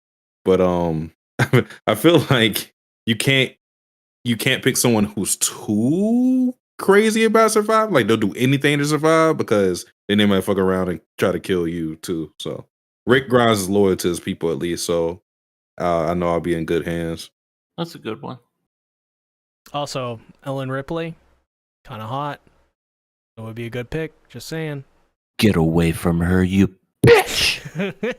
but I feel like you can't pick someone who's too crazy about survive. Like they'll do anything to survive because then they might fuck around and try to kill you too. So Rick Grimes is loyal to his people at least. So I know I'll be in good hands. That's a good one. Also, Ellen Ripley, kind of hot. That would be a good pick. Just saying. Get away from her, you bitch!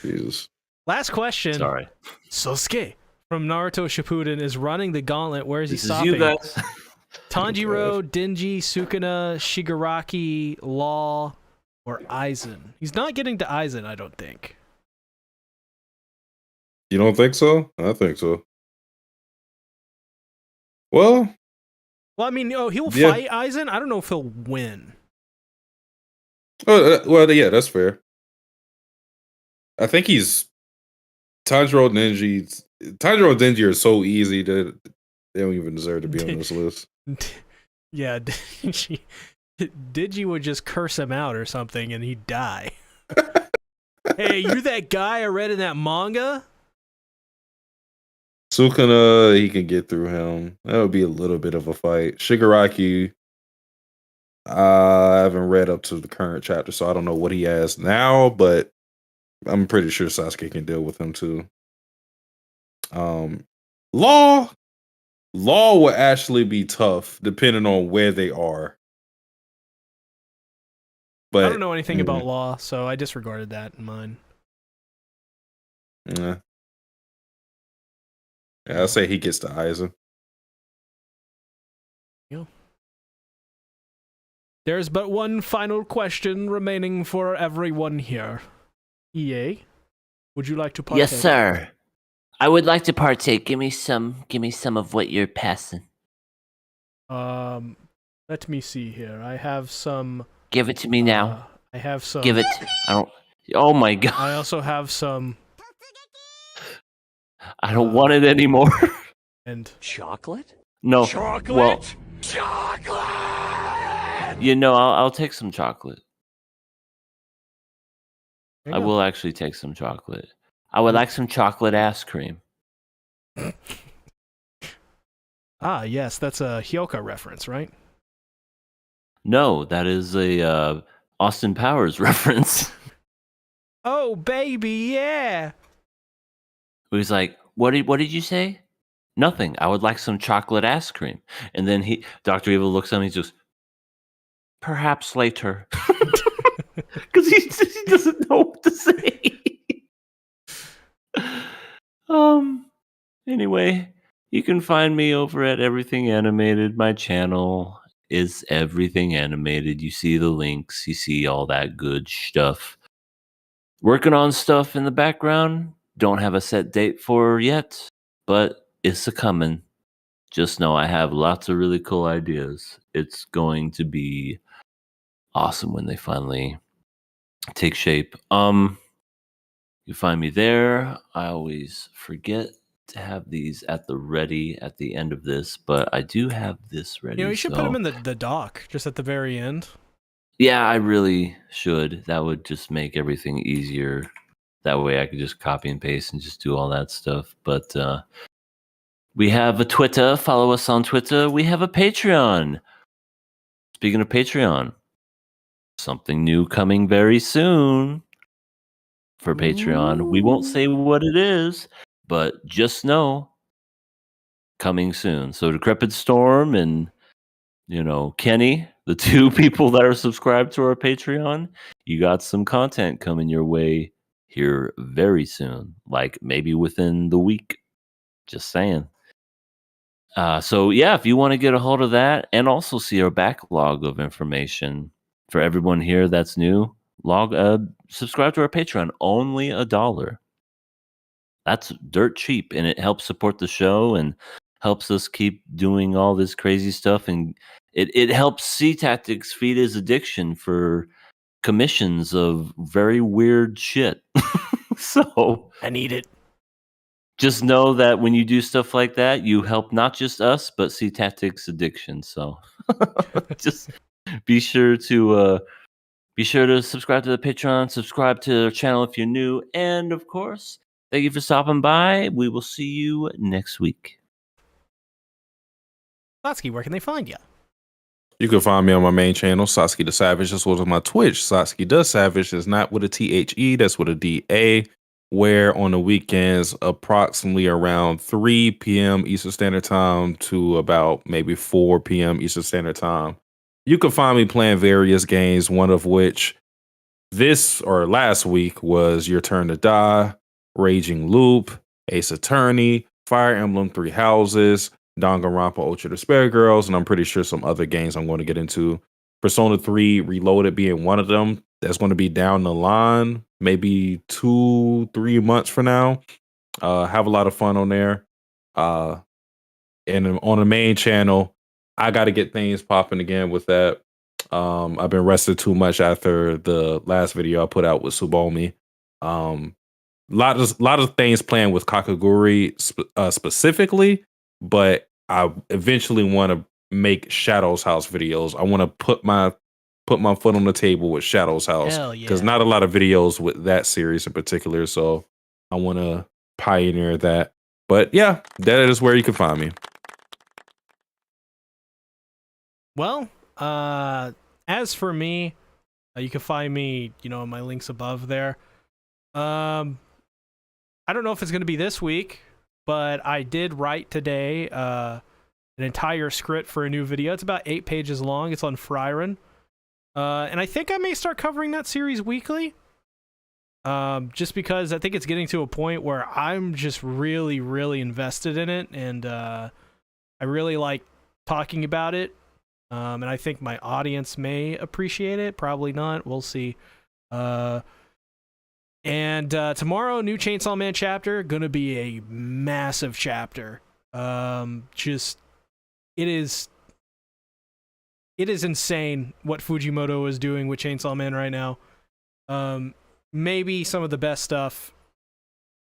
Jesus. Last question. Sorry. Sosuke from Naruto Shippuden is running the gauntlet. Where is he This is stopping? you guys. Tanjiro, Denji, Sukuna, Shigaraki, Law, or Aizen? He's not getting to Aizen, I don't think. You don't think so? I think so. Well, I mean, he'll fight Aizen. I don't know if he'll win. Well, yeah, that's fair. I think he's Tanjiro and Denji are so easy that they don't even deserve to be on this list. Yeah, Denji would just curse him out or something and he'd die. Hey, you that guy I read in that manga? Sukuna, he can get through him. That would be a little bit of a fight. Shigaraki, I haven't read up to the current chapter, so I don't know what he has now, but I'm pretty sure Sasuke can deal with him too. Law will actually be tough depending on where they are. But I don't know anything about Law, so I disregarded that in mine. Yeah, I'll say he gets to Aizen. Yeah. There's but one final question remaining for everyone here. EA, would you like to partake? Yes, sir. I would like to partake. Give me some of what you're passing. Let me see here. I have some. Give it to me now. I have some. Give it. I don't. Oh my god. I also have some. I don't want it anymore. And chocolate? No. Chocolate? Well, Chocolate! you know, I'll take some chocolate. There you I go. will actually take some chocolate. I would like some chocolate ice cream. Ah, yes, that's a Hyoka reference, right? No, that is a Austin Powers reference. Oh, baby, yeah. He's like, what did you say? Nothing. I would like some chocolate ice cream. And then Dr. Evil looks at me and he goes, perhaps later. Because he doesn't know what to say. Anyway, you can find me over at Everything Animated. My channel is Everything Animated. You see the links, you see all that good stuff. Working on stuff in the background. Don't have a set date for yet, but it's a coming. Just know I have lots of really cool ideas. It's going to be awesome when they finally take shape. You find me there. I always forget to have these at the ready at the end of this, but I do have this ready. You know, you should put them in the doc, just at the very end. Yeah, I really should. That would just make everything easier. That way I could just copy and paste and just do all that stuff. But we have a Twitter. Follow us on Twitter. We have a Patreon. Speaking of Patreon, something new coming very soon for Patreon. We won't say what it is, but just know coming soon. So Decrepit Storm and Kenny, the two people that are subscribed to our Patreon, you got some content coming your way here very soon, like maybe within the week. Just saying. So yeah, if you want to get a hold of that and also see our backlog of information for everyone here that's new, subscribe to our Patreon. Only $1. That's dirt cheap, and it helps support the show and helps us keep doing all this crazy stuff, and it helps C Tactics feed his addiction for commissions of very weird shit. So I need it. just know that when you do stuff like that, you help not just us, but C Tactics addiction. So just be sure to subscribe to the Patreon, subscribe to our channel if you're new, and of course, thank you for stopping by. We will see you next week. Satsuki, where can they find you? You can find me on my main channel, Satsuki the Savage, as well as my Twitch. Satsuki the Savage is not with a THE, that's with a DA, where on the weekends, approximately around 3 p.m. Eastern Standard Time to about maybe 4 p.m. Eastern Standard Time. You can find me playing various games, one of which this or last week was Your Turn to Die, Raging Loop, Ace Attorney, Fire Emblem 3 Houses, Danganronpa Ultra Despair Girls, and I'm pretty sure some other games I'm going to get into. Persona 3 Reloaded being one of them. That's going to be down the line, maybe 2-3 months from now. Have a lot of fun on there. And on the main channel, I got to get things popping again with that. I've been rested too much after the last video I put out with Tsubomi. Lot of things planned with Kakaguri specifically, but I eventually want to make Shadow's House videos. I want to put my foot on the table with Shadow's House because not a lot of videos with that series in particular. So I want to pioneer that. But yeah, that is where you can find me. Well, as for me, you can find me, in my links above there. I don't know if it's going to be this week, but I did write today an entire script for a new video. It's about 8 pages long. It's on Frieren. And I think I may start covering that series weekly. Just because I think it's getting to a point where I'm just really, really invested in it. And I really like talking about it. And I think my audience may appreciate it. Probably not. We'll see. And tomorrow, new Chainsaw Man chapter. Gonna be a massive chapter. It is insane what Fujimoto is doing with Chainsaw Man right now. Maybe some of the best stuff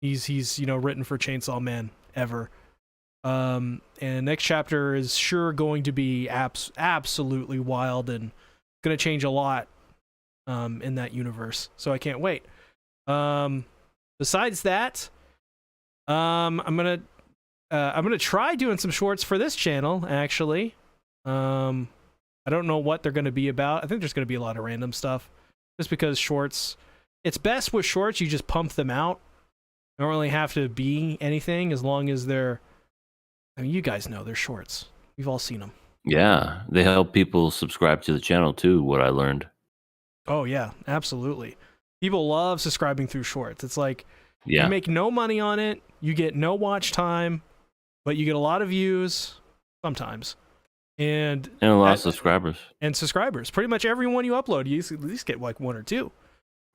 he's written for Chainsaw Man ever. And next chapter is sure going to be absolutely wild and going to change a lot in that universe. So I can't wait. Besides that, I'm gonna try doing some shorts for this channel. Actually, I don't know what they're gonna be about. I think there's gonna be a lot of random stuff, just because shorts. It's best with shorts. You just pump them out. They don't really have to be anything as long as they're. I mean, you guys know they're shorts. We've all seen them. Yeah, they help people subscribe to the channel too. What I learned. Oh yeah, absolutely. People love subscribing through shorts. It's like Yeah, you make no money on it, you get no watch time, but you get a lot of views sometimes, and a lot of subscribers. And subscribers. Pretty much every one you upload, you at least get like 1 or 2.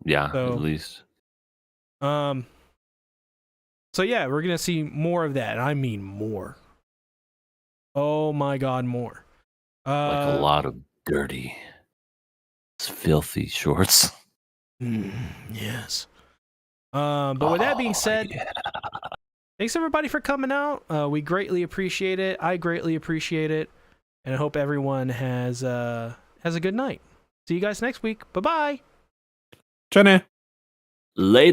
Yeah, So, at least. So yeah, we're gonna see more of that. I mean, more. Oh my God, more. Like a lot of dirty, filthy shorts. Yes. But with that being said, thanks everybody for coming out. We greatly appreciate it. I greatly appreciate it, and I hope everyone has a good night. See you guys next week. Bye bye. Jenny. Later.